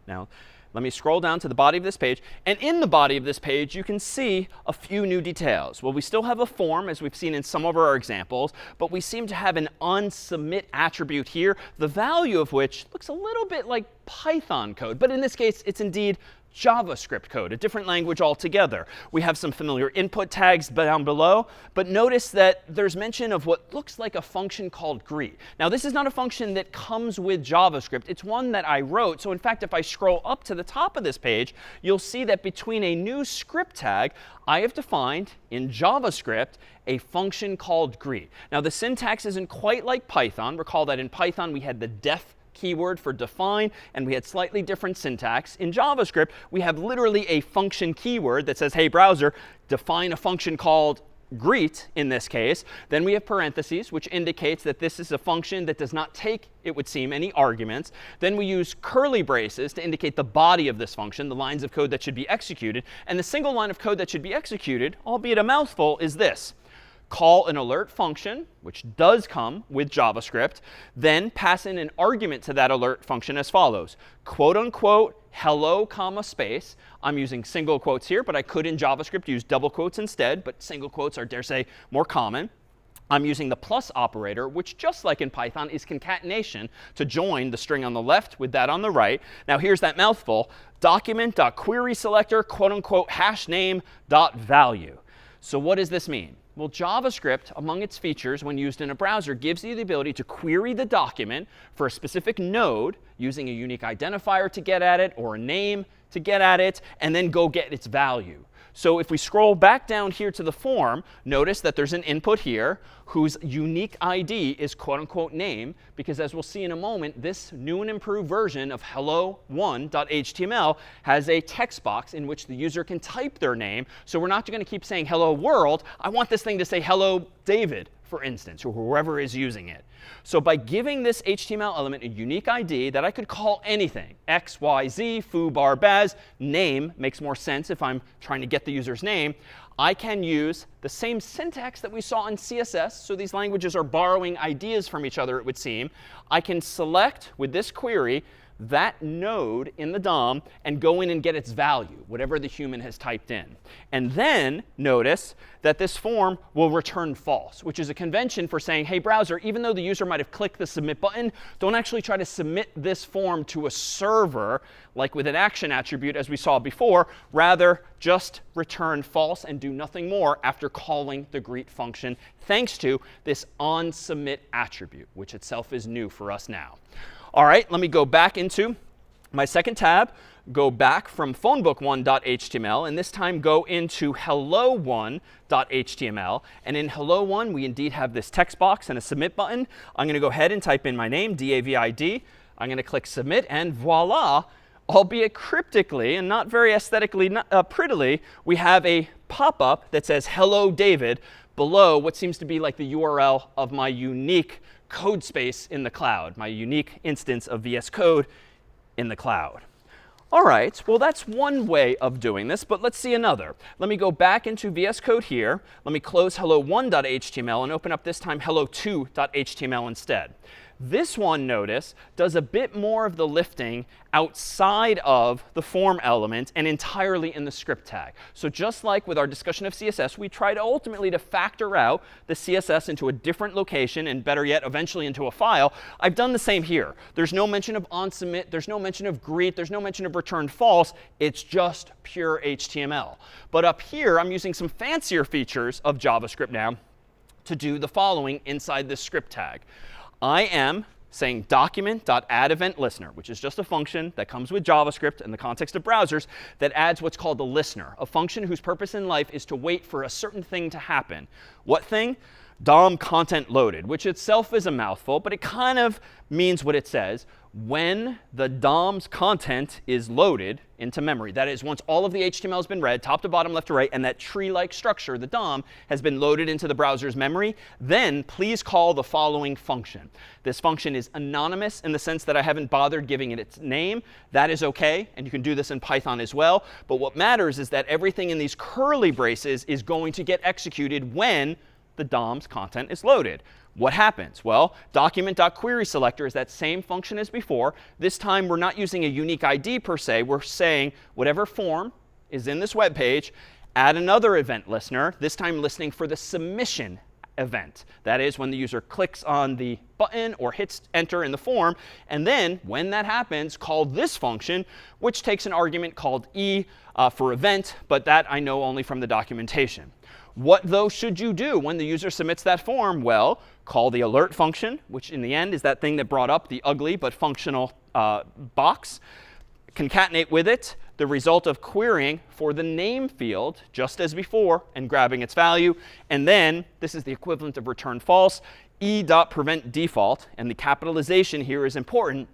Now, let me scroll down to the body of this page. And in the body of this page, you can see a few new details. Well, we still have a form, as we've seen in some of our examples. But we seem to have an onSubmit attribute here, the value of which looks a little bit like Python code. But in this case, it's indeed JavaScript code, a different language altogether. We have some familiar input tags down below, but notice that there's mention of what looks like a function called greet. Now, this is not a function that comes with JavaScript. It's one that I wrote. So in fact, if I scroll up to the top of this page, you'll see that between a new script tag, I have defined in JavaScript a function called greet. Now, the syntax isn't quite like Python. Recall that in Python, we had the def keyword for define, and we had slightly different syntax. In JavaScript, we have literally a function keyword that says, hey, browser, define a function called greet in this case. Then we have parentheses, which indicates that this is a function that does not take, it would seem, any arguments. Then we use curly braces to indicate the body of this function, the lines of code that should be executed. And the single line of code that should be executed, albeit a mouthful, is this. Call an alert function, which does come with JavaScript, then pass in an argument to that alert function as follows. Quote unquote, hello, comma, space. I'm using single quotes here, but I could in JavaScript use double quotes instead. But single quotes are, dare say, more common. I'm using the plus operator, which just like in Python is concatenation to join the string on the left with that on the right. Now here's that mouthful. Document.querySelector, quote unquote, hashname.value. So what does this mean? Well, JavaScript, among its features when used in a browser, gives you the ability to query the document for a specific node using a unique identifier to get at it, or a name to get at it and then go get its value. So if we scroll back down here to the form, notice that there's an input here whose unique ID is quote unquote name, because as we'll see in a moment, this new and improved version of hello1.html has a text box in which the user can type their name. So we're not going to keep saying hello world. I want this thing to say hello David, for instance, or whoever is using it. So by giving this HTML element a unique ID that I could call anything, X, Y, Z, foo, bar, baz, name makes more sense if I'm trying to get the user's name, I can use the same syntax that we saw in CSS. So these languages are borrowing ideas from each other, it would seem. I can select with this query that node in the DOM and go in and get its value, whatever the human has typed in. And then notice that this form will return false, which is a convention for saying, hey, browser, even though the user might have clicked the submit button, don't actually try to submit this form to a server, like with an action attribute as we saw before. Rather, just return false and do nothing more after calling the greet function, thanks to this onSubmit attribute, which itself is new for us now. All right, let me go back into my second tab, go back from phonebook1.html, and this time go into hello1.html. And in hello1, we indeed have this text box and a submit button. I'm going to go ahead and type in my name, David. I'm going to click submit, and voila, albeit cryptically and not very aesthetically prettily, we have a pop-up that says hello David below what seems to be like the URL of my unique code space in the cloud, my unique instance of VS Code in the cloud. All right, well, that's one way of doing this, but let's see another. Let me go back into VS Code here. Let me close hello1.html and open up this time hello2.html instead. This one, notice, does a bit more of the lifting outside of the form element and entirely in the script tag. So just like with our discussion of CSS, we try to ultimately to factor out the CSS into a different location and better yet, eventually into a file. I've done the same here. There's no mention of onSubmit. There's no mention of greet. There's no mention of return false. It's just pure HTML. But up here, I'm using some fancier features of JavaScript now to do the following inside this script tag. I am saying document.addEventListener, which is just a function that comes with JavaScript in the context of browsers that adds what's called a listener, a function whose purpose in life is to wait for a certain thing to happen. What thing? DOM content loaded, which itself is a mouthful, but it kind of means what it says. When the DOM's content is loaded into memory, that is, once all of the HTML has been read, top to bottom, left to right, and that tree-like structure, the DOM, has been loaded into the browser's memory, then please call the following function. This function is anonymous in the sense that I haven't bothered giving it its name. That is OK, and you can do this in Python as well. But what matters is that everything in these curly braces is going to get executed when the DOM's content is loaded. What happens? Well, document.querySelector is that same function as before. This time, we're not using a unique ID per se. We're saying whatever form is in this web page, add another event listener, this time listening for the submission event. That is when the user clicks on the button or hits enter in the form. And then when that happens, call this function, which takes an argument called e for event. But that I know only from the documentation. What, though, should you do when the user submits that form? Well, call the alert function, which in the end is that thing that brought up the ugly but functional box. Concatenate with it the result of querying for the name field, just as before, and grabbing its value. And then, this is the equivalent of return false, e.preventDefault. And the capitalization here is important.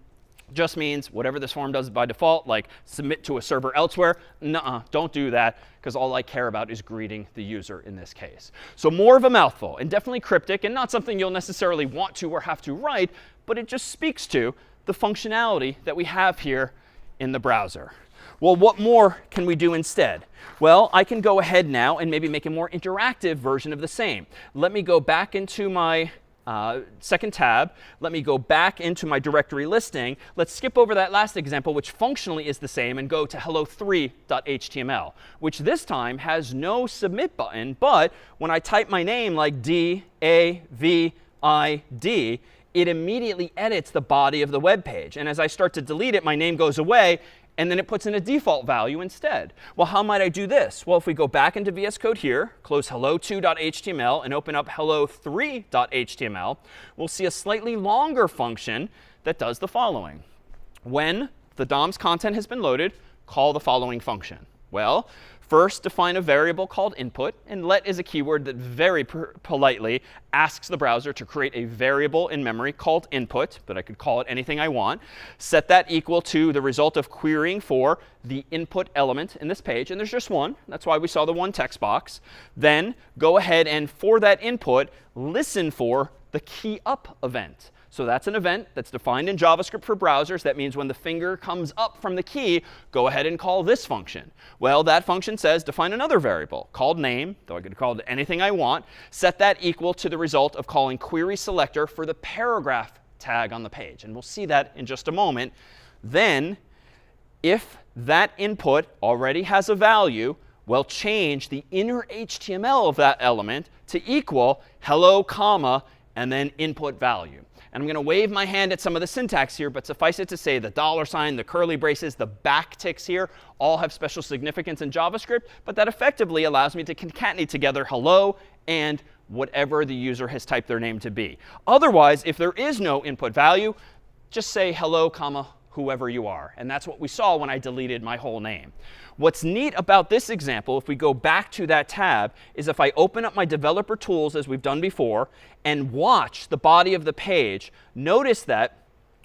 Just means whatever this form does by default, like submit to a server elsewhere, nuh-uh, don't do that, because all I care about is greeting the user in this case. So more of a mouthful, and definitely cryptic, and not something you'll necessarily want to or have to write, but it just speaks to the functionality that we have here in the browser. Well, what more can we do instead? Well, I can go ahead now and maybe make a more interactive version of the same. Let me go back into my second tab. Let me go back into my directory listing. Let's skip over that last example, which functionally is the same, and go to hello3.html, which this time has no submit button. But when I type my name like D-A-V-I-D, it immediately edits the body of the web page. And as I start to delete it, my name goes away. And then it puts in a default value instead. Well, how might I do this? Well, if we go back into VS Code here, close hello2.html, and open up hello3.html, we'll see a slightly longer function that does the following. When the DOM's content has been loaded, call the following function? Well, first, define a variable called input. And let is a keyword that very politely asks the browser to create a variable in memory called input, but I could call it anything I want. Set that equal to the result of querying for the input element in this page. And there's just one. That's why we saw the one text box. Then go ahead and for that input, listen for the key up event. So that's an event that's defined in JavaScript for browsers. That means when the finger comes up from the key, go ahead and call this function. Well, that function says define another variable called name, though I could call it anything I want. Set that equal to the result of calling query selector for the paragraph tag on the page. And we'll see that in just a moment. Then, if that input already has a value, we'll change the inner HTML of that element to equal hello, comma, and then input value. And I'm going to wave my hand at some of the syntax here, but suffice it to say the $, the curly braces, the backticks here all have special significance in JavaScript, but that effectively allows me to concatenate together hello and whatever the user has typed their name to be. Otherwise, if there is no input value, just say hello, comma, whoever you are. And that's what we saw when I deleted my whole name. What's neat about this example, if we go back to that tab, is if I open up my developer tools, as we've done before, and watch the body of the page, notice that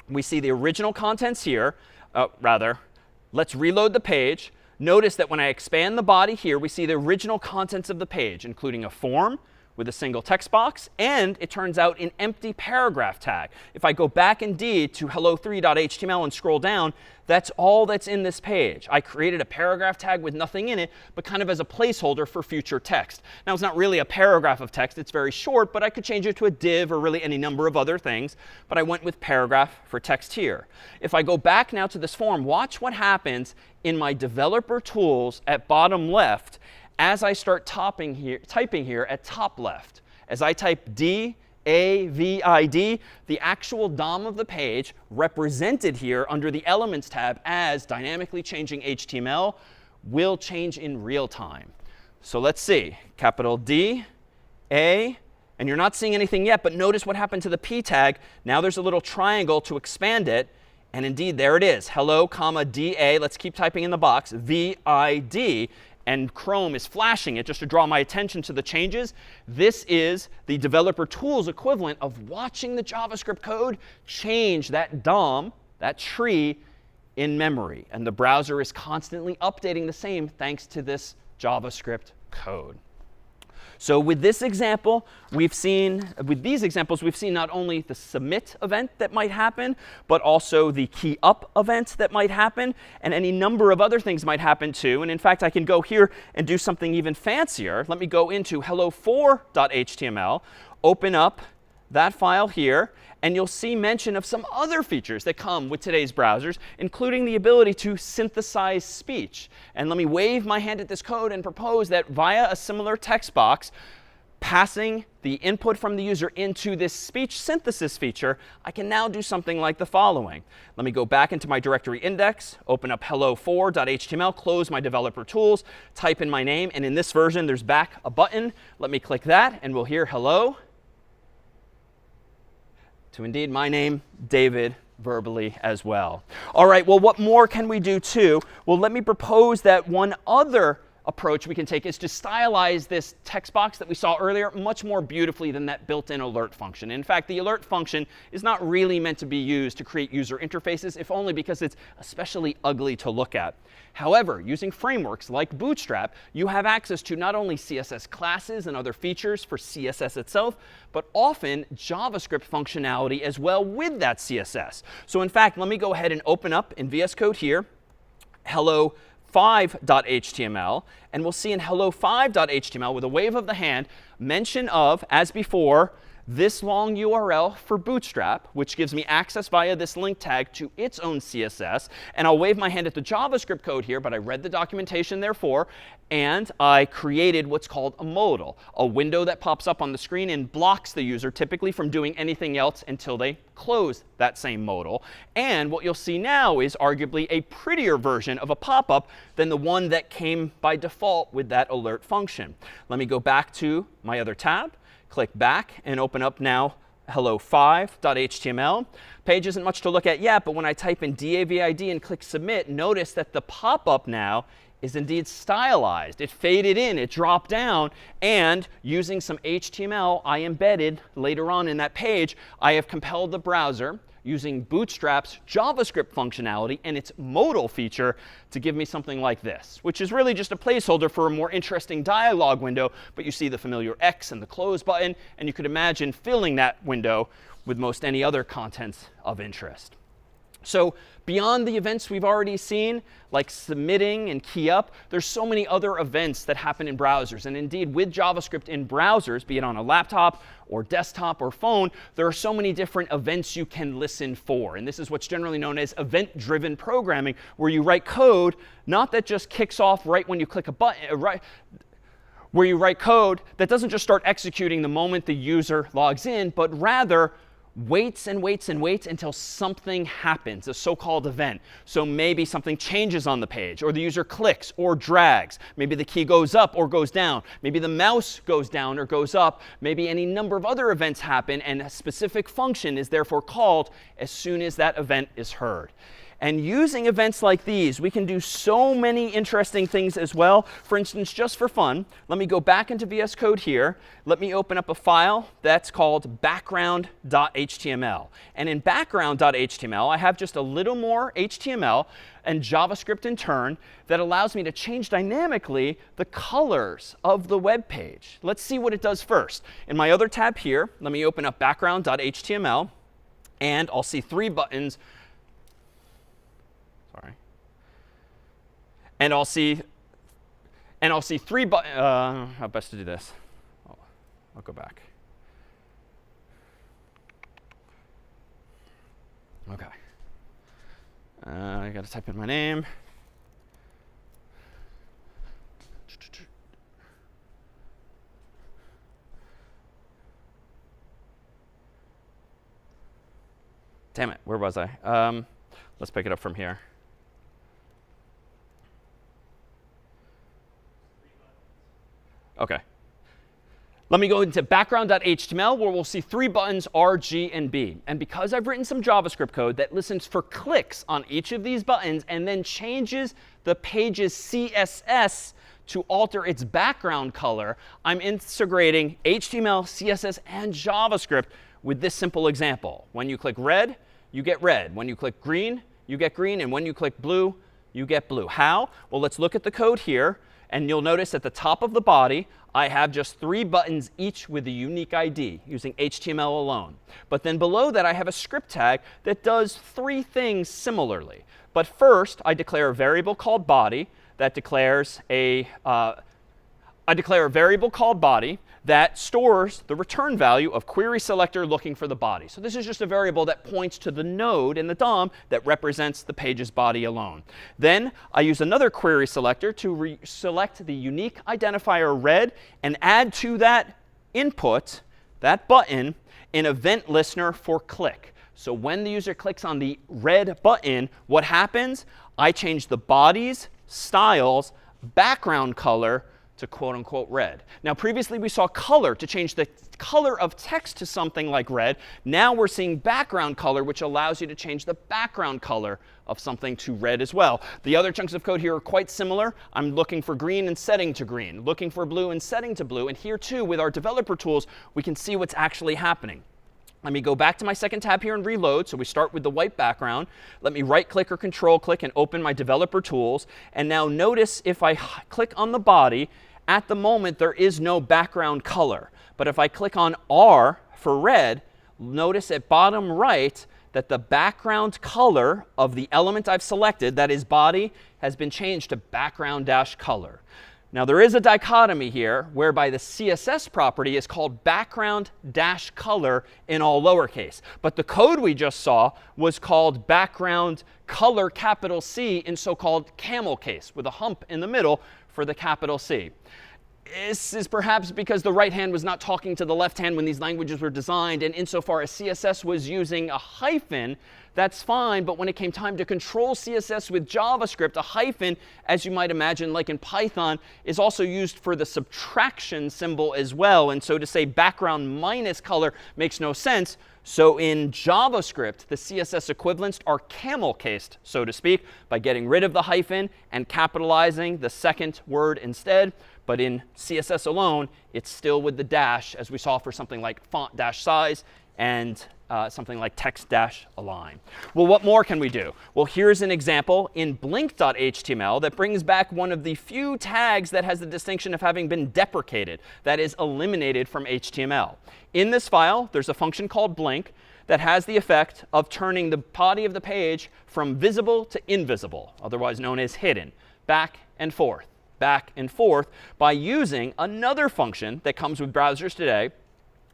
we see the original contents here. Let's reload the page. Notice that when I expand the body here, we see the original contents of the page, including a form with a single text box, and it turns out an empty paragraph tag. If I go back indeed to hello3.html and scroll down, that's all that's in this page. I created a paragraph tag with nothing in it, but kind of as a placeholder for future text. Now, it's not really a paragraph of text. It's very short, but I could change it to a div or really any number of other things. But I went with paragraph for text here. If I go back now to this form, watch what happens in my developer tools at bottom left as I start typing here at top left. As I type D-A-V-I-D, the actual DOM of the page represented here under the Elements tab as dynamically changing HTML will change in real time. So let's see. Capital D, A, and you're not seeing anything yet, but notice what happened to the P tag. Now there's a little triangle to expand it. And indeed, there it is. Hello, comma, D-A. Let's keep typing in the box. V-I-D. And Chrome is flashing it just to draw my attention to the changes. This is the developer tools equivalent of watching the JavaScript code change that DOM, that tree, in memory. And the browser is constantly updating the same thanks to this JavaScript code. So with this example, with these examples, we've seen not only the submit event that might happen, but also the key up event that might happen, and any number of other things might happen too. And in fact, I can go here and do something even fancier. Let me go into hello4.html, open up that file here, and you'll see mention of some other features that come with today's browsers, including the ability to synthesize speech. And let me wave my hand at this code and propose that via a similar text box, passing the input from the user into this speech synthesis feature, I can now do something like the following. Let me go back into my directory index, open up hello4.html, close my developer tools, type in my name. And in this version, there's back a button. Let me click that, and we'll hear hello to indeed my name, David, verbally as well. All right, well, what more can we do too? Well, let me propose that one other approach we can take is to stylize this text box that we saw earlier much more beautifully than that built-in alert function. In fact, the alert function is not really meant to be used to create user interfaces, if only because it's especially ugly to look at. However, using frameworks like Bootstrap, you have access to not only CSS classes and other features for CSS itself, but often JavaScript functionality as well with that CSS. So in fact, let me go ahead and open up in VS Code here, hello5.html, and we'll see in hello5.html with a wave of the hand mention of, as before, this long URL for Bootstrap, which gives me access via this link tag to its own CSS. And I'll wave my hand at the JavaScript code here, but I read the documentation therefore, and I created what's called a modal, a window that pops up on the screen and blocks the user typically from doing anything else until they close that same modal. And what you'll see now is arguably a prettier version of a pop-up than the one that came by default with that alert function. Let me go back to my other tab. Click back and open up now hello5.html. Page isn't much to look at yet, but when I type in DAVID and click submit, notice that the pop-up now is indeed stylized. It faded in, it dropped down, and using some HTML I embedded later on in that page, I have compelled the browser using Bootstrap's JavaScript functionality and its modal feature to give me something like this, which is really just a placeholder for a more interesting dialog window. But you see the familiar X and the close button, and you could imagine filling that window with most any other contents of interest. So beyond the events we've already seen, like submitting and key up, there's so many other events that happen in browsers. And indeed, with JavaScript in browsers, be it on a laptop or desktop or phone, there are so many different events you can listen for. And this is what's generally known as event-driven programming, where you write code, not that just kicks off right when you click a button, where you write code that doesn't just start executing the moment the user logs in, but rather waits and waits and waits until something happens, a so-called event. So maybe something changes on the page, or the user clicks or drags. Maybe the key goes up or goes down. Maybe the mouse goes down or goes up. Maybe any number of other events happen, and a specific function is therefore called as soon as that event is heard. And using events like these, we can do so many interesting things as well. For instance, just for fun, let me go back into VS Code here. Let me open up a file that's called background.html. And in background.html, I have just a little more HTML and JavaScript in turn that allows me to change dynamically the colors of the web page. Let's see what it does first. In my other tab here, let me open up background.html, and I'll see three buttons. Sorry. And I'll see three buttons. How best to do this? I'll go back. OK. I got to type in my name. Damn it, where was I? Let's pick it up from here. OK. Let me go into background.html, where we'll see three buttons, R, G, and B. And because I've written some JavaScript code that listens for clicks on each of these buttons and then changes the page's CSS to alter its background color, I'm integrating HTML, CSS, and JavaScript with this simple example. When you click red, you get red. When you click green, you get green. And when you click blue, you get blue. How? Well, let's look at the code here. And you'll notice at the top of the body, I have just three buttons, each with a unique ID, using HTML alone. But then below that, I have a script tag that does three things similarly. But first, I declare a variable called body that declares variable called body that stores the return value of query selector looking for the body. So this is just a variable that points to the node in the DOM that represents the page's body alone. Then I use another query selector to select the unique identifier red and add to that input, that button, an event listener for click. So when the user clicks on the red button, what happens? I change the body's style's background color to quote unquote red. Now previously we saw color to change the color of text to something like red. Now we're seeing background color, which allows you to change the background color of something to red as well. The other chunks of code here are quite similar. I'm looking for green and setting to green, looking for blue and setting to blue. And here too, with our developer tools, we can see what's actually happening. Let me go back to my second tab here and reload. So we start with the white background. Let me right click or control click and open my developer tools. And now notice if I click on the body, at the moment, there is no background color. But if I click on R for red, notice at bottom right that the background color of the element I've selected, that is body, has been changed to background-color. Now, there is a dichotomy here whereby the CSS property is called background-color in all lowercase. But the code we just saw was called background color capital C in so-called camel case with a hump in the middle for the capital C. This is perhaps because the right hand was not talking to the left hand when these languages were designed. And insofar as CSS was using a hyphen, that's fine. But when it came time to control CSS with JavaScript, a hyphen, as you might imagine, like in Python, is also used for the subtraction symbol as well. And so to say background minus color makes no sense. So in JavaScript, the CSS equivalents are camel-cased, so to speak, by getting rid of the hyphen and capitalizing the second word instead. But in CSS alone, it's still with the dash, as we saw for something like font-size and something like text-align. Well, what more can we do? Well, here's an example in blink.html that brings back one of the few tags that has the distinction of having been deprecated, that is, eliminated from HTML. In this file, there's a function called blink that has the effect of turning the body of the page from visible to invisible, otherwise known as hidden, back and forth by using another function that comes with browsers today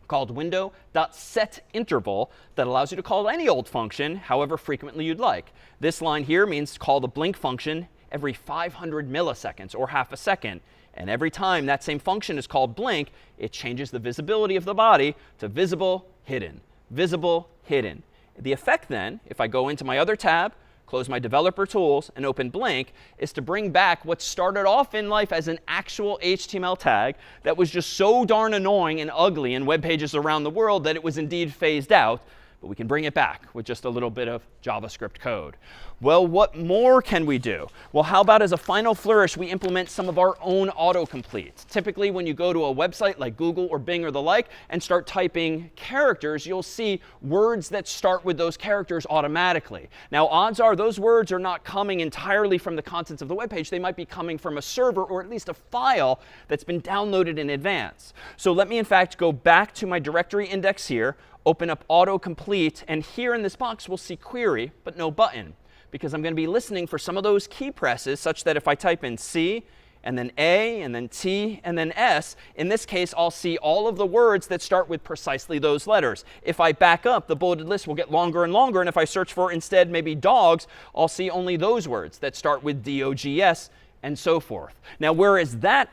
called window.setInterval that allows you to call any old function however frequently you'd like. This line here means call the blink function every 500 milliseconds or half a second. And every time that same function is called blink, it changes the visibility of the body to visible, hidden, visible, hidden. The effect then, if I go into my other tab, close my developer tools, and open blink, is to bring back what started off in life as an actual HTML tag that was just so darn annoying and ugly in web pages around the world that it was indeed phased out. But we can bring it back with just a little bit of JavaScript code. Well, what more can we do? Well, how about as a final flourish, we implement some of our own autocomplete. Typically, when you go to a website like Google or Bing or the like and start typing characters, you'll see words that start with those characters automatically. Now, odds are those words are not coming entirely from the contents of the web page. They might be coming from a server or at least a file that's been downloaded in advance. So let me, in fact, go back to my directory index here, open up autocomplete, and here in this box we'll see query, but no button, because I'm going to be listening for some of those key presses such that if I type in C and then A and then T and then S, in this case I'll see all of the words that start with precisely those letters. If I back up, the bulleted list will get longer and longer, and if I search for instead maybe dogs, I'll see only those words that start with DOGS and so forth. Now, where is that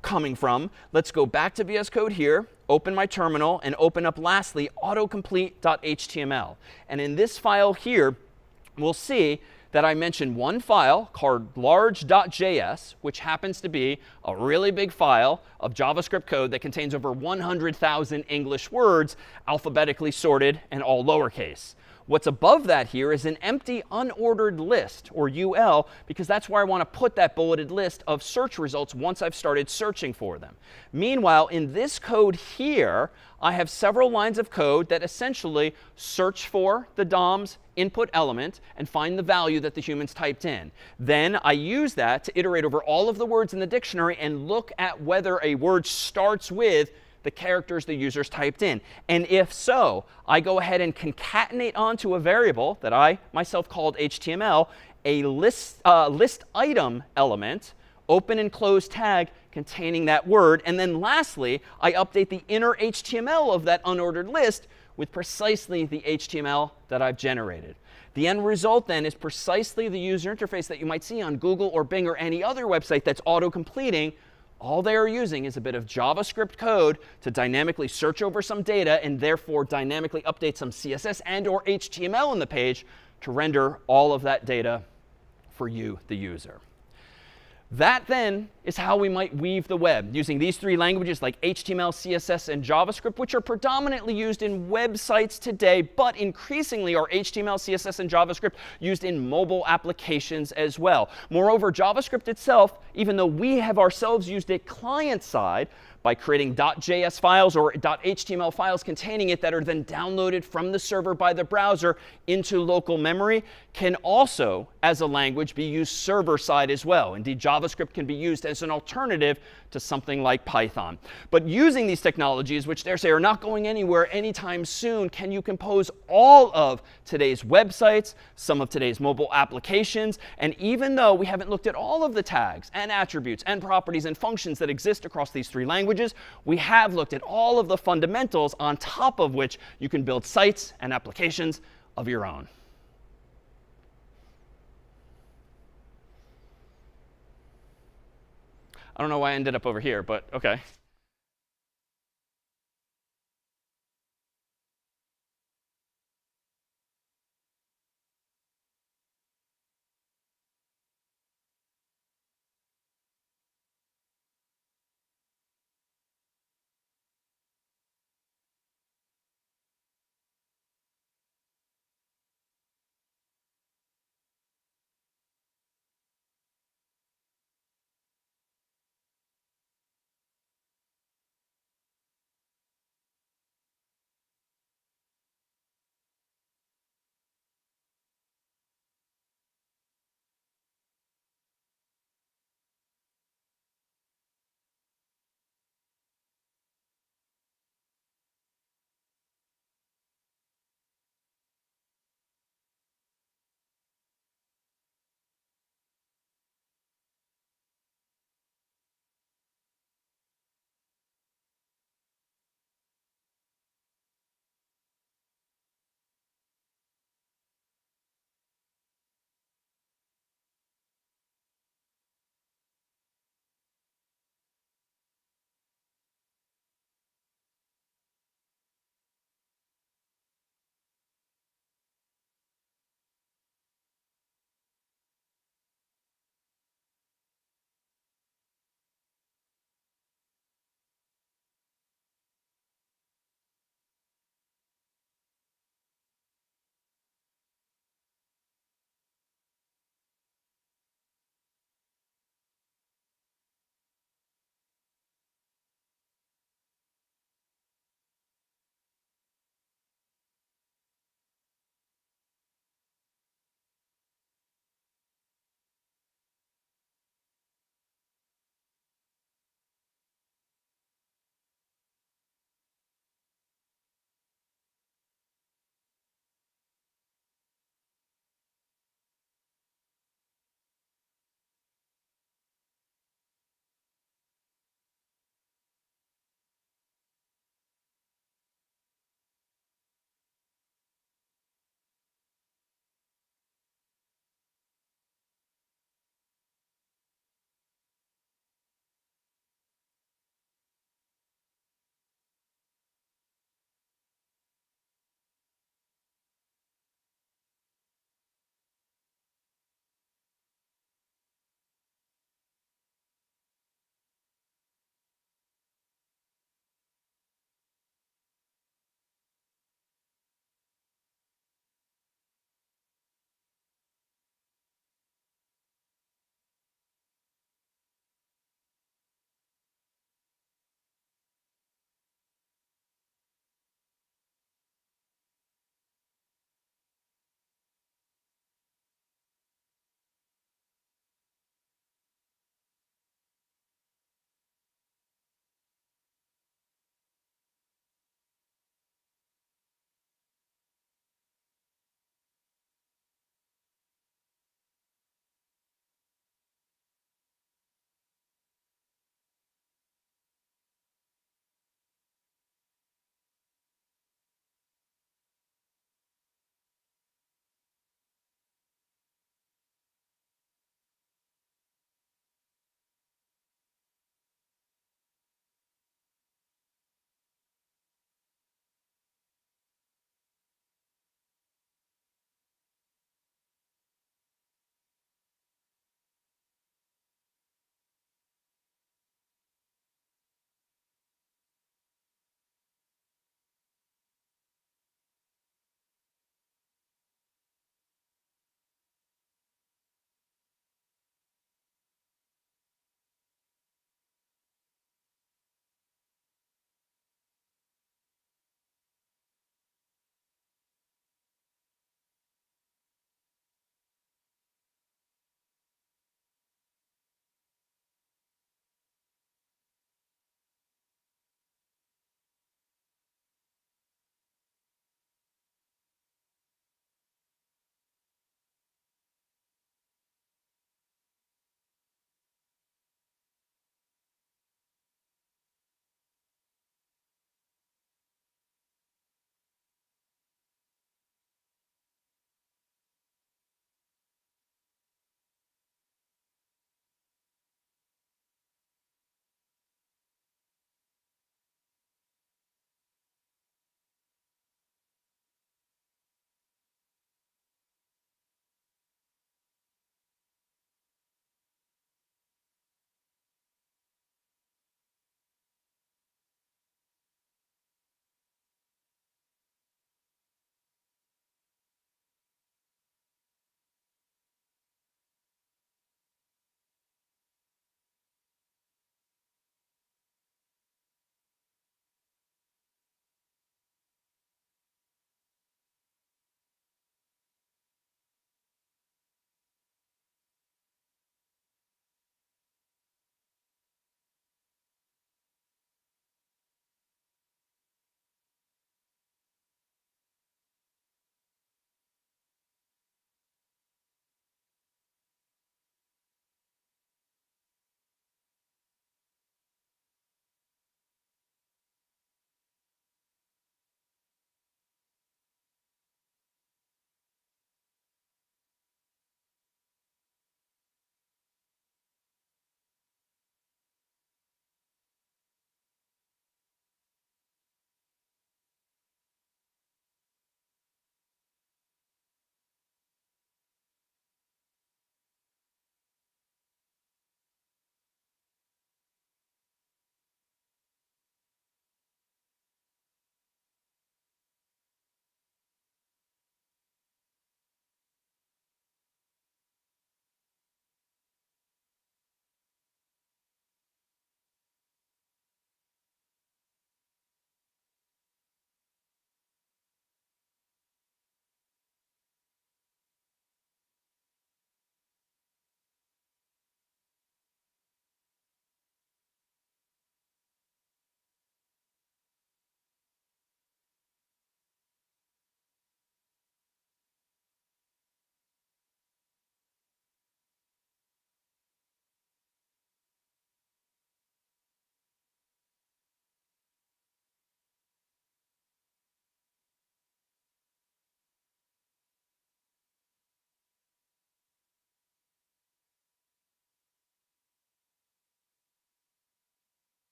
coming from? Let's go back to VS Code here, open my terminal, and open up lastly autocomplete.html. And in this file here, we'll see that I mentioned one file called large.js, which happens to be a really big file of JavaScript code that contains over 100,000 English words, alphabetically sorted and all lowercase. What's above that here is an empty unordered list, or UL, because that's where I want to put that bulleted list of search results once I've started searching for them. Meanwhile, in this code here, I have several lines of code that essentially search for the DOM's input element and find the value that the humans typed in. Then I use that to iterate over all of the words in the dictionary and look at whether a word starts with the characters the users typed in. And if so, I go ahead and concatenate onto a variable that I myself called HTML, a list item element, open and close tag containing that word. And then lastly, I update the inner HTML of that unordered list with precisely the HTML that I've generated. The end result then is precisely the user interface that you might see on Google or Bing or any other website that's auto-completing. All they are using is a bit of JavaScript code to dynamically search over some data and therefore dynamically update some CSS and or HTML in the page to render all of that data for you, the user. That then is how we might weave the web, using these three languages like HTML, CSS, and JavaScript, which are predominantly used in websites today, but increasingly are HTML, CSS, and JavaScript used in mobile applications as well. Moreover, JavaScript itself, even though we have ourselves used it client-side by creating .js files or .html files containing it that are then downloaded from the server by the browser into local memory, can also, as a language, be used server-side as well. Indeed, JavaScript can be used as an alternative to something like Python. But using these technologies, which dare say are not going anywhere anytime soon, can you compose all of today's websites, some of today's mobile applications? And even though we haven't looked at all of the tags and attributes and properties and functions that exist across these three languages, we have looked at all of the fundamentals on top of which you can build sites and applications of your own. I don't know why I ended up over here, but OK.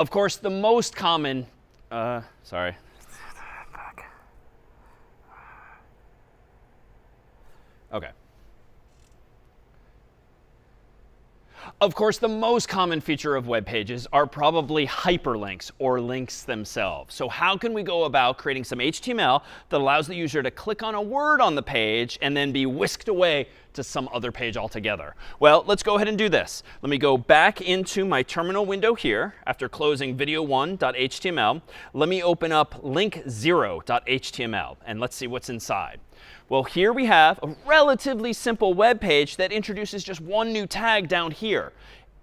Of course, the most common, sorry. OK. Of course, the most common feature of web pages are probably hyperlinks or links themselves. So how can we go about creating some HTML that allows the user to click on a word on the page and then be whisked away to some other page altogether? Well, let's go ahead and do this. Let me go back into my terminal window here after closing video1.html. Let me open up link0.html, and let's see what's inside. Well, here we have a relatively simple web page that introduces just one new tag down here,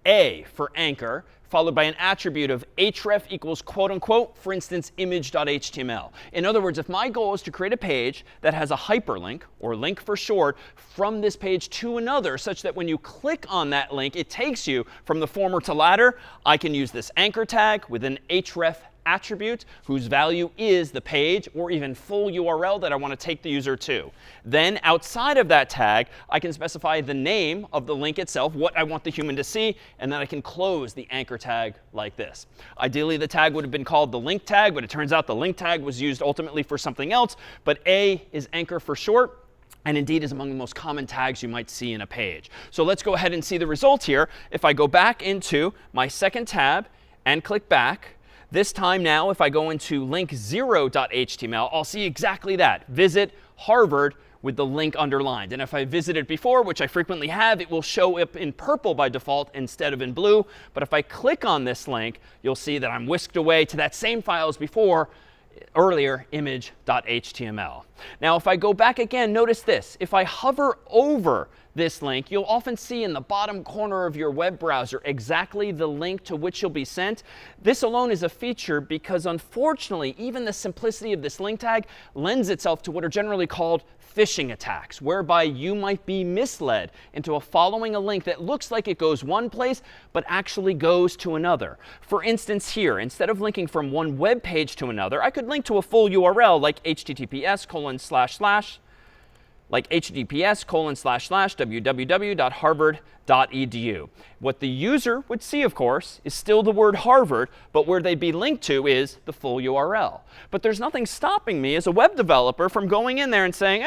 A for anchor, followed by an attribute of href equals quote unquote, for instance, image.html. In other words, if my goal is to create a page that has a hyperlink, or link for short, from this page to another, such that when you click on that link, it takes you from the former to latter, I can use this anchor tag with an href attribute whose value is the page or even full URL that I want to take the user to. Then outside of that tag, I can specify the name of the link itself, what I want the human to see, and then I can close the anchor tag like this. Ideally, the tag would have been called the link tag, but it turns out the link tag was used ultimately for something else. But A is anchor for short, and indeed is among the most common tags you might see in a page. So let's go ahead and see the results here. If I go back into my second tab and click back, this time now, if I go into link0.html, I'll see exactly that. Visit Harvard with the link underlined. And if I visited before, which I frequently have, it will show up in purple by default instead of in blue. But if I click on this link, you'll see that I'm whisked away to that same file as before, earlier, image.html. Now, if I go back again, notice this. If I hover over this link, you'll often see in the bottom corner of your web browser exactly the link to which you'll be sent. This alone is a feature because, unfortunately, even the simplicity of this link tag lends itself to what are generally called phishing attacks, whereby you might be misled into following a link that looks like it goes one place, but actually goes to another. For instance, here, instead of linking from one web page to another, I could link to a full URL like https://www.harvard.edu. What the user would see, of course, is still the word Harvard, but where they'd be linked to is the full URL. But there's nothing stopping me as a web developer from going in there and saying,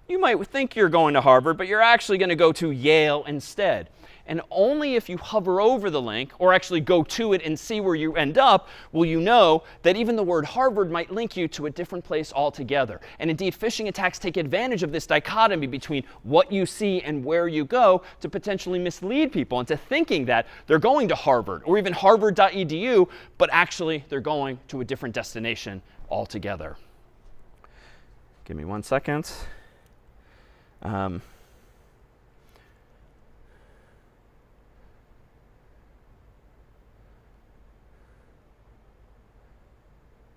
you might think you're going to Harvard, but you're actually going to go to Yale instead. And only if you hover over the link, or actually go to it and see where you end up, will you know that even the word Harvard might link you to a different place altogether. And indeed, phishing attacks take advantage of this dichotomy between what you see and where you go to potentially mislead people into thinking that they're going to Harvard or even harvard.edu, but actually they're going to a different destination altogether. Give me 1 second.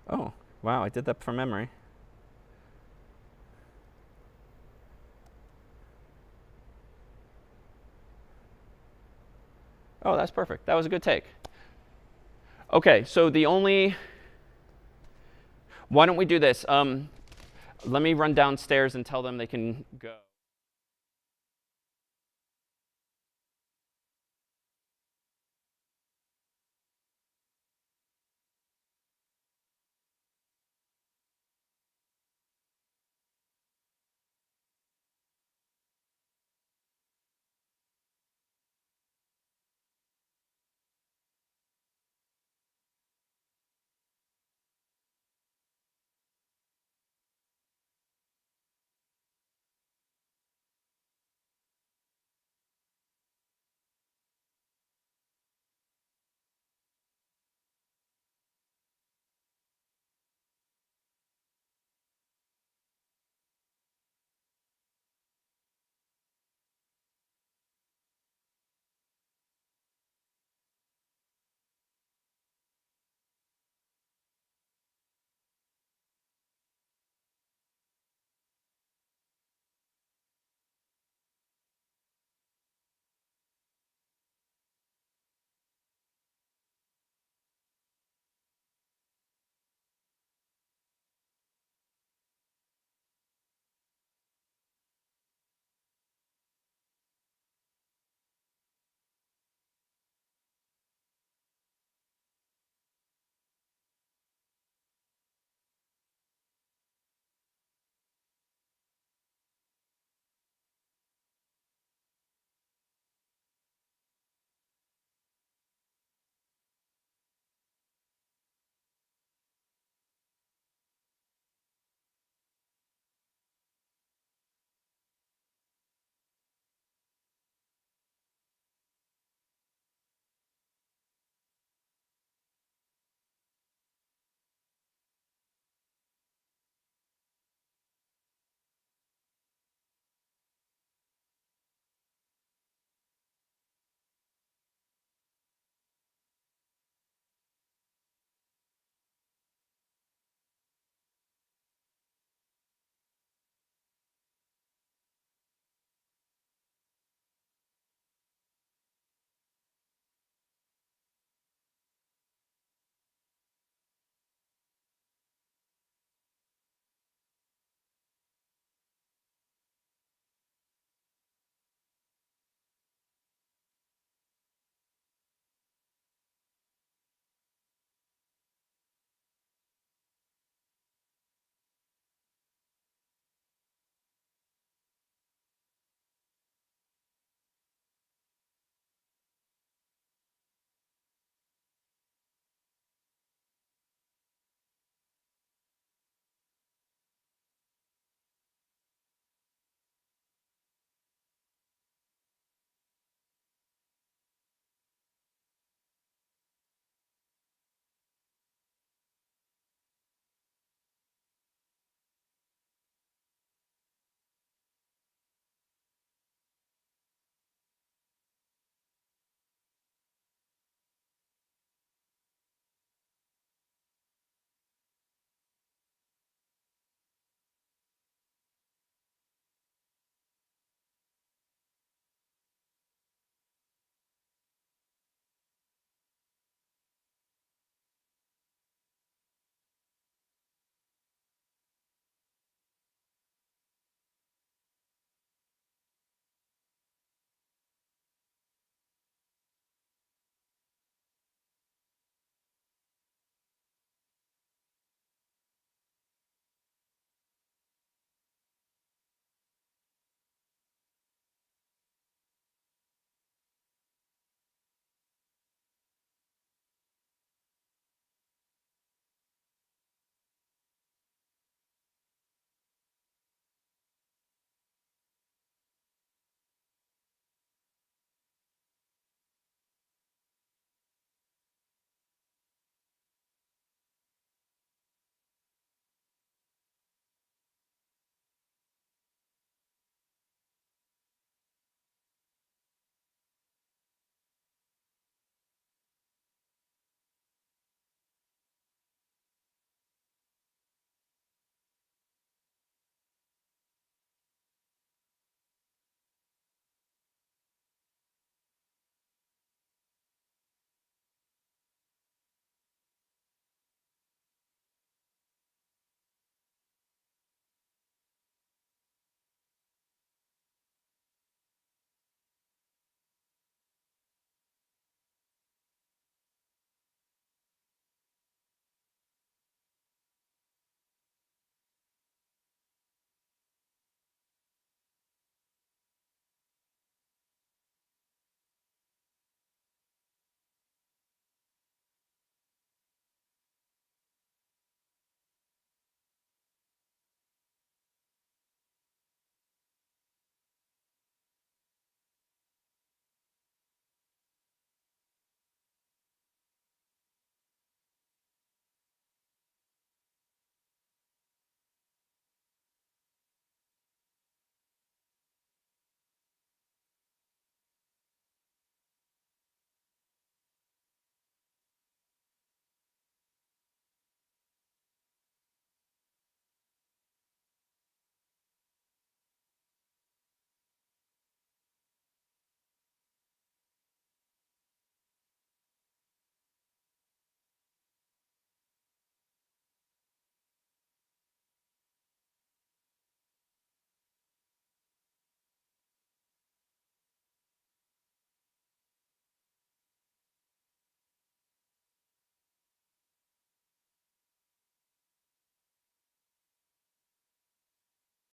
Oh, wow, I did that from memory. Oh, that's perfect. That was a good take. OK, so why don't we do this? Let me run downstairs and tell them they can go.